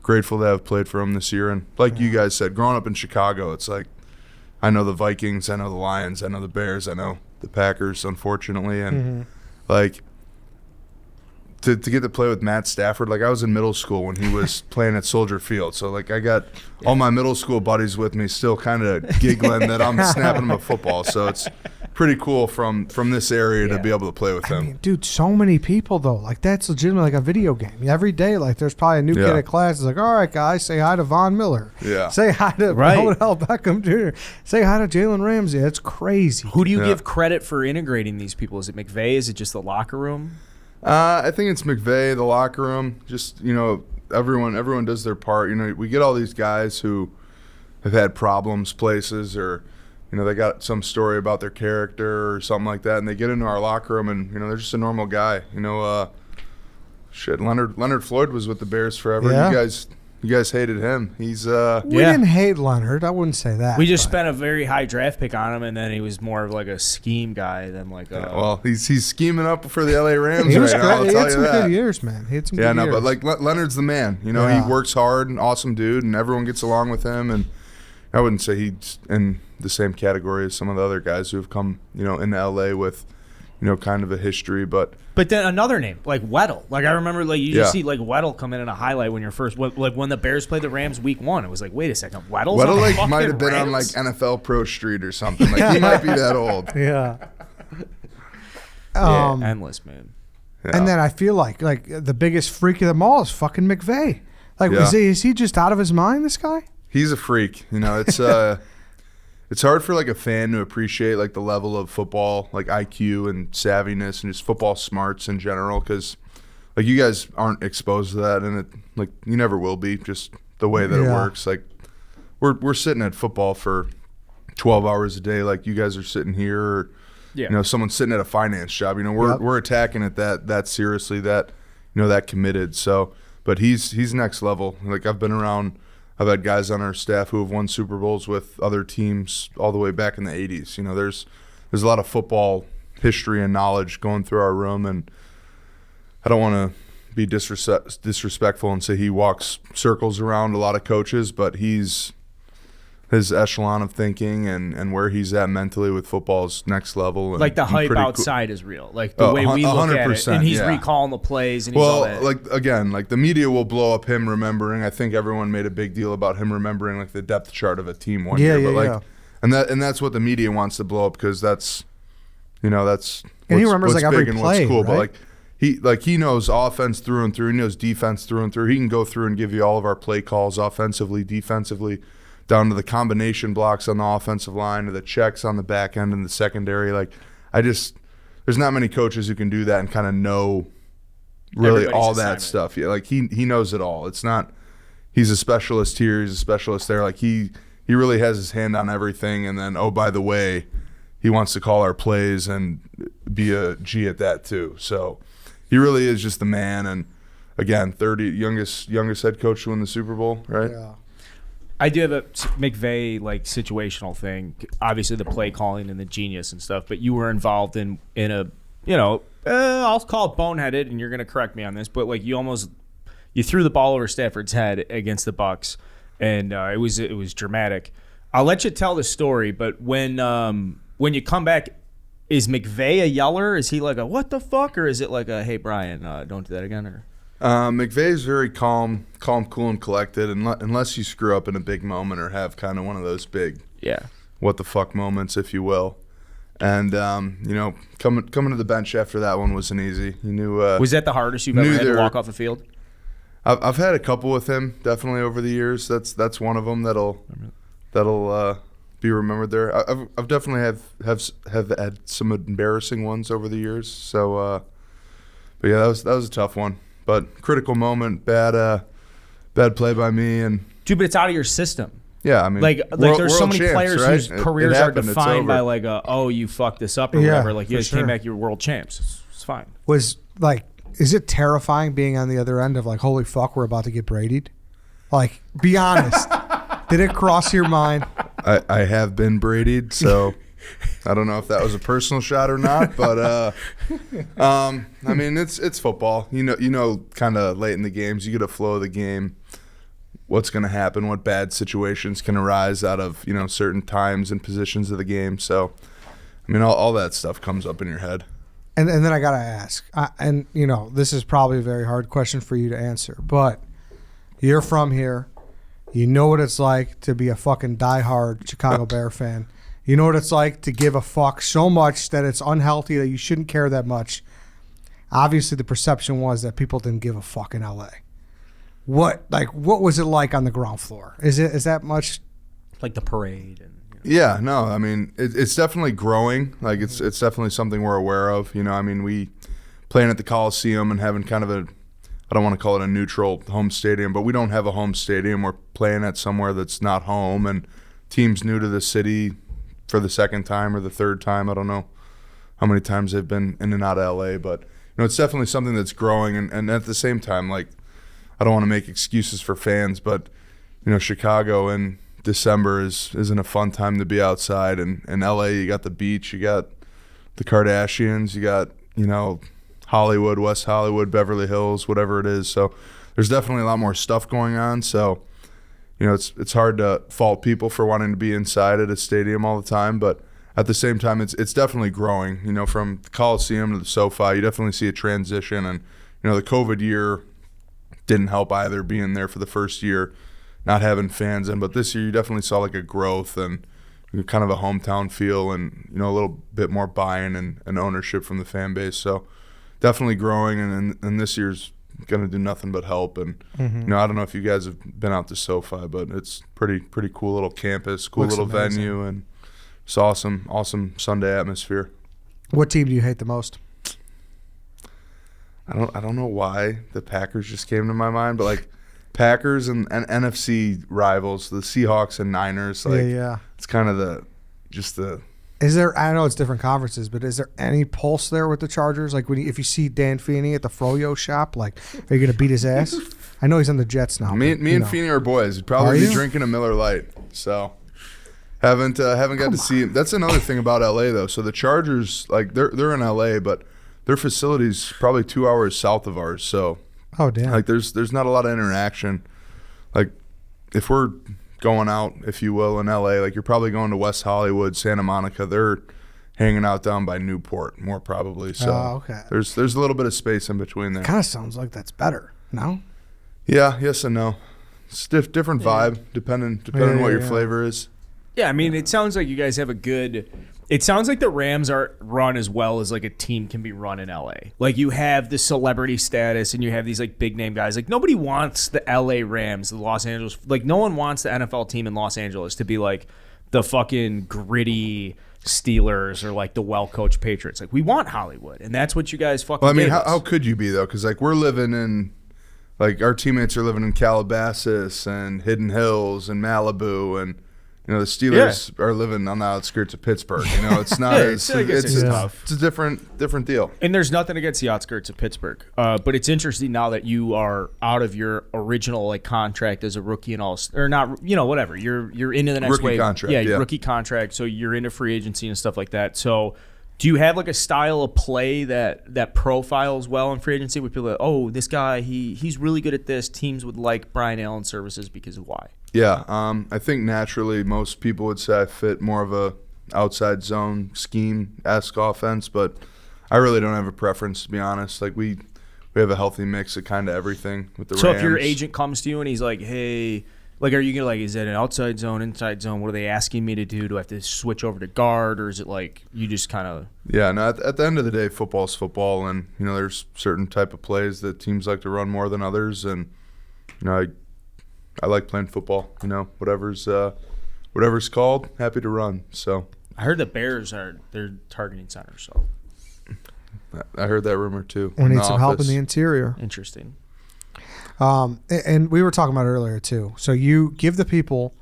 grateful to have played for him this year. And like you guys said, growing up in Chicago, it's like I know the Vikings, I know the Lions, I know the Bears, I know the Packers, unfortunately, and like. To get to play with Matt Stafford, like I was in middle school when he was playing at Soldier Field. So like I got all my middle school buddies with me still kind of giggling that I'm snapping him a football. So it's pretty cool from this area to be able to play with him. I mean, dude, so many people though. Like that's legitimately like a video game. Every day, like there's probably a new kid at class. It's like, all right, guys, say hi to Von Miller. Yeah. Say hi to Odell Beckham Jr. Say hi to Jalen Ramsey. It's crazy. Who do you give credit for integrating these people? Is it McVay? Is it just the locker room? I think it's McVay, the locker room. Just everyone does their part. We get all these guys who have had problems places, or they got some story about their character or something like that, and they get into our locker room and they're just a normal guy. Leonard Floyd was with the Bears forever. Yeah. You guys hated him. He's we didn't hate Leonard. I wouldn't say that. We just spent a very high draft pick on him, and then he was more of like a scheme guy than like a. Well, he's scheming up for the LA Rams he right was now. great. I'll He tell had you some that. good years, man. He had some good years. But like Leonard's the man. He works hard and awesome dude, and everyone gets along with him. And I wouldn't say he's in the same category as some of the other guys who have come into LA with kind of a history, but then another name like Weddle. Like I remember, like you just see like Weddle come in a highlight when you're first, like when the Bears played the Rams week 1. It was like, wait a second, Weddle like might have been on like NFL Pro Street or something. Like he might be that old. Yeah. Endless, man. Yeah. And then I feel like the biggest freak of them all is fucking McVay. Like, is he just out of his mind? This guy? He's a freak. It's it's hard for like a fan to appreciate like the level of football, like IQ and savviness and just football smarts in general, because like you guys aren't exposed to that, and it like you never will be, just the way that it works. Like we're sitting at football for 12 hours a day, like you guys are sitting here, or someone's sitting at a finance job. We're attacking it that seriously, that that committed. So, but he's next level. Like I've had guys on our staff who have won Super Bowls with other teams all the way back in the 80s. There's a lot of football history and knowledge going through our room, and I don't want to be disrespectful and say he walks circles around a lot of coaches, but he's his echelon of thinking and where he's at mentally with football's next level. And, like the hype outside is real. Like the way we look at it. And he's recalling the plays and he's all that. Like again, like the media will blow up him remembering. I think everyone made a big deal about him remembering like the depth chart of a team one year. But like and that's what the media wants to blow up because that's that's and he remembers like every big and play, what's cool. Right? But like he knows offense through and through, he knows defense through and through. He can go through and give you all of our play calls offensively, defensively, down to the combination blocks on the offensive line, to the checks on the back end and the secondary. Like, there's not many coaches who can do that and kind of know really all that stuff. Yeah, like he knows it all. It's not he's a specialist here, he's a specialist there. Like he really has his hand on everything. And then, oh, by the way, he wants to call our plays and be a G at that too. So he really is just the man. And again, youngest head coach to win the Super Bowl, right? Yeah. I do have a McVay like situational thing. Obviously, the play calling and the genius and stuff. But you were involved in a I'll call it boneheaded, and you're gonna correct me on this. But like you threw the ball over Stafford's head against the Bucs, and it was dramatic. I'll let you tell the story. But when you come back, is McVay a yeller? Is he like a what the fuck, or is it like a hey Brian, don't do that again? Or McVay's very calm, cool, and collected, unless you screw up in a big moment or have kind of one of those big what the fuck moments, if you will. And coming to the bench after that one wasn't easy. You knew. Was that the hardest you've ever had to walk off the field? I've had a couple with him definitely over the years. That's one of them that'll be remembered there. I've definitely have had some embarrassing ones over the years. So, but yeah, that was a tough one. But critical moment, bad play by me, and dude, but it's out of your system. Yeah, I mean, like there's so many champs, players right? whose careers are happened, defined by like you fucked this up or whatever. Like you guys came back, you were world champs. It's fine. Was like, is it terrifying being on the other end of like, holy fuck, we're about to get Brady'd? Like, be honest. Did it cross your mind? I have been Brady'd, so I don't know if that was a personal shot or not, but I mean, it's football. You know, kind of late in the games, you get a flow of the game. What's going to happen? What bad situations can arise out of certain times and positions of the game? So, I mean, all that stuff comes up in your head. And then I gotta ask, and this is probably a very hard question for you to answer, but you're from here. You know what it's like to be a fucking diehard Chicago Bear fan. You know what it's like to give a fuck so much that it's unhealthy, that you shouldn't care that much. Obviously, the perception was that people didn't give a fuck in LA. What was it like on the ground floor? Is that much like the parade? And yeah, no, I mean it's definitely growing. Like it's definitely something we're aware of. I mean, we playing at the Coliseum and having kind of I don't want to call it a neutral home stadium, but we don't have a home stadium. We're playing at somewhere that's not home, and teams new to the city for the second time or the third time. I don't know how many times they've been in and out of LA, but it's definitely something that's growing. And at the same time, like, I don't want to make excuses for fans, but Chicago in December isn't a fun time to be outside. And in LA, you got the beach, you got the Kardashians, you got Hollywood, West Hollywood, Beverly Hills, whatever it is. So there's definitely a lot more stuff going on. So it's hard to fault people for wanting to be inside at a stadium all the time, but at the same time, it's definitely growing. From the Coliseum to the SoFi, you definitely see a transition. And the COVID year didn't help either, being there for the first year, not having fans in. But this year, you definitely saw like a growth and kind of a hometown feel, and a little bit more buy-in and ownership from the fan base. So definitely growing, and this year's gonna do nothing but help. And I don't know if you guys have been out to SoFi, but it's pretty cool little campus, cool Looks little amazing. venue, and it's awesome Sunday atmosphere. What team do you hate the most? I don't know why the Packers just came to my mind, but like Packers and NFC rivals, the Seahawks and Niners, like it's kind of Is there? I know it's different conferences, but is there any pulse there with the Chargers? Like if you see Dan Feeney at the Froyo shop, like, are you gonna beat his ass? I know he's on the Jets now. Me and Feeney are boys. He'd probably be drinking a Miller Lite. So haven't got to see him. That's another thing about LA though. So the Chargers, like they're in LA, but their facility's probably 2 hours south of ours. So oh damn, like there's not a lot of interaction. Like if we're going out, if you will, in LA. Like, you're probably going to West Hollywood, Santa Monica. They're hanging out down by Newport, more probably. So okay. There's a little bit of space in between there. Kind of sounds like that's better. No? Yeah, yes and no. It's different vibe, depending on what your flavor is. Yeah, I mean, it sounds like you guys have a good. It sounds like the Rams are run as well as like a team can be run in LA. Like, you have the celebrity status and you have these like big name guys. Like, nobody wants the LA Rams, the Los Angeles. Like, no one wants the NFL team in Los Angeles to be like the fucking gritty Steelers or like the well-coached Patriots. Like, we want Hollywood, and that's what you guys fucking. Well, I mean, gave us. how could you be though? Because like we're living in, like our teammates are living in Calabasas and Hidden Hills and Malibu, and you know the Steelers are living on the outskirts of Pittsburgh. You know, it's not. It's tough. It's a different deal. And there's nothing against the outskirts of Pittsburgh, but it's interesting now that you are out of your original like contract as a rookie and all, or not, you know, whatever. You're into the next Rookie wave. contract, yeah, yeah. rookie contract. So you're into free agency and stuff like that. So do you have like a style of play that profiles well in free agency? With people that, oh, this guy he's really good at this. Teams would like Brian Allen's services because of why? Yeah, I think naturally most people would say I fit more of a outside zone scheme-esque offense, but I really don't have a preference, to be honest. Like we have a healthy mix of kind of everything with the Rams. So if your agent comes to you and he's like, hey, like, are you gonna like, is it an outside zone, inside zone? What are they asking me to do? Do I have to switch over to guard, or is it like you just kind of? Yeah, no. At the end of the day, football's football, and you know there's certain type of plays that teams like to run more than others, and you know I like playing football. You know, whatever's called, happy to run. So I heard the Bears they're targeting center. So I heard that rumor too. We in need the some help in office. the interior. interesting. And we were talking about it earlier too. So you give the people,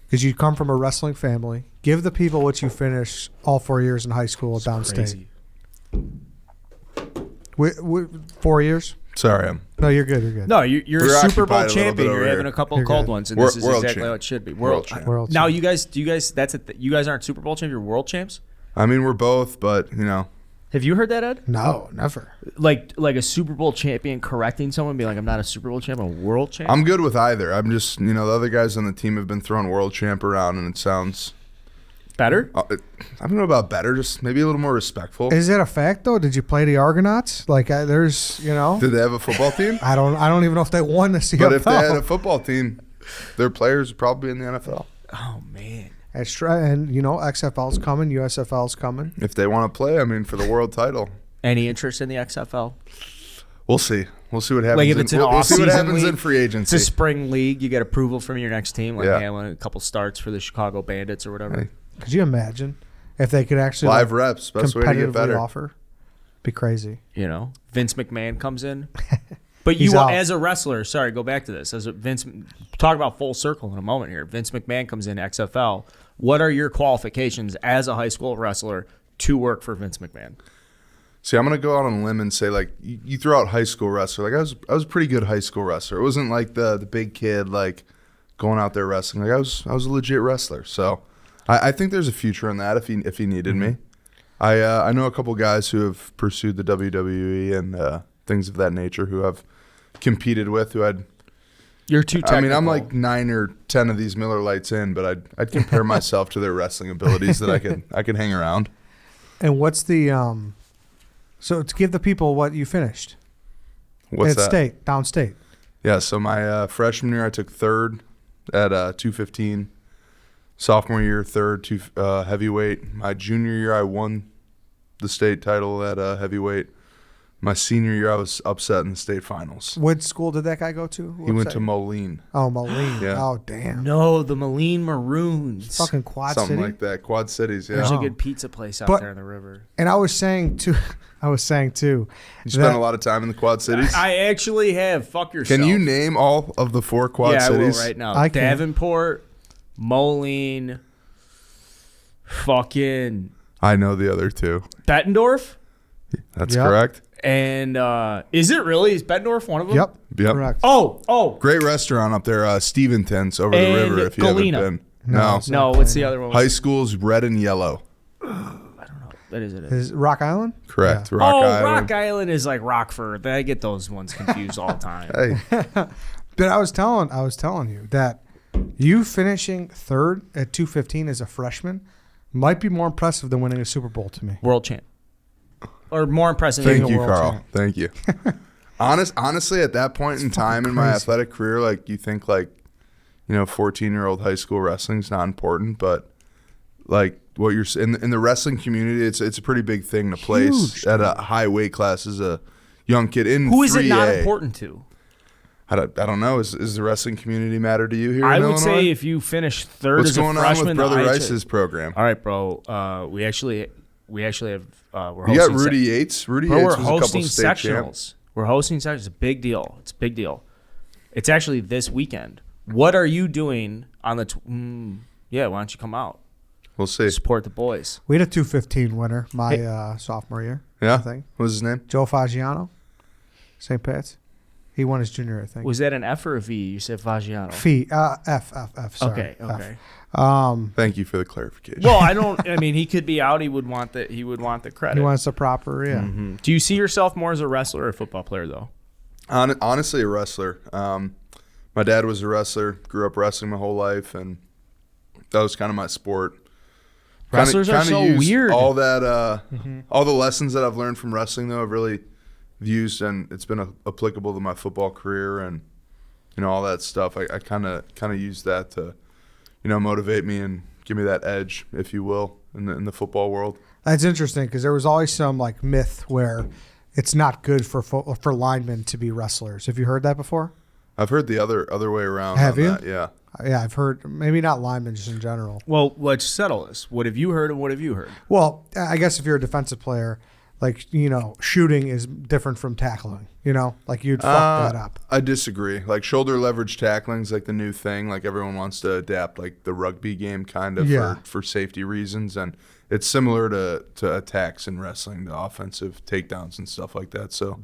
because you come from a wrestling family, give the people what you finished all 4 years in high school downstate. Crazy. 4 years? Sorry, No, you're good. You're good. No, you're We're a Super Bowl occupied a little champion. bit You're over having here. a couple You're of cold good. ones, and World- this is world exactly champ. how it should be. World champ. World Now champ. you guys, that's it. You guys aren't Super Bowl champs. You're world champs. I mean we're both, but you know. Have you heard that, Ed? No, never. Like a Super Bowl champion correcting someone, being like, I'm not a Super Bowl champ, I'm a world champ. I'm good with either. I'm just, you know, the other guys on the team have been throwing world champ around, and it sounds better. I don't know about better, just maybe a little more respectful. Is it a fact though? Did you play the Argonauts? Like, there's, you know, Did they have a football team? I don't even know if they won the CFL. But if they had a football team, their players would probably be in the NFL. Oh man. It's true, and you know, XFL's coming, USFL's coming. If they want to play, I mean, for the world title. Any interest in the XFL? We'll see. We'll see what happens. Like if it's an we'll see what off-season happens in league, free It's agency. a spring league. You get approval from your next team. Like, Yeah. I want a couple starts for the Chicago Bandits or whatever. Hey. Could you imagine if they could actually Live reps, best way to get competitively better. offer? Be crazy. You know, Vince McMahon comes in. But He's you, out. as a wrestler, sorry, go back to this. As a Vince, talk about full circle in a moment here. Vince McMahon comes in XFL. What are your qualifications as a high school wrestler to work for Vince McMahon? See, I'm gonna go out on a limb and say, like, you throw out high school wrestler. Like, I was a pretty good high school wrestler. It wasn't like the big kid like going out there wrestling. Like, I was a legit wrestler. So I think there's a future in that if he needed me. I know a couple guys who have pursued the WWE and things of that nature who I've competed with who had. You're too technical. I mean, I'm like 9 or 10 of these Miller Lights in, but I'd compare myself to their wrestling abilities that I could hang around. And what's the so to give the people what you finished What's at that? state, downstate? Yeah, so my freshman year I took third at 215. Sophomore year, third heavyweight. My junior year I won the state title at heavyweight. My senior year I was upset in the state finals. What school did that guy go to? He went to Moline. Oh, Moline. Yeah. Oh, damn. No, the Moline Maroons. Fucking Quad Something City. like that. Quad Cities, yeah. There's Oh. a good pizza place out But- there in the river. And I was saying too. You spent a lot of time in the Quad Cities? I actually have. Fuck yourself. Can you name all of the 4 Quad yeah, Cities? I will right now. I can. Davenport, Moline, fucking I know the other 2. Bettendorf, That's Yep. correct. and is it really? Is Bettendorf one of them? Yep. Yep. Correct. Oh, Great restaurant up there, Steventon's over the And river if you Galena. haven't been. No. it's no. not What's the Galena. other one? High school's red and yellow. That is it. Is Rock Island? Correct. Yeah. Rock oh, Island. Rock Island is like Rockford. I get those ones confused all the time. Hey, But I was telling you that You finishing third at 215 as a freshman might be more impressive than winning a Super Bowl to me. World champ. Or more impressive than Thank being you, a world Carl. champ. Thank you. Honestly, at that point in time in my athletic career, like you think like, 14-year-old high school wrestling's not important, but like what you're in the wrestling community, it's a pretty big thing to place at a high weight class as a young kid in 3A. Who is it not important to? I don't know. Is the wrestling community matter to you here? I in would Illinois? say if you finish third What's as a going on freshman, with Brother then Rice's program? All right, bro. We actually have. We're You got Rudy Yates. Rudy Bro, Yates we're was a couple hosting state sectionals. champs. We're hosting sectionals. It's a big deal. It's a big deal. It's actually this weekend. What are you doing on the? Yeah, why don't you come out? We'll see. Support the boys. We had a 215 winner my sophomore year. Yeah. I think. What was his name? Joe Fagiano, St. Pat's. He won his junior, I think. Was that an F or a V? You said Fagiano. F. Sorry. Okay. Thank you for the clarification. Well, I mean, he could be out. He would want the credit. He wants the proper, yeah. Mm-hmm. Do you see yourself more as a wrestler or a football player, though? Honestly, a wrestler. My dad was a wrestler. Grew up wrestling my whole life, and that was kind of my sport. Wrestlers are so used weird. All that, all the lessons that I've learned from wrestling, though, I've really used, and it's been applicable to my football career, and all that stuff. I kind of use that to, motivate me and give me that edge, if you will, in the football world. That's interesting because there was always some like myth where it's not good for linemen to be wrestlers. Have you heard that before? I've heard the other way around. Have you? That, yeah. Yeah, I've heard. Maybe not linemen, just in general. Well, let's settle this. What have you heard and what have you heard? Well, I guess if you're a defensive player, like, shooting is different from tackling. Like you'd fuck that up. I disagree. Like shoulder leverage tackling is like the new thing. Like everyone wants to adapt like the rugby game kind of for safety reasons. And it's similar to attacks in wrestling, the offensive takedowns and stuff like that. So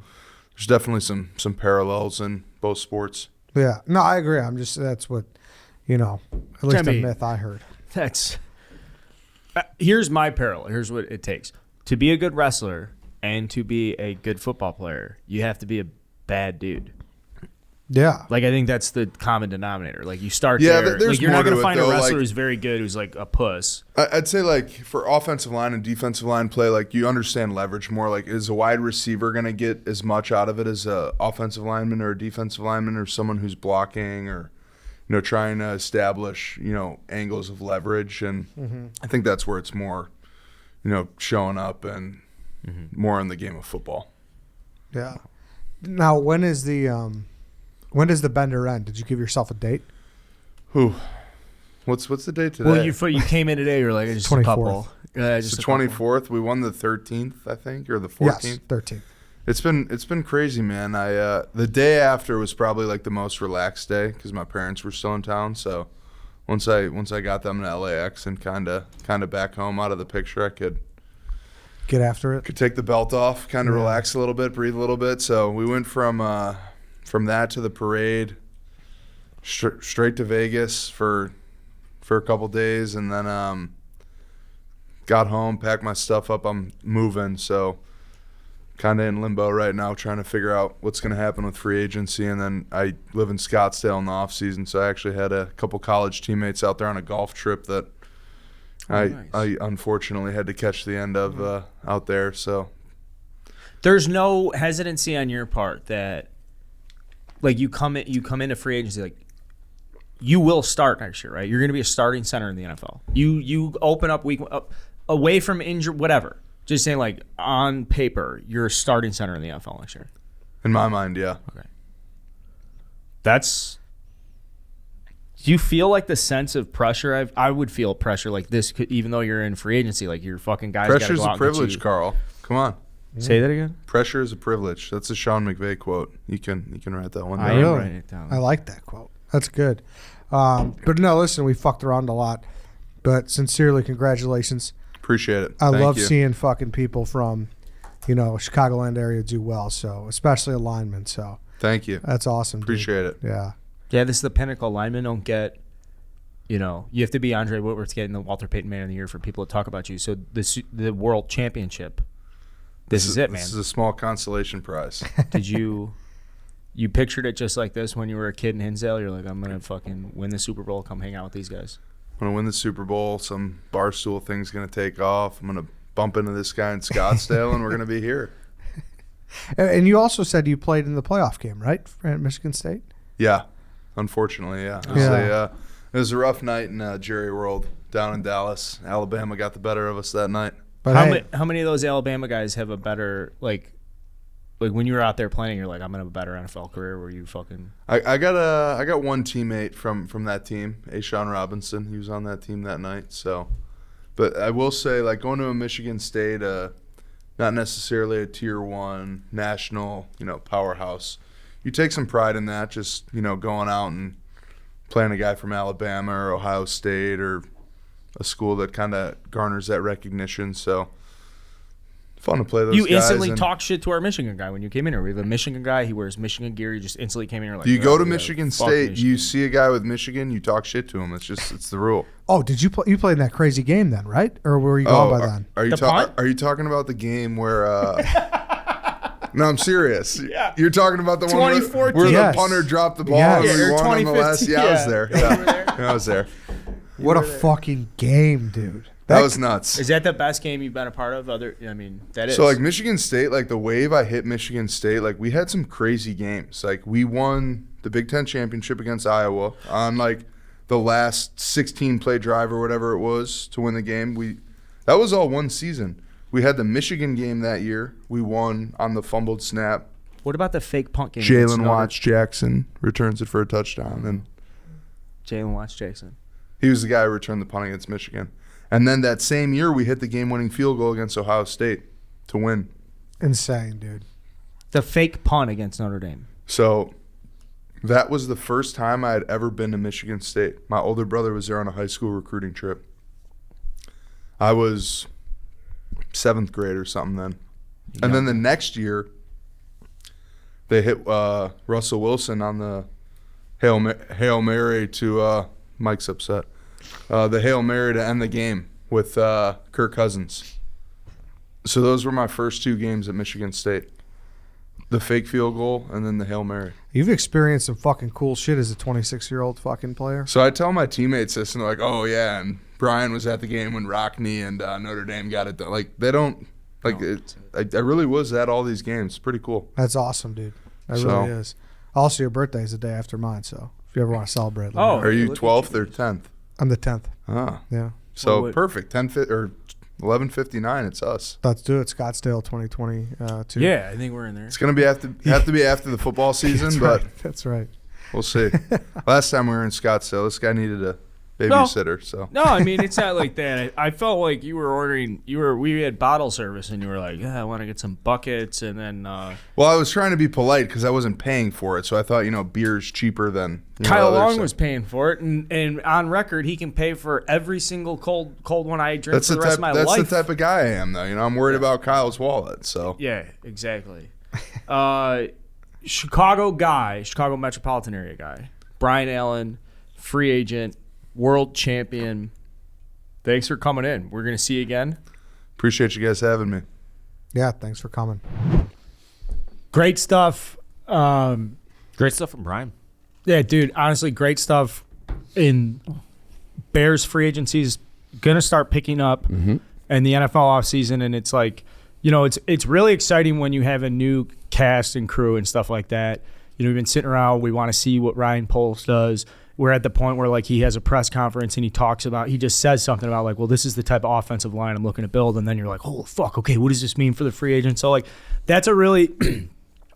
there's definitely some parallels in both sports. Yeah. No, I agree. That's what, at least a myth I heard. That's here's my parallel. Here's what it takes. To be a good wrestler and to be a good football player, you have to be a bad dude. Yeah. Like, I think that's the common denominator. Like, you start Yeah, there. there's Like, you're more not going to to it, find a though, wrestler like- who's very good who's like a puss. I'd say like for offensive line and defensive line play, like you understand leverage more. Like is a wide receiver going to get as much out of it as a offensive lineman or a defensive lineman or someone who's blocking or trying to establish angles of leverage, and I think that's where it's more showing up and more in the game of football. Yeah. Now, when does the bender end? Did you give yourself a date? Who? What's the date today? Well, you came in today. You're like, it's just 24th. a couple. It's Just the a couple. 24th. We won the 13th, I think, or the 14th. Yes, 13th. It's been crazy, man. The day after was probably like the most relaxed day because my parents were still in town. So once I got them to LAX and kind of back home out of the picture, I could Get after it. take the belt off, kind of relax a little bit, breathe a little bit. So we went from that to the parade, straight to Vegas for a couple days, and then got home, packed my stuff up. I'm moving, so kind of in limbo right now, trying to figure out what's going to happen with free agency. And then I live in Scottsdale in the off season, so I actually had a couple college teammates out there on a golf trip that I unfortunately had to catch the end of out there. So There's no hesitancy on your part that, like, you come into free agency, like, you will start next year, right? You're going to be a starting center in the NFL. You open up week away from injury, whatever. Just saying, like, on paper, you're a starting center in the NFL next year. in my mind, yeah. Okay. Do you feel like the sense of pressure? I would feel pressure like this, even though you're in free agency. Like, your fucking guys. Pressure's gotta go out a and privilege, get you. Carl. Come on. Say that again. Pressure is a privilege. That's a Sean McVay quote. You can write that one I down. am Really? writing it down. I like that quote. That's good. But no, listen, we fucked around a lot. But sincerely, congratulations. Appreciate it. I Thank love you. seeing fucking people from, Chicagoland area do well. So especially alignment. So Thank you. that's awesome. Dude. Appreciate it. Yeah. Yeah, this is the pinnacle. Linemen don't get. You have to be Andre Whitworth getting the Walter Payton Man of the Year for people to talk about you. So the World Championship. This is it, man. This is a small consolation prize. Did you You pictured it just like this when you were a kid in Hinsdale. You're like, I'm gonna fucking win the Super Bowl. Come hang out with these guys. I'm gonna win the Super Bowl. Some Barstool thing's gonna take off. I'm gonna bump into this guy in Scottsdale, and we're gonna be here. And you also said you played in the playoff game, right, at Michigan State? Yeah, unfortunately, yeah. It was a rough night in Jerry World down in Dallas. Alabama got the better of us that night. But how many of those Alabama guys have a better like when you were out there playing, you're like, I'm gonna have a better NFL career? Where you fucking? I got one teammate from that team, A'Shawn Robinson. He was on that team that night. So, but I will say, like going to a Michigan State, not necessarily a tier 1 national, powerhouse. You take some pride in that, just going out and playing a guy from Alabama or Ohio State or a school that kind of garners that recognition. So. Fun to play those You guys. instantly talk shit to our Michigan guy when you came in here. We have a Michigan guy. He wears Michigan gear. You just instantly came in here like. You go to Michigan State, you see a guy with Michigan, you talk shit to him. It's the rule. Oh, did you play? You played in that crazy game then, right? Or were you gone by then? Are you talking about the game where? No, I'm serious. Yeah. You're talking about the one where the punter dropped the ball and we won on the last. Yeah, I was there. Yeah, I was there. What a fucking game, dude. That was nuts. Is that the best game you've been a part of? That is. So, like, Michigan State, like, the wave I hit Michigan State, like, we had some crazy games. Like, we won the Big Ten championship against Iowa on, like, the last 16-play drive or whatever it was to win the game. That was all one season. We had the Michigan game that year. We won on the fumbled snap. What about the fake punt game? Jalen Watts Jackson returns it for a touchdown. And Jalen Watts Jackson. He was the guy who returned the punt against Michigan. And then that same year, we hit the game-winning field goal against Ohio State to win. Insane, dude. The fake punt against Notre Dame. So that was the first time I had ever been to Michigan State. My older brother was there on a high school recruiting trip. I was 7th grade or something then. And then the next year, they hit Russell Wilson on the Hail Mary to Mike's upset. The Hail Mary to end the game with Kirk Cousins. So those were my first 2 games at Michigan State. The fake field goal and then the Hail Mary. You've experienced some fucking cool shit as a 26-year-old fucking player. So I tell my teammates this and they're like, oh, yeah, and Brian was at the game when Rockney and Notre Dame got it done. Like, they don't – like, I really was at all these games. It's pretty cool. That's awesome, dude. That really is. Also, your birthday is the day after mine, so if you ever want to celebrate. Are you 12th or 10th? I'm the 10th. Ah. Yeah. So perfect. 11:59. It's us. Let's do it. Scottsdale 2022. Yeah, I think we're in there. It's gonna have to be after the football season, That's right. We'll see. Last time we were in Scottsdale, this guy needed a babysitter. So no, I mean it's not like that. I felt like you were ordering. We had bottle service, and you were like, "Yeah, I want to get some buckets," and then. Well, I was trying to be polite because I wasn't paying for it, so I thought beer's cheaper than. Kyle Long was paying for it, and on record, he can pay for every single cold one I drink for the rest of my life. That's the type of guy I am, though. I'm worried about Kyle's wallet. So yeah, exactly. Chicago metropolitan area guy, Brian Allen, free agent, world champion. Thanks for coming in. We're gonna see you again. Appreciate you guys having me. Yeah, thanks for coming. Great stuff. Great stuff from Brian. Yeah, dude, honestly, great stuff. In Bears free agency is going to start picking up in the NFL offseason, and it's like, it's really exciting when you have a new cast and crew and stuff like that. We've been sitting around. We want to see what Ryan Poles does. We're at the point where, like, he has a press conference and he just says something about, like, well, this is the type of offensive line I'm looking to build, and then you're like, oh, fuck, okay, what does this mean for the free agent? So, like, that's a really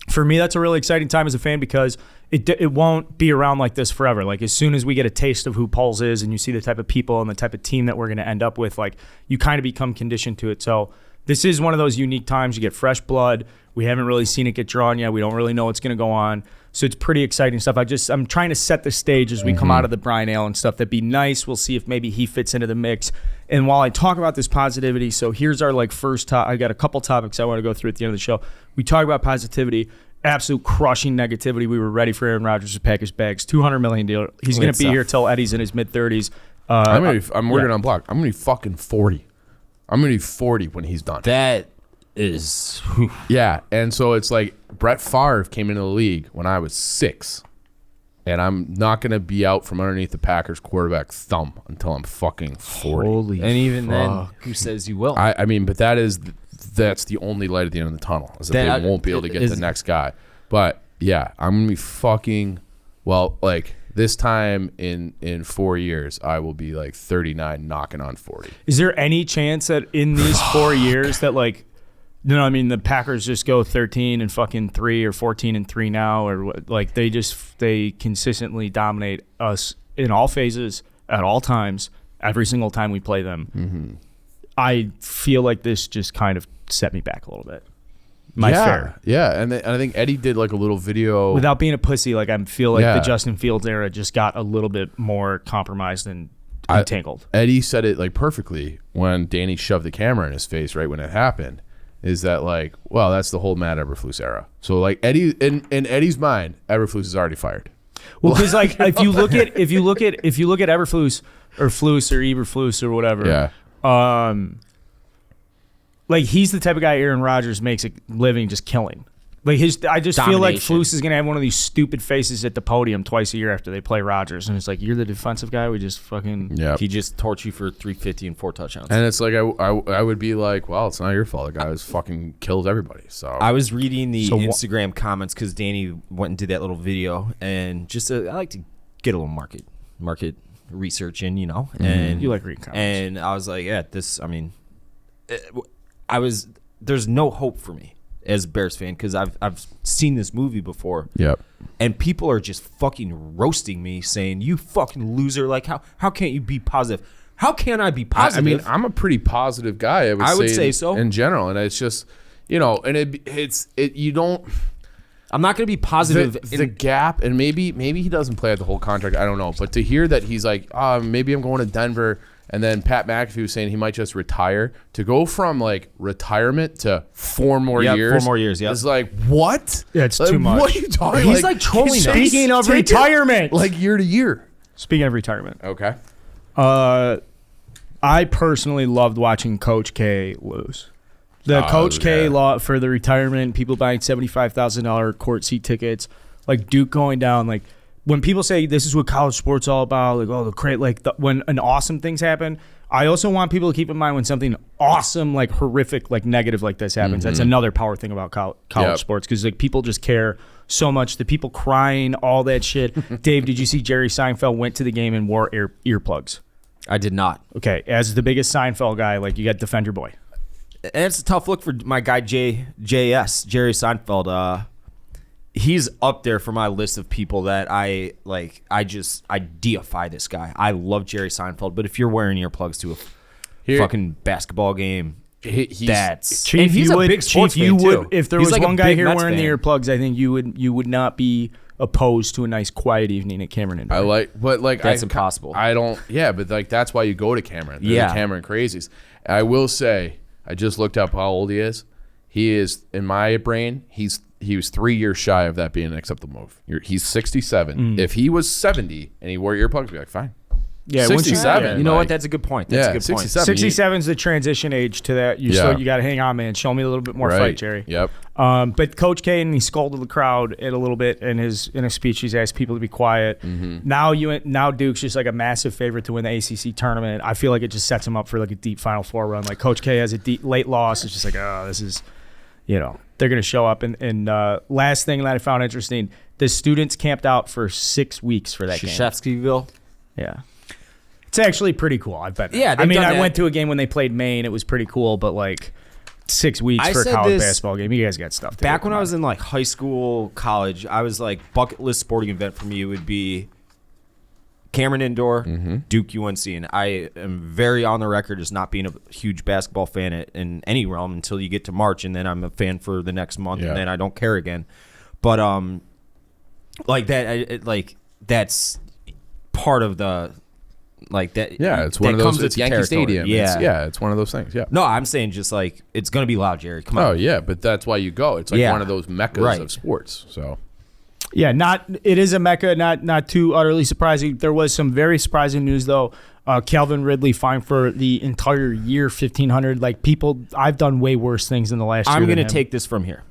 for me, that's a really exciting time as a fan because it won't be around like this forever. Like, as soon as we get a taste of who Poles is and you see the type of people and the type of team that we're going to end up with, like, you kind of become conditioned to it. So this is one of those unique times. You get fresh blood. We haven't really seen it get drawn yet. We don't really know what's going to go on. So it's pretty exciting stuff. I'm trying to set the stage as we come out of the Brian Allen stuff. That'd be nice. We'll see if maybe he fits into the mix. And while I talk about this positivity, so here's our first topic. I got a couple topics I want to go through at the end of the show. We talk about positivity, absolute crushing negativity. We were ready for Aaron Rodgers to pack his bags. $200 million deal. He's going to be here till Eddie's in his mid-30s. I'm working on block. I'm going to be fucking 40. I'm going to be 40 when he's done. That is. Yeah, and so it's like Brett Favre came into the league when I was 6, and I'm not going to be out from underneath the Packers quarterback thumb until I'm fucking 40. Holy And even then, fuck. who says you will? I mean, but that's the only light at the end of the tunnel, is that they won't be able to get the next guy. But yeah, I'm going to be fucking, well, like this time in 4 years, I will be like 39 knocking on 40. Is there any chance that in these 4 years that like, you know, I mean, the Packers just go 13 and fucking 3 or 14 and 3 now, or what, like they consistently dominate us in all phases at all times, every single time we play them. Mm-hmm. I feel like this just kind of set me back a little bit. Fair. Yeah, and I think Eddie did like a little video. Without being a pussy, like I feel like the Justin Fields era just got a little bit more compromised and entangled. Eddie said it like perfectly when Danny shoved the camera in his face right when it happened. Is that like, well, that's the whole Matt Eberflus era. So like Eddie in Eddie's mind, Eberflus is already fired. Well, because like if you look at Eberflus or Flus or Eberflus or whatever, like he's the type of guy Aaron Rodgers makes a living just killing. Like I just feel like Flus is gonna have one of these stupid faces at the podium twice a year after they play Rodgers, and it's like, you're the defensive guy. We just fucking He just torched you for 350 and 4 touchdowns. And it's like I would be like, well, it's not your fault. The guy was fucking kills everybody. So I was reading the Instagram comments because Danny went and did that little video, and just I like to get a little market research in, you know. And you like reading comments. And I was like, yeah, this. I mean, there's no hope for me as a Bears fan because I've seen this movie before. Yep. And people are just fucking roasting me, saying, you fucking loser. Like, how can't you be positive? How can I be positive? I mean, I'm a pretty positive guy. I would say so in general. And it's just, you know, and you don't. I'm not going to be positive. The gap, and maybe he doesn't play out the whole contract. I don't know. But to hear that he's like, maybe I'm going to Denver. And then Pat McAfee was saying he might just retire. To go from like retirement to 4 more years. 4 more years, yeah. It's like, what? Yeah, it's like, too much. What are you talking He's like trolling us. Speaking of retirement. Like year to year. Speaking of retirement. Okay. I personally loved watching Coach K lose. Coach K law for the retirement, people buying $75,000 court seat tickets, like Duke going down, like when people say this is what college sports all about, like, oh, the great, like when an awesome things happen, I also want people to keep in mind when something awesome, like horrific, like negative like this happens. That's another power thing about college sports, because like people just care so much. The people crying, all that shit. Dave, did you see Jerry Seinfeld went to the game and wore earplugs? I did not. Okay, as the biggest Seinfeld guy, like you got to defend your boy. And it's a tough look for my guy Jerry Seinfeld. He's up there for my list of people that I like. I deify this guy. I love Jerry Seinfeld, but if you're wearing earplugs to a fucking basketball game, that's Chief. He's a big sports fan too. If there was like one guy here wearing the earplugs, I think you would not be opposed to a nice quiet evening at Cameron Indoor. That's impossible. I don't. Yeah, but like that's why you go to Cameron. The Cameron crazies. I will say, I just looked up how old he is. He is, in my brain, he was 3 years shy of that being an acceptable move. He's 67. If he was 70 and he wore earplugs, I'd be like, fine. Yeah, 67. You know what? That's a good point. That's a good point. 67 is the transition age to that. You got to hang on, man. Show me a little bit more fight, Jerry. Yep. But Coach Kane, he scolded the crowd a little bit in a speech. He's asked people to be quiet. Now Duke's just like a massive favorite to win the ACC tournament. I feel like it just sets him up for like a deep Final Four run. Like Coach K has a deep late loss. It's just like, this is, you know, they're going to show up. And last thing that I found interesting, the students camped out for 6 weeks for that game. Shashevskyville. Yeah. It's actually pretty cool. I bet. Yeah, I mean, I went to a game when they played Maine. It was pretty cool, but like 6 weeks for a college basketball game. You guys got stuff to do. Back when I was in like high school, college, I was like bucket list sporting event for me would be Cameron Indoor, Duke UNC, and I am very on the record as not being a huge basketball fan in any realm until you get to March, and then I'm a fan for the next month, and then I don't care again. But like that, that's part of the. Like that, it's one of those. It's Yankee Stadium. Yeah, it's one of those things. Yeah. No, I'm saying just like it's gonna be loud, Jerry. Come on. Oh yeah, but that's why you go. It's like one of those meccas of sports. So, Yeah, it is a mecca, not too utterly surprising. There was some very surprising news though. Calvin Ridley fined for the entire year $1,500. Like I've done way worse things in the last year. I'm gonna take this from here.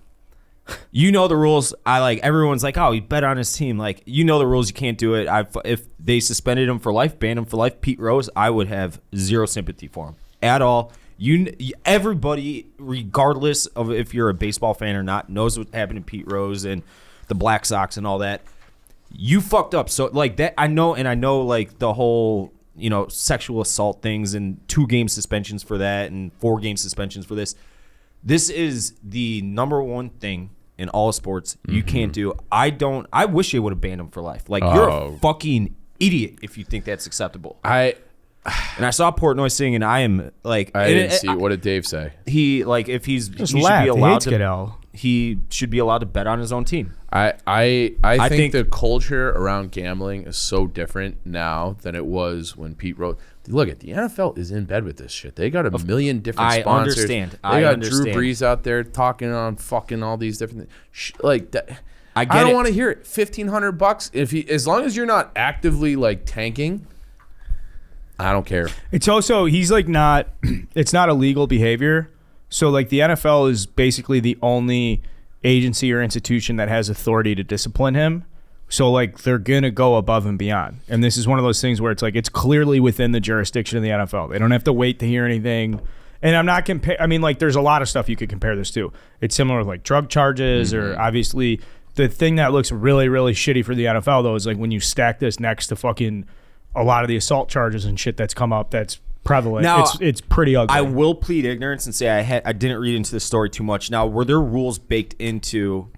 You know the rules. Everyone's like, oh, he bet on his team. Like, you know the rules. You can't do it. If they suspended him for life, banned him for life, Pete Rose, I would have zero sympathy for him at all. Everybody, regardless of if you're a baseball fan or not, knows what happened to Pete Rose and the Black Sox and all that. You fucked up. So like that, I know like the whole sexual assault things and 2-game suspensions for that and 4-game suspensions for this. This is the number one thing in all sports you can't do. I wish they would have banned him for life. Like, you're a fucking idiot if you think that's acceptable. And I saw Portnoy sing, and I am like, I didn't see. What did Dave say? He if he should be allowed to. He should be allowed to bet on his own team. I think the culture around gambling is so different now than it was when Pete Rose. Look at the NFL is in bed with this shit. They got a million different sponsors. Understand. They got Drew Brees out there talking on fucking all these different like that. I don't want to hear it. $1,500 as long as you're not actively like tanking. I don't care. It's also he's like not. It's not illegal behavior. So like the NFL is basically the only agency or institution that has authority to discipline him. So like they're gonna go above and beyond. And this is one of those things where it's like it's clearly within the jurisdiction of the NFL. They don't have to wait to hear anything. And I'm not I mean, like there's a lot of stuff you could compare this to. It's similar with like drug charges or obviously the thing that looks really, really shitty for the NFL though is like when you stack this next to fucking a lot of the assault charges and shit that's come up that's prevalent. Now, it's pretty ugly. I will plead ignorance and say I didn't read into the story too much. Now, were there rules baked into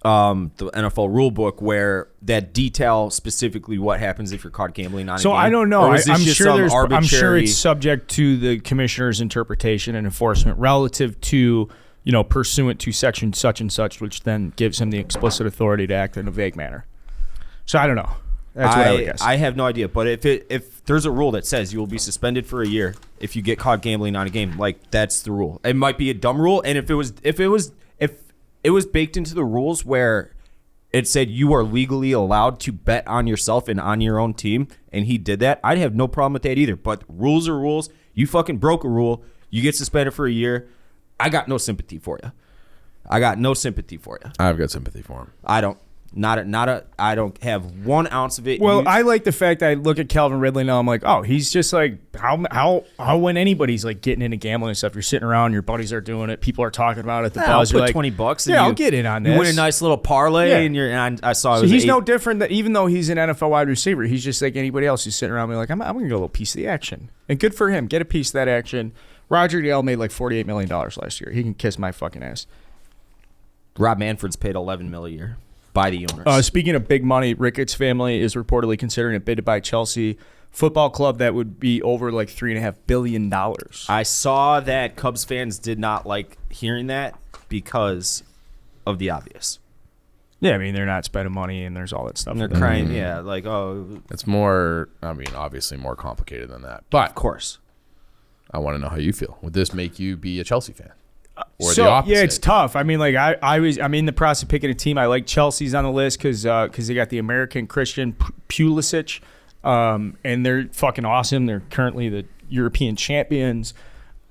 the NFL rule book where that detail specifically what happens if you're caught gambling on a game? So I don't know. I'm sure it's subject to the commissioner's interpretation and enforcement relative to pursuant to section such and such, which then gives him the explicit authority to act in a vague manner. So I don't know. That's what I would guess. I have no idea, but if there's a rule that says you will be suspended for a year if you get caught gambling on a game, like that's the rule. It might be a dumb rule, and if it was baked into the rules where it said you are legally allowed to bet on yourself and on your own team, and he did that, I'd have no problem with that either. But rules are rules. You fucking broke a rule. You get suspended for a year. I got no sympathy for you. I've got sympathy for him. I don't. I don't have 1 ounce of it. Well, I like the fact that I look at Calvin Ridley now. I'm like, oh, he's just like how when anybody's like getting into gambling and stuff, you're sitting around, your buddies are doing it, people are talking about it. The buzz, I'll you're put like, $20. Yeah, I'll get in on this. You win a nice little parlay, and I saw. So he's no different. That even though he's an NFL wide receiver, he's just like anybody else who's sitting around me like, I'm gonna get a little piece of the action, and good for him. Get a piece of that action. Roger Goodell made like $48 million last year. He can kiss my fucking ass. Rob Manfred's paid $11 million a year. By the owners. Speaking of big money, Ricketts family is reportedly considering a bid to buy Chelsea Football Club that would be over like $3.5 billion. I saw that Cubs fans did not like hearing that because of the obvious. Yeah, I mean, they're not spending money and there's all that stuff. And they're crying, like, oh. It's more, obviously more complicated than that. But of course. I want to know how you feel. Would this make you be a Chelsea fan? Or so, the opposite? Yeah, it's tough. I mean, like I'm in the process of picking a team. I like Chelsea's on the list because they got the American Christian Pulisic, and they're fucking awesome. They're currently the European champions.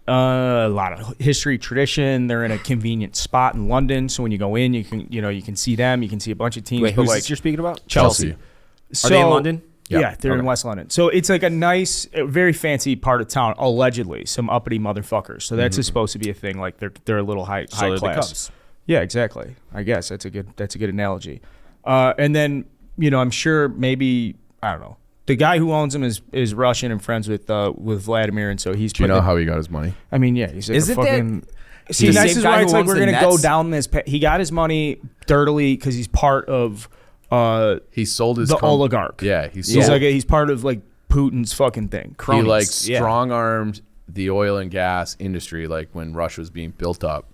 A lot of history, tradition. They're in a convenient spot in London, so when you go in, you can see them. You can see a bunch of teams. Wait, who's this you're speaking about? Chelsea. Are they in London? Yeah, they're in West London. So it's like a nice, very fancy part of town, allegedly. Some uppity motherfuckers. So that's supposed to be a thing. Like they're a little high class. The Cubs. Yeah, exactly. I guess that's a good analogy. And then I'm sure maybe I don't know. The guy who owns them is Russian and friends with Vladimir, and so he's. Do you know how he got his money? I mean, yeah, he's like is a it fucking. That? See, this is why it's like we're gonna go down this. He got his money dirtily because he's part of. He sold his oligarch. Yeah, he's part of like Putin's fucking thing. Cronies. He like strong-armed the oil and gas industry, like when Russia was being built up.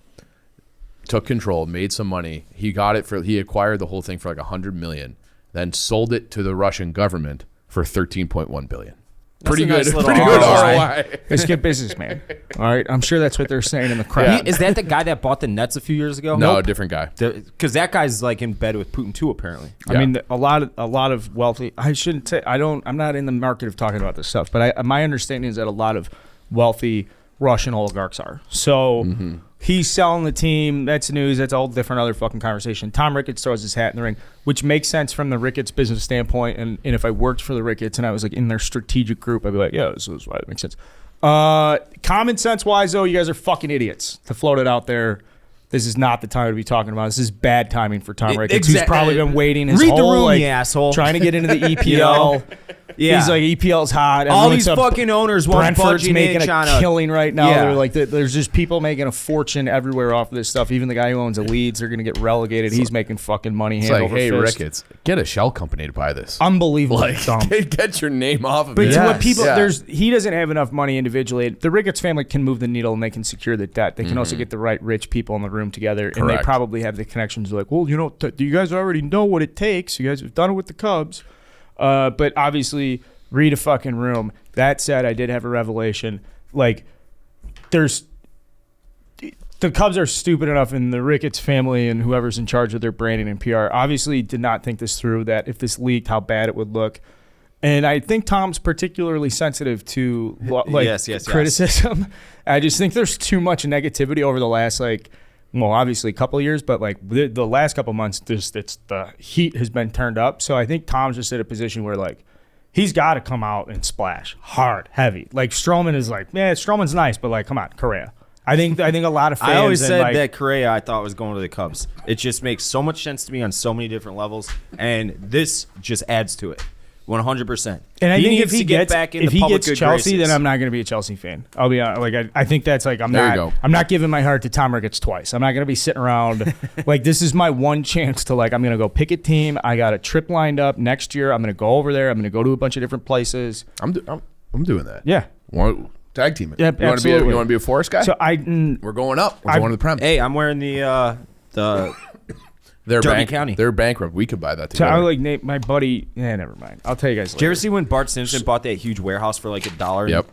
Took control, made some money. He acquired the whole thing for like $100 million, then sold it to the Russian government for $13.1 billion. Pretty That's a good. nice Pretty little good ROI. ROI. It's good businessman. All right. I'm sure that's what they're saying in the crowd. Is that the guy that bought the Nets a few years ago? No, different guy. Because that guy's like in bed with Putin too, apparently. I mean, a lot of wealthy. I shouldn't say. I'm not in the market of talking about this stuff, but my understanding is that a lot of wealthy Russian oligarchs are. So he's selling the team. That's news. That's a whole different other fucking conversation. Tom Ricketts throws his hat in the ring, which makes sense from the Ricketts business standpoint. And if I worked for the Ricketts and I was like in their strategic group, I'd be like, yeah, this is why it makes sense. Common sense wise, though, you guys are fucking idiots to float it out there. This is not the time to be talking about. This is bad timing for Tom Ricketts, who's probably been waiting his Read the whole room, like, you asshole. trying to get into the EPL. You know? Yeah. He's like, EPL's hot. All Everyone's these up. fucking owners want Brentford's budging making inch a on a killing right now. Yeah. They're like, there's just people making a fortune everywhere off of this stuff. Even the guy who owns the Leeds, they're gonna get relegated. He's making fucking money. It's hand like, over hey, fist. Ricketts, get a shell company to buy this. Unbelievable. Like, dumb. get your name off of But it. to what people, Yeah. he doesn't have enough money individually. The Ricketts family can move the needle and they can secure the debt. They can also get the right rich people in the room together, and they Correct. probably have the connections. Like, well, you know, do you guys already know what it takes? You guys have done it with the Cubs, but obviously, read a fucking room. That said, I did have a revelation. Like, the Cubs are stupid enough, and the Ricketts family and whoever's in charge of their branding and PR obviously did not think this through, that if this leaked, how bad it would look. And I think Tom's particularly sensitive to criticism. I just think there's too much negativity over the last, obviously a couple of years, but the last couple of months, the heat has been turned up. So I think Tom's just in a position where he's got to come out and splash hard, heavy. Like Stroman is Stroman's nice, but come on, Correa. I think a lot of fans. I always said that Correa I thought was going to the Cubs. It just makes so much sense to me on so many different levels, and this just adds to it. 100%. And I think needs to get back in if the he public gets good Chelsea, graces. then I'm not going to be a Chelsea fan. I'll be honest. I think that's I'm There you not. go. I'm not giving my heart to Tom Ricketts twice. I'm not going to be sitting around this is my one chance to I'm going to go pick a team. I got a trip lined up next year. I'm going to go over there. I'm going to go to a bunch of different places. I'm doing that. Yeah. Tag team it. Yeah, you want to be a Forest guy? So we're going up. We're going to the Prem. Hey, I'm wearing the They're Derby County. They're bankrupt. We could buy that So together. I Nate, my buddy. Yeah, never mind. I'll tell you guys later. Did you ever see when Bart Simpson bought that huge warehouse for $1? Yep.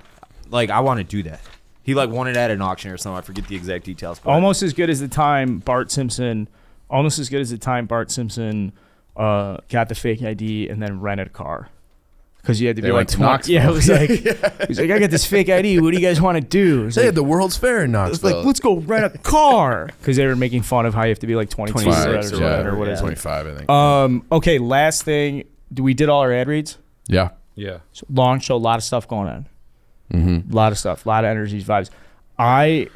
I want to do that. He won it at an auction or something. I forget the exact details. But Almost as good as the time Bart Simpson. Got the fake ID and then rented a car. Because you had to They be went to 20. Knoxville. Yeah, it was he's like, I got this fake ID. What do you guys want to do? They had the World's Fair in It's Knoxville. let's go rent a car. Because they were making fun of how you have to be 22 26 or or whatever. What is it? 25, I think. Okay, last thing. We did all our ad reads. Yeah. Yeah. So long show, a lot of stuff going on. A lot of stuff, a lot of energies, vibes. I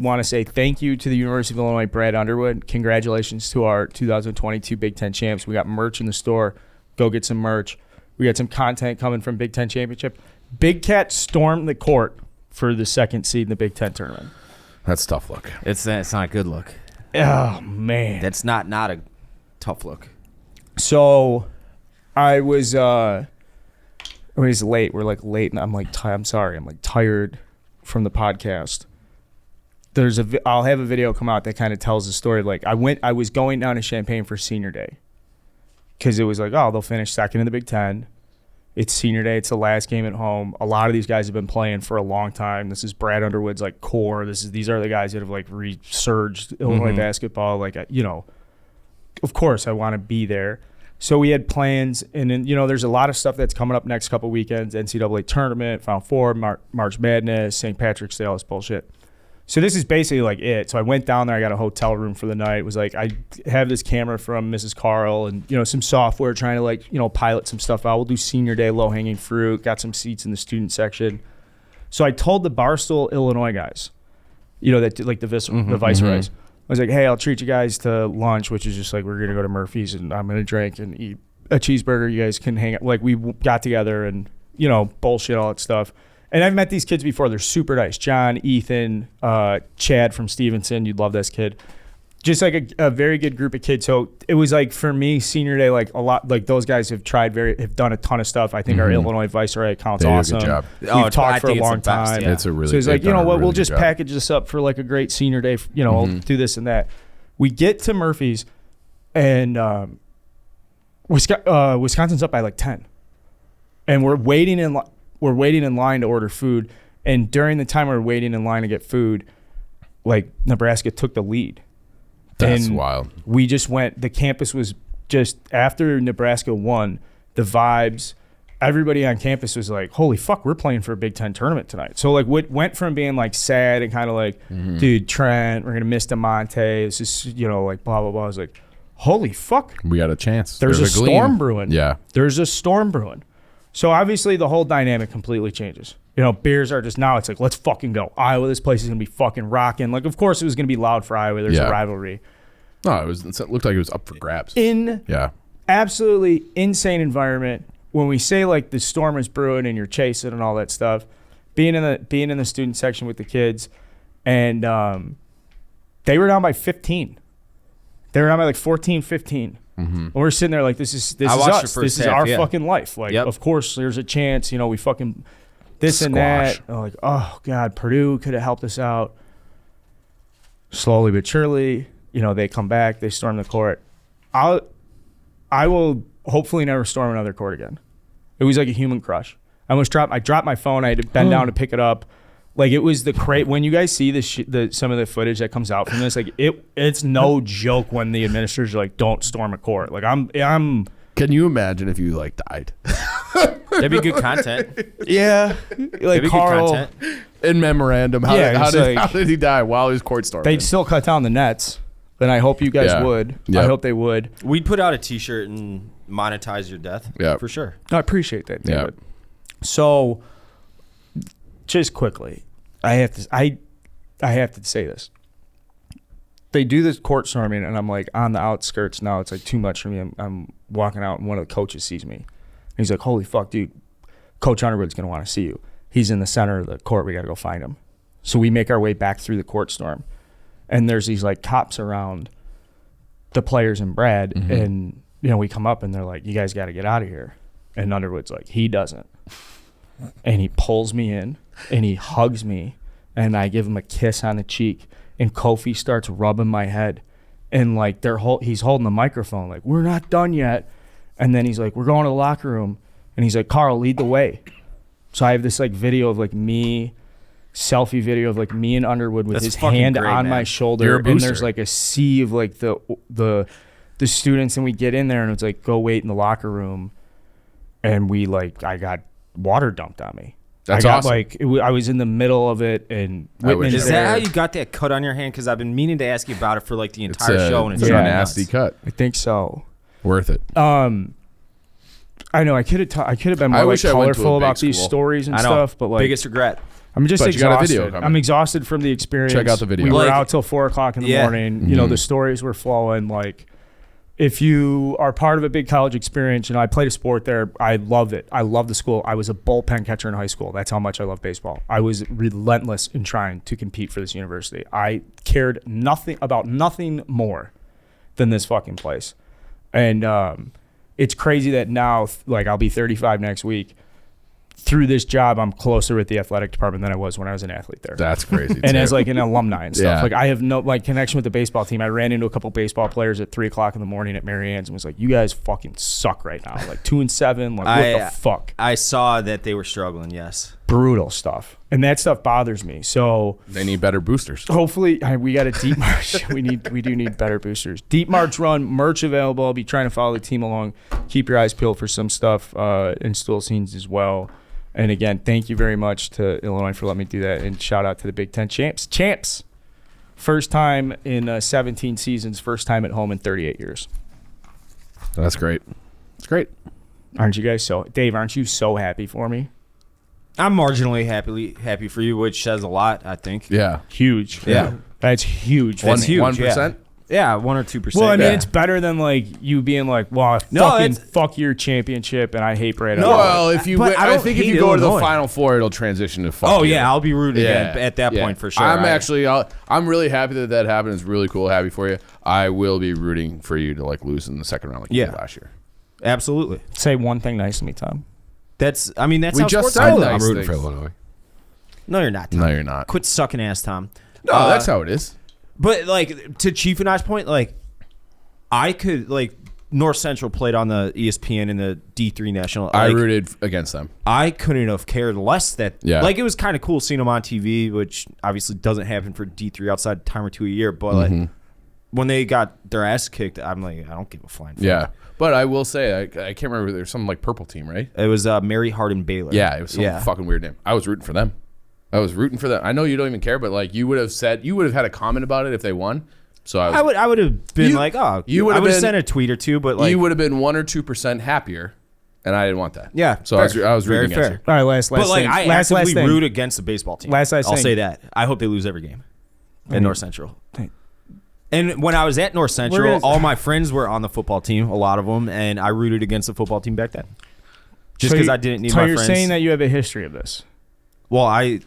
want to say thank you to the University of Illinois, Brad Underwood. Congratulations to our 2022 Big Ten champs. We got merch in the store. Go get some merch. We got some content coming from Big Ten Championship. Big Cat stormed the court for the second seed in the Big Ten tournament. That's a tough look. it's not a good look. Oh, man. That's not a tough look. So I was late. We're late, and I'm sorry. I'm tired from the podcast. I'll have a video come out that kind of tells the story. I was going down to Champaign for senior day because it was they'll finish second in the Big Ten. It's senior day. It's the last game at home. A lot of these guys have been playing for a long time. This is Brad Underwood's core. These are the guys that have resurged Illinois basketball. Of course I want to be there. So we had plans, and then there's a lot of stuff that's coming up next couple weekends: NCAA tournament, Final Four, March Madness, St. Patrick's Day, all this bullshit. So this is basically it. So I went down there. I got a hotel room for the night. It was I have this camera from Mrs. Carl and some software trying to pilot some stuff out. We'll do senior day, low hanging fruit. Got some seats in the student section. So I told the Barstool Illinois guys, that the Viceroys. I was like, hey, I'll treat you guys to lunch, which is just we're gonna go to Murphy's and I'm gonna drink and eat a cheeseburger. You guys can hang out. We got together and bullshit, all that stuff. And I've met these kids before. They're super nice. John, Ethan, Chad from Stevenson. You'd love this kid. Just a very good group of kids. So it was for me, senior day, a lot, those guys have done a ton of stuff. I think our Illinois Viceroy account's They do a awesome. good job. We've talked for a long best, time. yeah. It's a really. So he's they've done a we'll really just good job. package this up for a great senior day. We'll do this and that. We get to Murphy's, and Wisconsin's up by 10, and we're waiting in. we're waiting in line to order food, and during the time we were waiting in line to get food, like Nebraska took the lead. That's and wild. We just went. The campus was just after Nebraska won. The vibes. Everybody on campus was like, "Holy fuck, we're playing for a Big Ten tournament tonight." So like, what went from being like sad and kind of like, "Dude, Trent, we're gonna miss DeMonte. It's just like blah blah blah." I was like, "Holy fuck, we got a chance." There's a gleam. storm brewing." Yeah, there's a storm brewing. So obviously the whole dynamic completely changes. Beers are just now. It's like, let's fucking go. Iowa, this place is gonna be fucking rocking. Like, of course it was gonna be loud for Iowa. There's a rivalry. No, it looked like it was up for grabs. Absolutely insane environment. When we say like the storm is brewing and you're chasing and all that stuff, being in the student section with the kids, and they were down by 15. They were down by like 14, 15. And we're sitting there like, this is us. This is our fucking life. Like, of course there's a chance. We fucking this and that. Like, oh God, Purdue could have helped us out. Slowly but surely, they come back. They storm the court. I will hopefully never storm another court again. It was like a human crush. I dropped my phone. I had to bend down to pick it up. Like, it was when you guys see some of the footage that comes out from this, like it's no joke when the administrators are like, don't storm a court. Like I'm. Can you imagine if you like died? That'd be good content. Yeah, like Carl in memorandum. How did he die while he was court storming? They'd still cut down the nets. And I hope you guys would. Yep. I hope they would. We'd put out a T-shirt and monetize your death. Yeah, for sure. I appreciate that, David. Yep. So, just quickly, I have to say this. They do this court storming, and I'm like on the outskirts now. It's like too much for me. I'm walking out, and one of the coaches sees me. And he's like, "Holy fuck, dude! Coach Underwood's gonna want to see you. He's in the center of the court. We got to go find him." So we make our way back through the court storm. And there's these like cops around the players and Brad, and we come up and they're like, "You guys got to get out of here." And Underwood's like, "He doesn't." And he pulls me in and he hugs me, and I give him a kiss on the cheek. And Kofi starts rubbing my head, and like he's holding the microphone, like, "We're not done yet." And then he's like, "We're going to the locker room," and he's like, "Carl, lead the way." So I have this like video of like selfie video of like me and Underwood with his hand on my shoulder, and there's like a sea of like the students, and we get in there and it's like, "Go wait in the locker room," and I got water dumped on me. That's awesome. I was in the middle of it, and is that how you got that cut on your hand? Because I've been meaning to ask you about it for like the entire show, and it's a nasty cut. I think so. Worth it. I know I could have been more like colorful about these stories and stuff, but like biggest regret. I'm just exhausted. You got a video coming. I'm exhausted from the experience. Check out the video. We were out till 4:00 in the morning. The stories were flowing. Like, if you are part of a big college experience, I played a sport there. I love it. I love the school. I was a bullpen catcher in high school. That's how much I love baseball. I was relentless in trying to compete for this university. I cared about nothing more than this fucking place. And it's crazy that now, like, I'll be 35 next week. Through this job, I'm closer with the athletic department than I was when I was an athlete there. That's crazy. And as like an alumni and stuff. Like, I have no like connection with the baseball team. I ran into a couple baseball players at 3:00 in the morning at Marianne's and was like, "You guys fucking suck right now. Like 2-7. Like, what the fuck?" I saw that they were struggling. Yes. Brutal stuff. And that stuff bothers me. So they need better boosters. Hopefully, we got a deep March. we do need better boosters. Deep March run, merch available. I'll be trying to follow the team along. Keep your eyes peeled for some stuff in stool scenes as well. And again, thank you very much to Illinois for letting me do that. And shout out to the Big Ten champs. First time in 17 seasons, first time at home in 38 years. That's great. It's great. Aren't you guys Dave, aren't you so happy for me? I'm marginally happy for you, which says a lot, I think. Yeah. Huge. Yeah. That's huge. That's huge. 1%? Yeah, 1 or 2%. Well, I mean, it's better than like you being like, "Well, fuck your championship," and I hate Brad. Well, if you, I think if you go to the Final Four, it'll transition to fuck. Oh yeah, I'll be rooting at that point for sure. I'm really happy that happened. It's really cool. Happy for you. I will be rooting for you to like lose in the second round like you did last year. Absolutely. Say one thing nice to me, Tom. That's how just sports said are. nice I'm rooting things. for Illinois. No, you're not, Tom. No, you're not. Quit sucking ass, Tom. No, that's how it is. But like to Chief and I's point, like I could like North Central played on the ESPN in the D3 National. I rooted against them. I couldn't have cared less that. Yeah. Like, it was kind of cool seeing them on TV, which obviously doesn't happen for D3 outside time or two a year. But like, when they got their ass kicked, I'm like, I don't give a flying fuck. Yeah. But I will say, I can't remember. There's some like purple team, right? It was Mary Hardin Baylor. Yeah, it was some fucking weird name. I was rooting for them. I I know you don't even care, but like you would have had a comment about it if they won. So I would have been like, oh, I would have sent a tweet or two, but like you would have been 1 or 2% happier, and I didn't want that. Yeah, so fair. I was rooting Very against fair. you. All right, last but like thing. I last actively thing. root against the baseball team. Last I'll thing. say that. I hope they lose every game in North Central. And when I was at North Central, all my friends were on the football team, a lot of them, and I rooted against the football team back then. Just because I didn't need my friends. So you're saying that you have a history of this? Well, I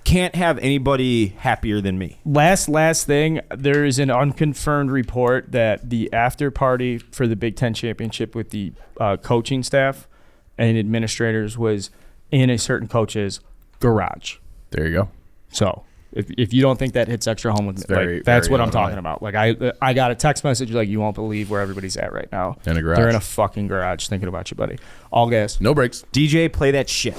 can't have anybody happier than me. Last thing, there is an unconfirmed report that the after party for the Big Ten championship with the coaching staff and administrators was in a certain coach's garage. There you go. So if you don't think that hits extra home with me, very, that's very what I'm Illinois. talking about. Like I got a text message like, you won't believe where everybody's at right now. In a garage. They're in a fucking garage thinking about you, buddy. All gas. No breaks. DJ, play that shit.